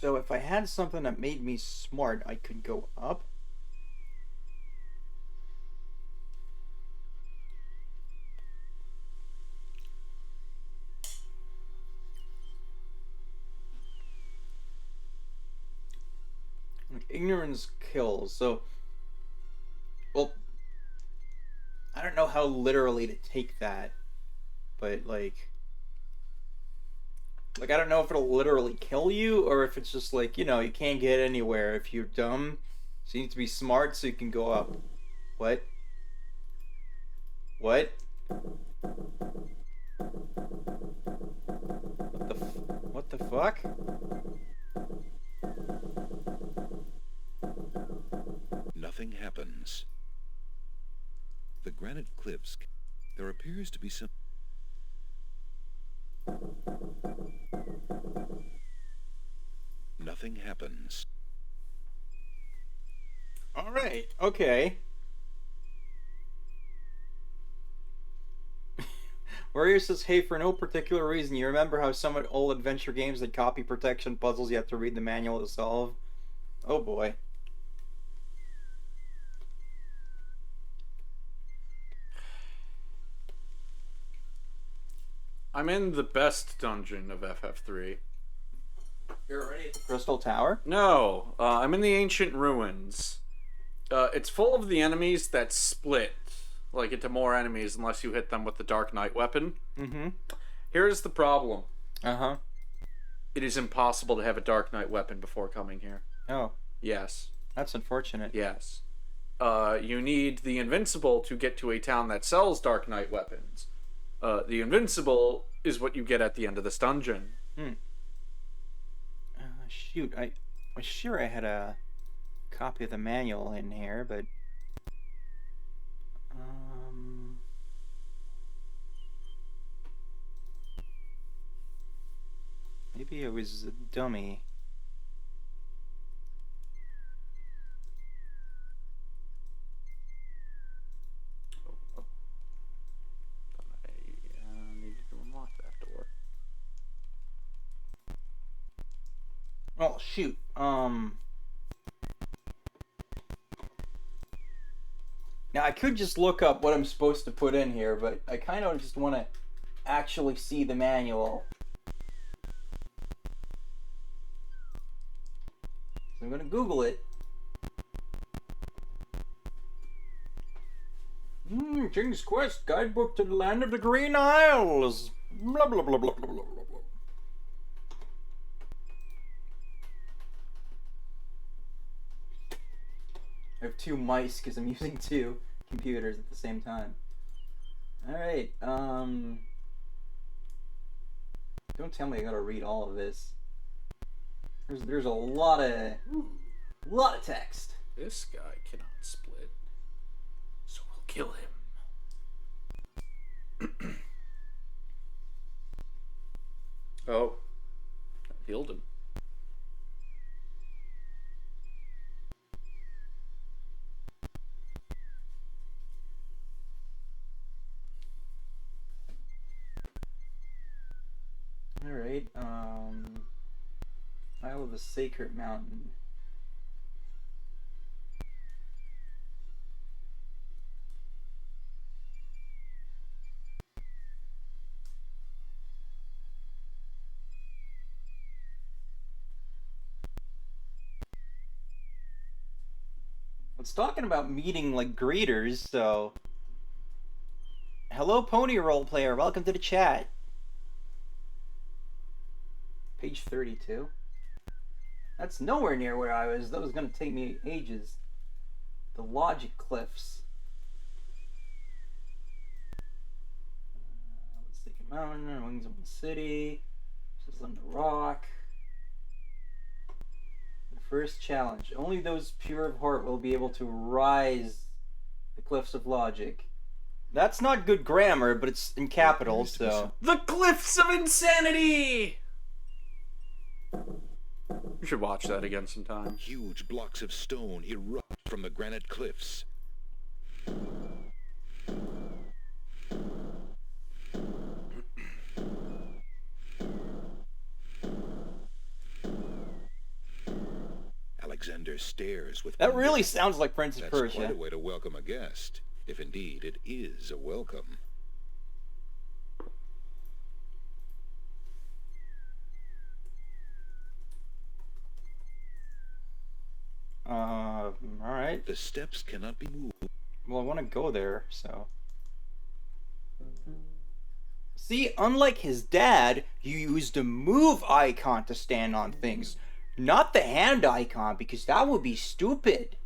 So if I had something that made me smart, I could go up. Ignorance kills, so... Well, I don't know how literally to take that, but, like... Like, I don't know if it'll literally kill you, or if it's just like, you know, you can't get anywhere if you're dumb. So you need to be smart so you can go up. What? What? What the fuck? Nothing happens. The granite cliffs. There appears to be some... Nothing happens. Alright, okay. Warrior says, hey, for no particular reason, you remember how some old adventure games had copy protection puzzles you have to read the manual to solve? Oh boy. I'm in the best dungeon of FF3. You're already at the Crystal Tower? No, I'm in the ancient ruins. It's full of the enemies that split, like, into more enemies unless you hit them with the Dark Knight weapon. Mm-hmm. Here's the problem. Uh-huh. It is impossible to have a Dark Knight weapon before coming here. Oh. Yes. That's unfortunate. Yes. You need the Invincible to get to a town that sells Dark Knight weapons. The Invincible is what you get at the end of this dungeon. Shoot, I was sure I had a copy of the manual in here, but... Maybe it was a dummy. I needed to unlock that door. Oh, shoot. Now, I could just look up what I'm supposed to put in here, but I kind of just want to actually see the manual. So I'm going to Google it. King's Quest Guidebook to the Land of the Green Isles. Blah, blah, blah, blah, blah, blah, blah. I have two mice because I'm using two computers at the same time. Alright, don't tell me I gotta read all of this. There's a lot of text. This guy cannot split, so we'll kill him. Oh, I healed him. Alright, Isle of the Sacred Mountain. It's talking about meeting, like, greeters, so... Hello, Pony Role Player. Welcome to the chat. Page 32. That's nowhere near where I was. That was going to take me ages. The Logic Cliffs. Let's take a mountain. Wings of the City. This is on the rock. The first challenge. Only those pure of heart will be able to rise the Cliffs of Logic. That's not good grammar, but it's in capitals, so... The Cliffs of Insanity! You should watch that again sometime. Huge blocks of stone erupt from the granite cliffs. Alexander stares with That wonder. really sounds like Prince of That's Persia. quite a way to welcome a guest, if indeed it is a welcome. Alright. The steps cannot be moved. Well, I want to go there, so... See, unlike his dad, you used the move icon to stand on things, not the hand icon, because that would be stupid.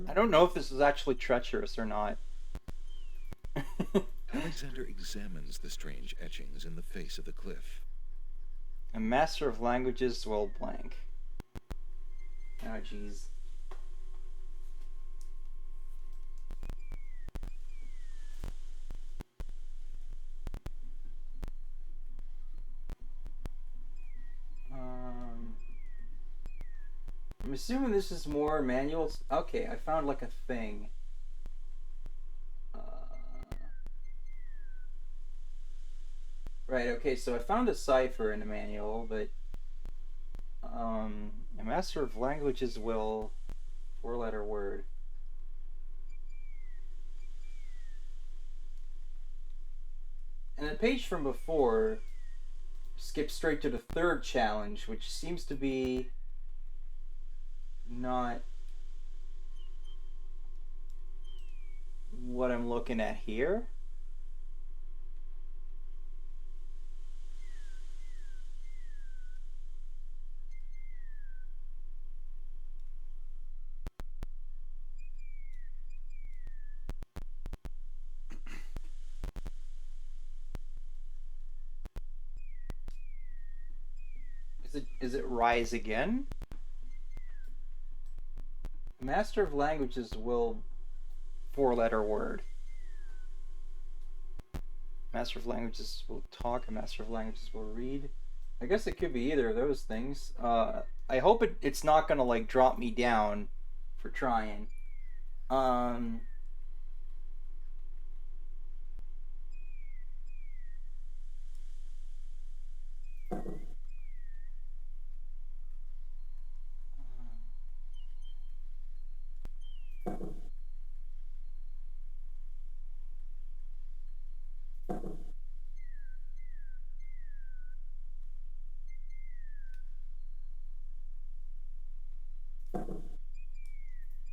I don't know if this is actually treacherous or not. Alexander examines the strange etchings in the face of the cliff. A master of languages will blank. Oh, jeez. I'm assuming this is more manuals. Okay, I found like a thing. Right, okay, so I found a cipher in the manual, but a master of languages will 4-letter word. And the page from before skips straight to the third challenge, which seems to be not what I'm looking at here. Is it rise again? Master of languages will 4-letter word. Master of languages will talk. A master of languages will read. I guess it could be either of those things. I hope it's not gonna like drop me down for trying.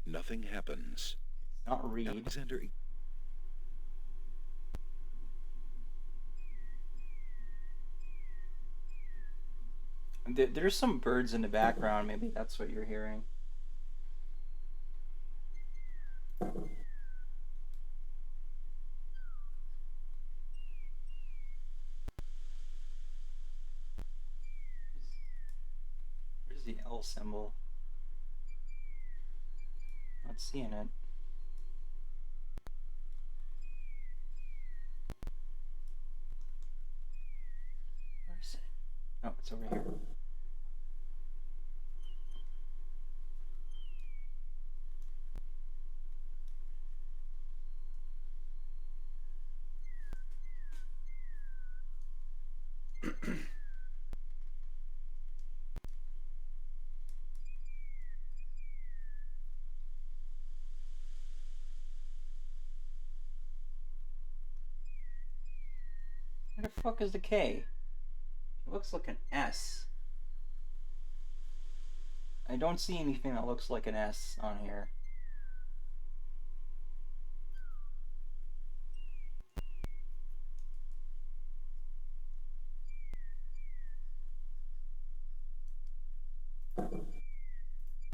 Nothing happens. Not read. Alexander. There's some birds in the background. Maybe that's what you're hearing. Where's the L symbol? Not seeing it. Where is it? Oh, it's over here. Where the fuck is the K? It looks like an S. I don't see anything that looks like an S on here.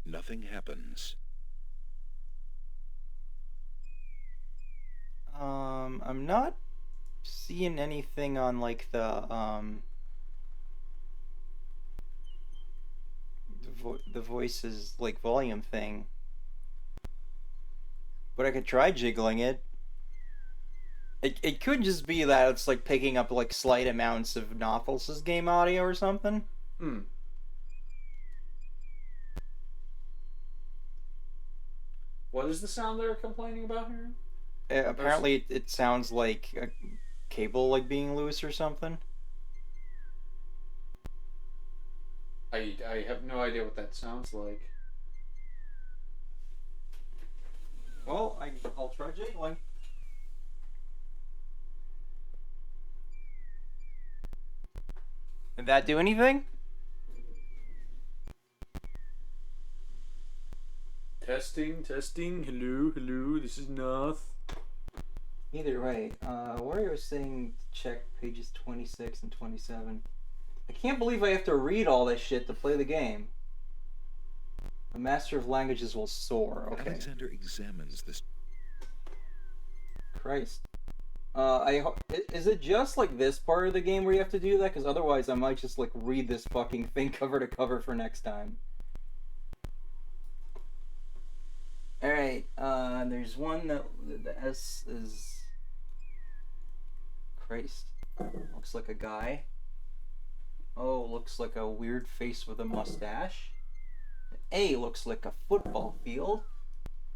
Nothing happens. I'm not seeing anything on like the voices like volume thing. But I could try jiggling it. It could just be that it's like picking up like slight amounts of Nautilus' game audio or something. What is the sound they're complaining about here? Apparently it sounds like a cable like being loose or something. I have no idea what that sounds like. Well, I'll try jiggling. Did that do anything? Testing. Hello, this is Noth. Either way, Wario was saying check pages 26 and 27. I can't believe I have to read all this shit to play the game. A master of languages will soar. Okay. Alexander examines this. Christ. Is it just like this part of the game where you have to do that? Because otherwise I might just like read this fucking thing cover to cover for next time. Alright, there's one that the S is... Christ. Looks like a guy. O looks like a weird face with a mustache. The A looks like a football field.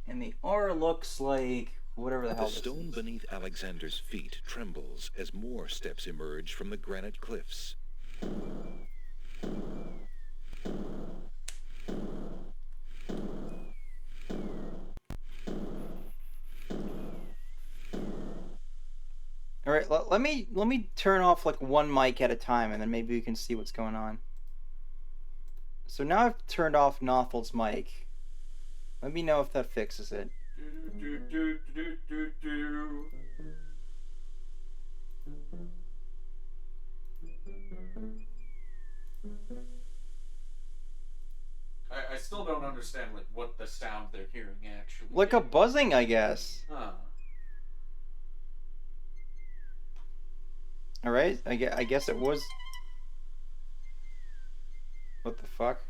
And the R looks like whatever the hell The this stone is. beneath Alexander's feet trembles as more steps emerge from the granite cliffs. Alright, let me turn off like one mic at a time and then maybe we can see what's going on. So now I've turned off Nothel's mic. Let me know if that fixes it. I still don't understand like what the sound they're hearing actually. Like a buzzing, I guess. Huh. Alright, I guess it was... What the fuck?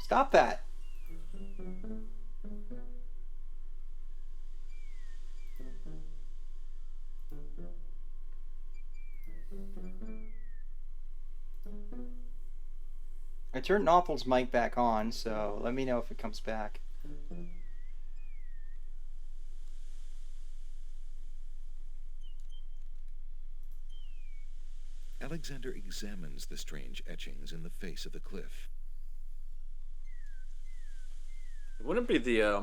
Stop that! I turned Nothel's mic back on, so let me know if it comes back. Alexander examines the strange etchings in the face of the cliff. It wouldn't be the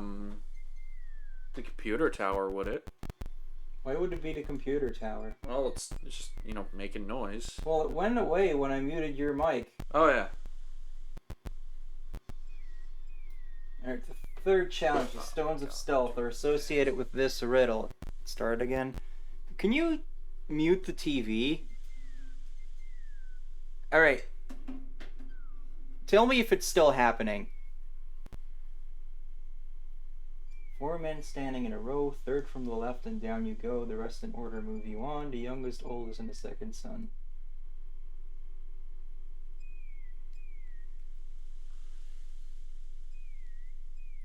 computer tower, would it? Why would it be the computer tower? Well, it's just, you know, making noise. Well, it went away when I muted your mic. Oh, yeah. Alright, the third challenge, the Stones of Stealth, are associated with this riddle. Start again. Can you mute the TV? Alright. Tell me if it's still happening. 4 men standing in a row, third from the left and down you go, the rest in order move you on, the youngest, oldest, and the second son.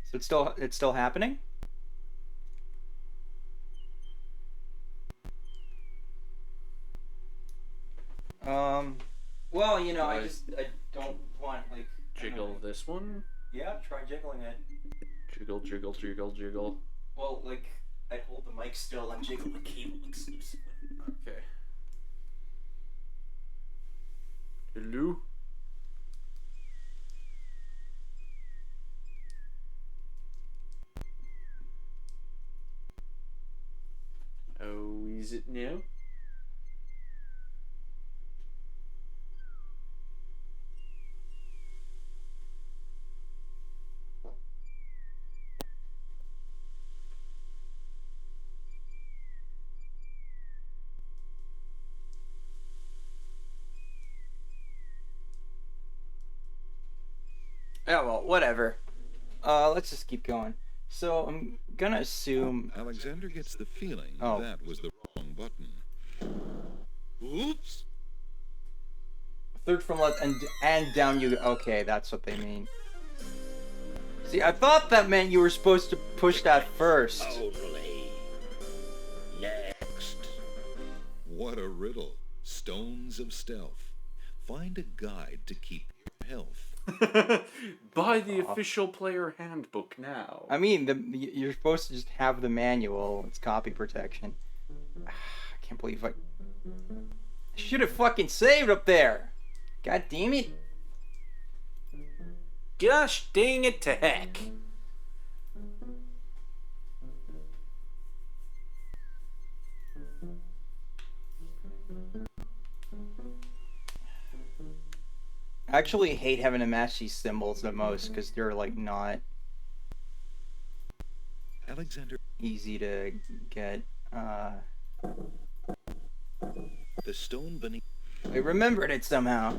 So it's still happening? Well, you know, I don't want, like... Jiggle this one? Yeah, try jiggling it. Jiggle. Well, like, I'd hold the mic still and jiggle the cable exclusively. Okay. Hello? Oh, is it now? Oh, well, whatever. Let's just keep going. So, I'm gonna assume... Alexander gets the feeling Oh. that was the wrong button. Oops. Third from left and down you go. Okay, that's what they mean. See, I thought that meant you were supposed to push that first. Only. Next. What a riddle. Stones of Stealth. Find a guide to keep your health. Buy the official player handbook now. I mean, you're supposed to just have the manual. It's copy protection. I can't believe I should have fucking saved up there. God damn it. Gosh dang it to heck. I actually hate having to match these symbols the most because they're like not Alexander. easy to get. The stone beneath. I remembered it somehow.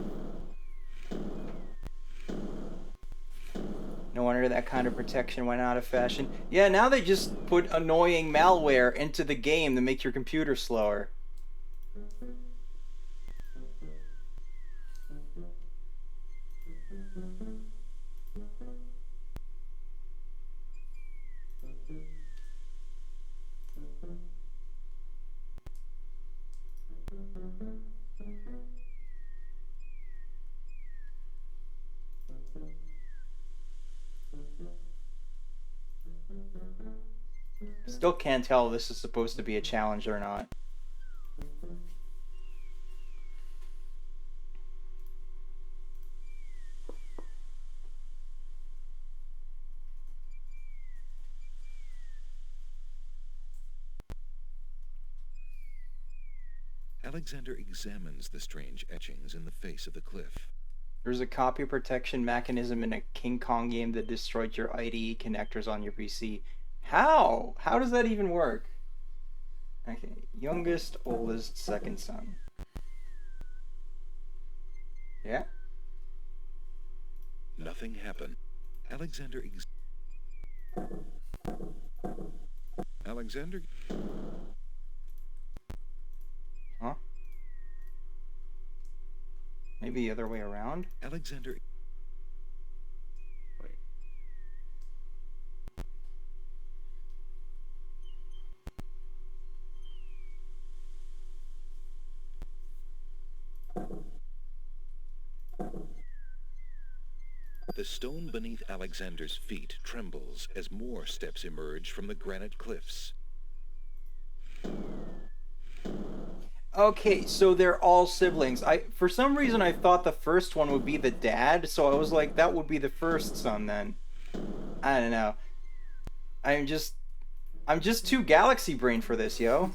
No wonder that kind of protection went out of fashion. Yeah, now they just put annoying malware into the game to make your computer slower. Still can't tell if this is supposed to be a challenge or not. Alexander examines the strange etchings in the face of the cliff. There's a copy protection mechanism in a King Kong game that destroyed your IDE connectors on your PC. How? How does that even work? Okay, youngest, oldest, second son. Yeah? Nothing happened. Alexander. Huh? Maybe the other way around? Alexander. Wait. The stone beneath Alexander's feet trembles as more steps emerge from the granite cliffs. Okay, so they're all siblings. For some reason I thought the first one would be the dad, so I was like, that would be the first son then. I don't know. I'm just too galaxy brain for this, yo.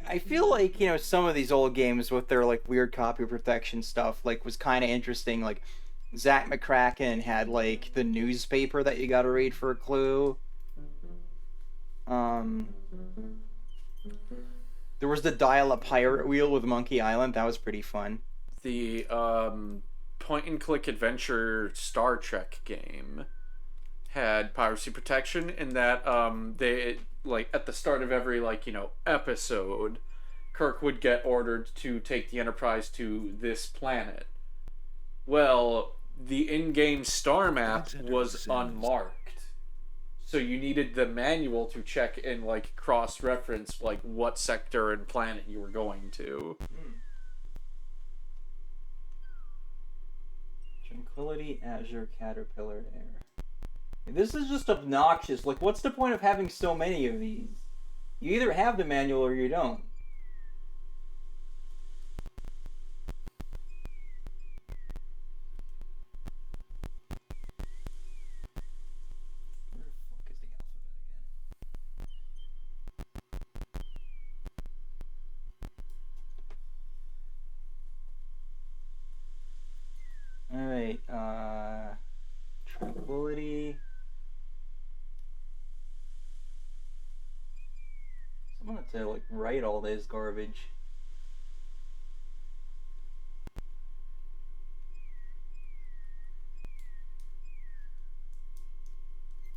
I feel like, you know, some of these old games with their like weird copy protection stuff like was kind of interesting. Like Zach McCracken had like the newspaper that you got to read for a clue. There was the dial a pirate wheel with Monkey Island. That was pretty fun. The point and click adventure Star Trek game had piracy protection in that they like at the start of every like, you know, episode, Kirk would get ordered to take the Enterprise to this planet. Well, the in-game star map was unmarked. So you needed the manual to check and like cross-reference like what sector and planet you were going to. Tranquility, Azure, Caterpillar, Air. This is just obnoxious. Like, what's the point of having so many of these? You either have the manual or you don't. Alright, Tranquility. Someone had to, like, write all this garbage.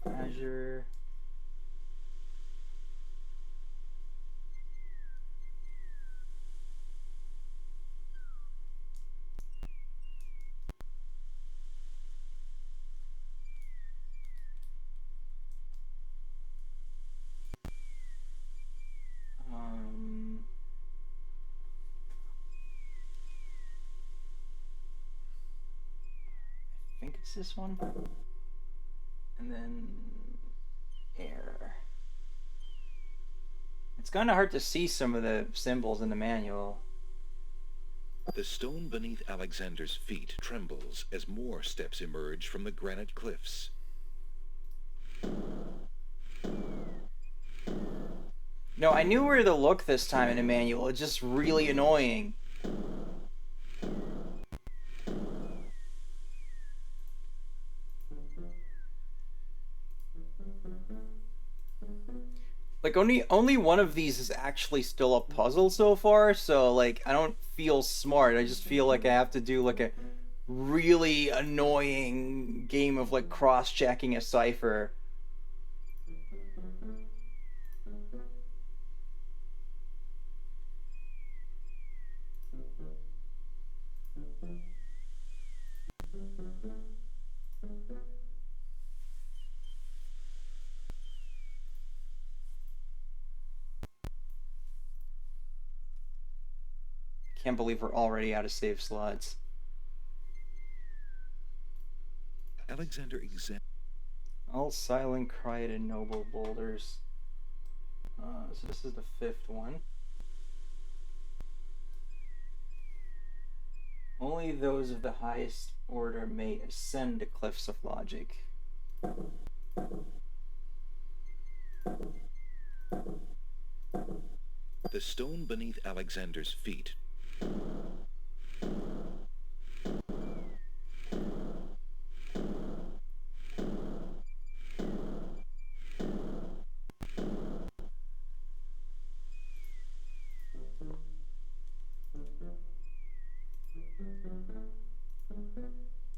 Azure. Is this one? And then air. It's kind of hard to see some of the symbols in the manual. The stone beneath Alexander's feet trembles as more steps emerge from the granite cliffs. No, I knew where to look this time in the manual. It's just really annoying. Like, only one of these is actually still a puzzle so far, so, like, I don't feel smart. I just feel like I have to do, like, a really annoying game of, like, cross-checking a cipher. Can't believe we're already out of save slots. Alexander All silent cried and noble boulders. So this is the 5th one. Only those of the highest order may ascend the cliffs of logic. The stone beneath Alexander's feet.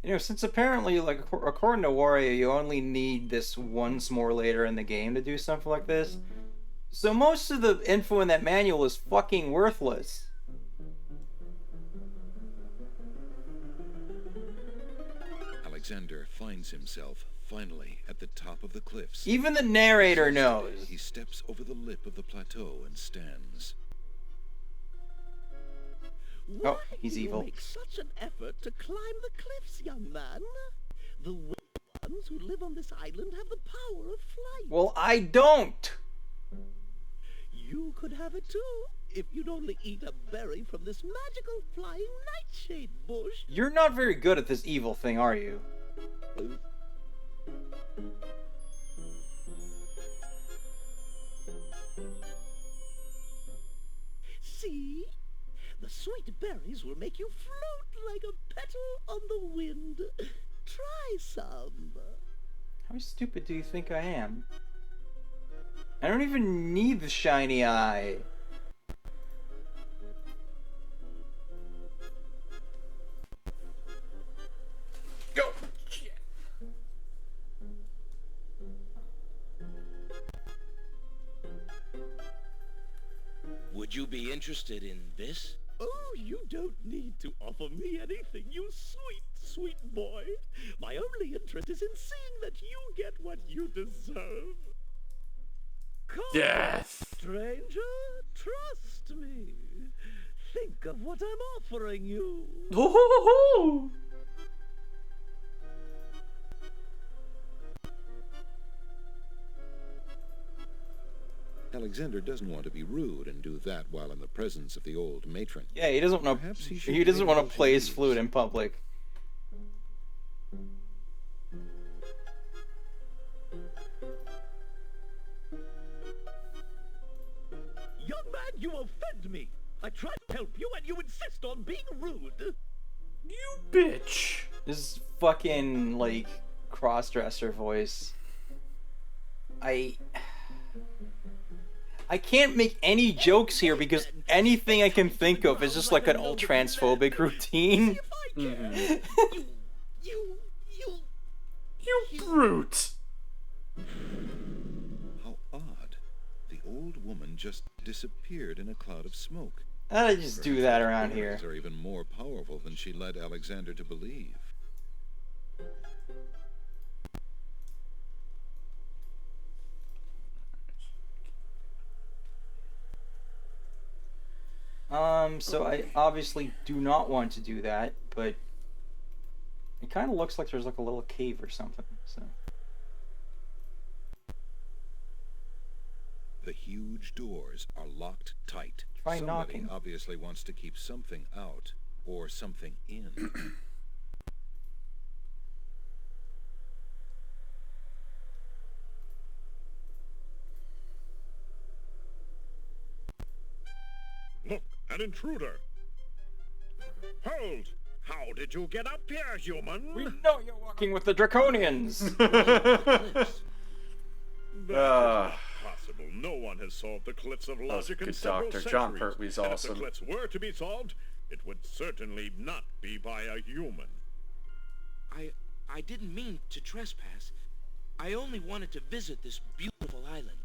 You know, since apparently, like, according to Wario, you only need this once more later in the game to do something like this. So most of the info in that manual is fucking worthless. Alexander finds himself finally at the top of the cliffs. Even the narrator knows. He steps over the lip of the plateau and stands. Oh, he's evil. Why do you make such an effort to climb the cliffs, young man? The ones who live on this island have the power of flight. Well, I don't. You could have it too, if you'd only eat a berry from this magical flying nightshade bush. You're not very good at this evil thing, are you? See? The sweet berries will make you float like a petal on the wind. Try some. How stupid do you think I am? I don't even need the shiny eye. Go! Shit. Would you be interested in this? Oh, you don't need to offer me anything, you sweet, sweet boy. My only interest is in seeing that you get what you deserve. Come, Death! stranger, trust me. Think of what I'm offering you. Oh! Alexander doesn't want to be rude and do that while in the presence of the old matron. Yeah, he doesn't want Perhaps to. he should He doesn't take want what to she play his needs. flute in public. Young man, you offend me. I try to help you and you insist on being rude. You bitch! This fucking, like, cross-dresser voice. I can't make any jokes here because anything I can think of is just like an old transphobic routine. Mhm. You You brute! How odd. The old woman just disappeared in a cloud of smoke. I just do that around here. Words are even more powerful than she led Alexander to believe. So I obviously do not want to do that, but It kind of looks like there's like a little cave or something. So. The huge doors are locked tight. Try Somebody knocking. obviously wants to keep something out or something in. Look, an intruder. Hold! How did you get up here, human? We know you're walking with the Draconians! That is possible. No one has solved the cliffs of logic in good several doctor. centuries. John Pertwee's And awesome. if the cliffs were to be solved, it would certainly not be by a human. I didn't mean to trespass. I only wanted to visit this beautiful island.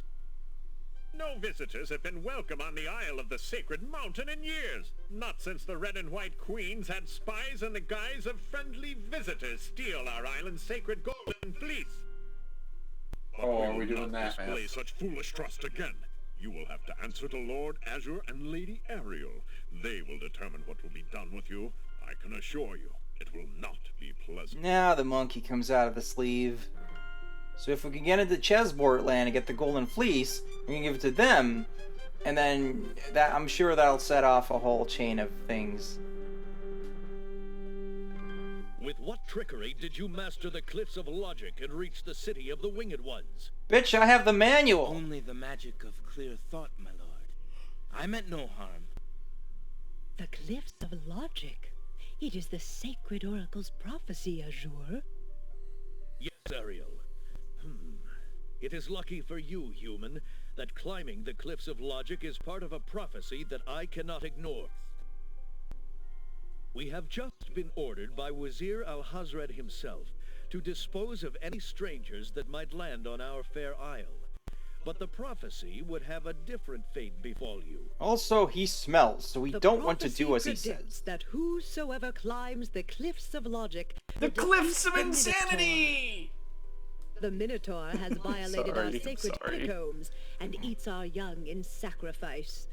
No visitors have been welcome on the Isle of the Sacred Mountain in years. Not since the Red and White Queens had spies in the guise of friendly visitors steal our island's sacred golden fleece. But Oh, we are we will doing not that, man? display such foolish trust again. You will have to answer to Lord Azure and Lady Ariel. They will determine what will be done with you. I can assure you, it will not be pleasant. Now the monkey comes out of the sleeve. So if we can get into Chessboard Land and get the Golden Fleece, we can give it to them, and then that I'm sure that'll set off a whole chain of things. With what trickery did you master the cliffs of logic and reach the city of the Winged Ones? Bitch, I have the manual! Only the magic of clear thought, my lord. I meant no harm. The cliffs of logic. It is the sacred oracle's prophecy, Azure. Yes, Ariel. It is lucky for you, human, that climbing the cliffs of logic is part of a prophecy that I cannot ignore. We have just been ordered by Wazir Al-Hazred himself to dispose of any strangers that might land on our fair isle. But the prophecy would have a different fate befall you. Also, he smells, so we The don't want to prophecy do as he predicts says. that whosoever climbs the cliffs of logic... The will cliffs of defeat the insanity! The Minotaur has violated our Sorry, sacred sorry. catacombs and eats our young in sacrifice.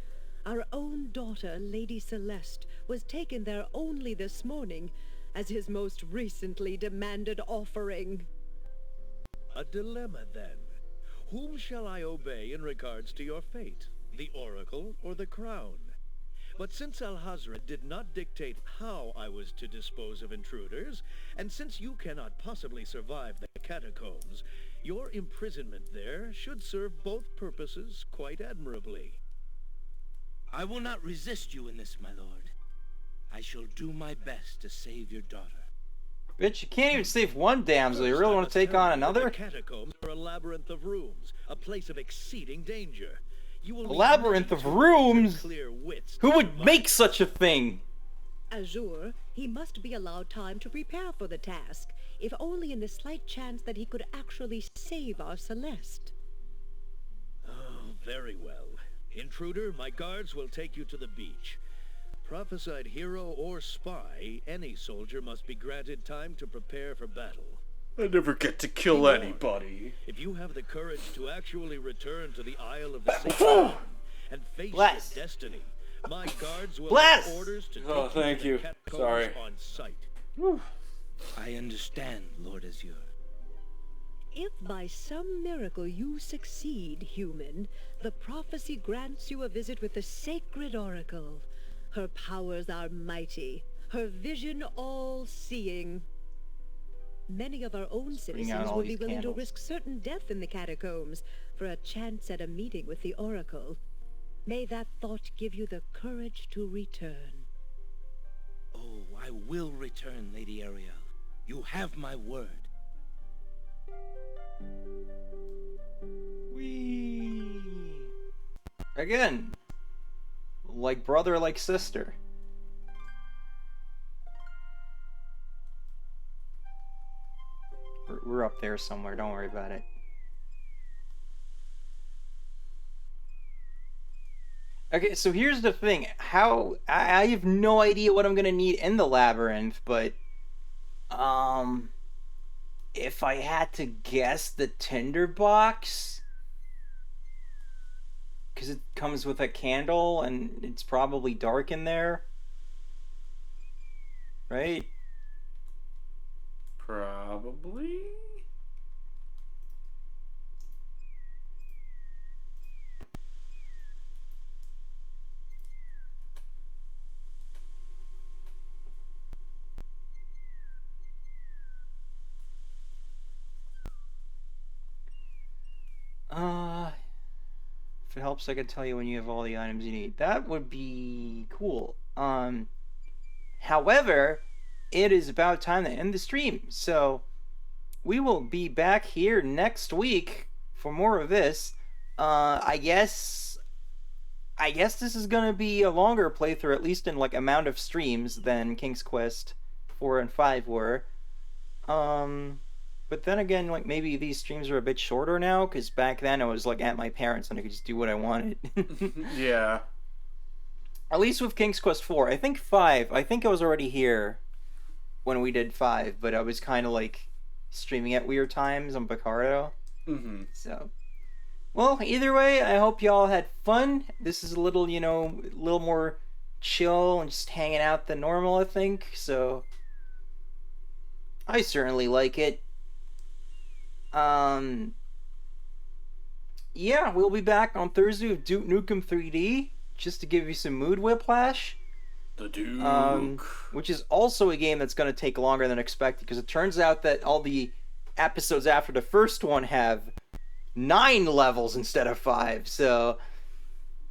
Our own daughter, Lady Celeste, was taken there only this morning as his most recently demanded offering. A dilemma, then. Whom shall I obey in regards to your fate? The Oracle or the Crown? But since Al-Hazred did not dictate how I was to dispose of intruders, and since you cannot possibly survive the catacombs, your imprisonment there should serve both purposes quite admirably. I will not resist you in this, my lord. I shall do my best to save your daughter. Bitch, you can't even save one damsel. You really want to take on another? The catacombs are a labyrinth of rooms, a place of exceeding danger. You will A need labyrinth many of tools and rooms? clear wits Who to would survive. make such a thing? Azure, he must be allowed time to prepare for the task, if only in the slight chance that he could actually save our Celeste. Oh, very well. Intruder, my guards will take you to the beach. Prophesied hero or spy, any soldier must be granted time to prepare for battle. I never get to kill Be warned. anybody. If you have the courage to actually return to the Isle of the Sacred Mountain and face Bless. your destiny, my guards will Bless. have orders to take Oh, you thank to the you. catacombs Sorry. on sight. I understand, Lord Azure. If by some miracle you succeed, human, the prophecy grants you a visit with the sacred oracle. Her powers are mighty, her vision all-seeing. Many of our own Bring out citizens all will be these willing candles. to risk certain death in the catacombs for a chance at a meeting with the oracle. May that thought give you the courage to return. Oh, I will return, Lady Ariel. You have my word. Whee! Again. Like brother, like sister. We're up there somewhere, don't worry about it. Okay, so here's the thing. I have no idea what I'm gonna need in the labyrinth, but if I had to guess, the tinderbox, because it comes with a candle and it's probably dark in there, right? Probably. If it helps, I can tell you when you have all the items you need. That would be cool. However, it is about time to end the stream. So we will be back here next week for more of this. I guess this is gonna be a longer playthrough, at least in like amount of streams than King's Quest 4 and 5 were. But then again, like maybe these streams are a bit shorter now, because back then I was like at my parents and I could just do what I wanted. Yeah. At least with King's Quest 4. I think 5, I think I was already here when we did 5, but I was kind of like streaming at weird times on Picardo. Mm-hmm. So, well, either way, I hope y'all had fun. This is a little, a little more chill and just hanging out than normal, I think. So, I certainly like it. Yeah, we'll be back on Thursday with Duke Nukem 3D, just to give you some mood whiplash. The Duke. Which is also a game that's going to take longer than expected, because it turns out that all the episodes after the first one have 9 levels instead of 5. So,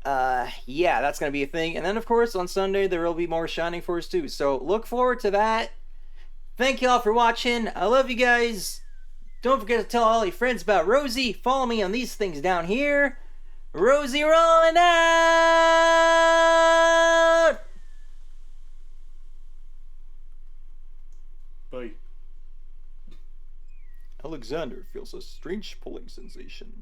yeah, that's going to be a thing. And then, of course, on Sunday, there will be more Shining Force 2. So, look forward to that. Thank y'all for watching. I love you guys. Don't forget to tell all your friends about Rosie. Follow me on these things down here. Rosie rolling out! Bye. Alexander feels a strange pulling sensation.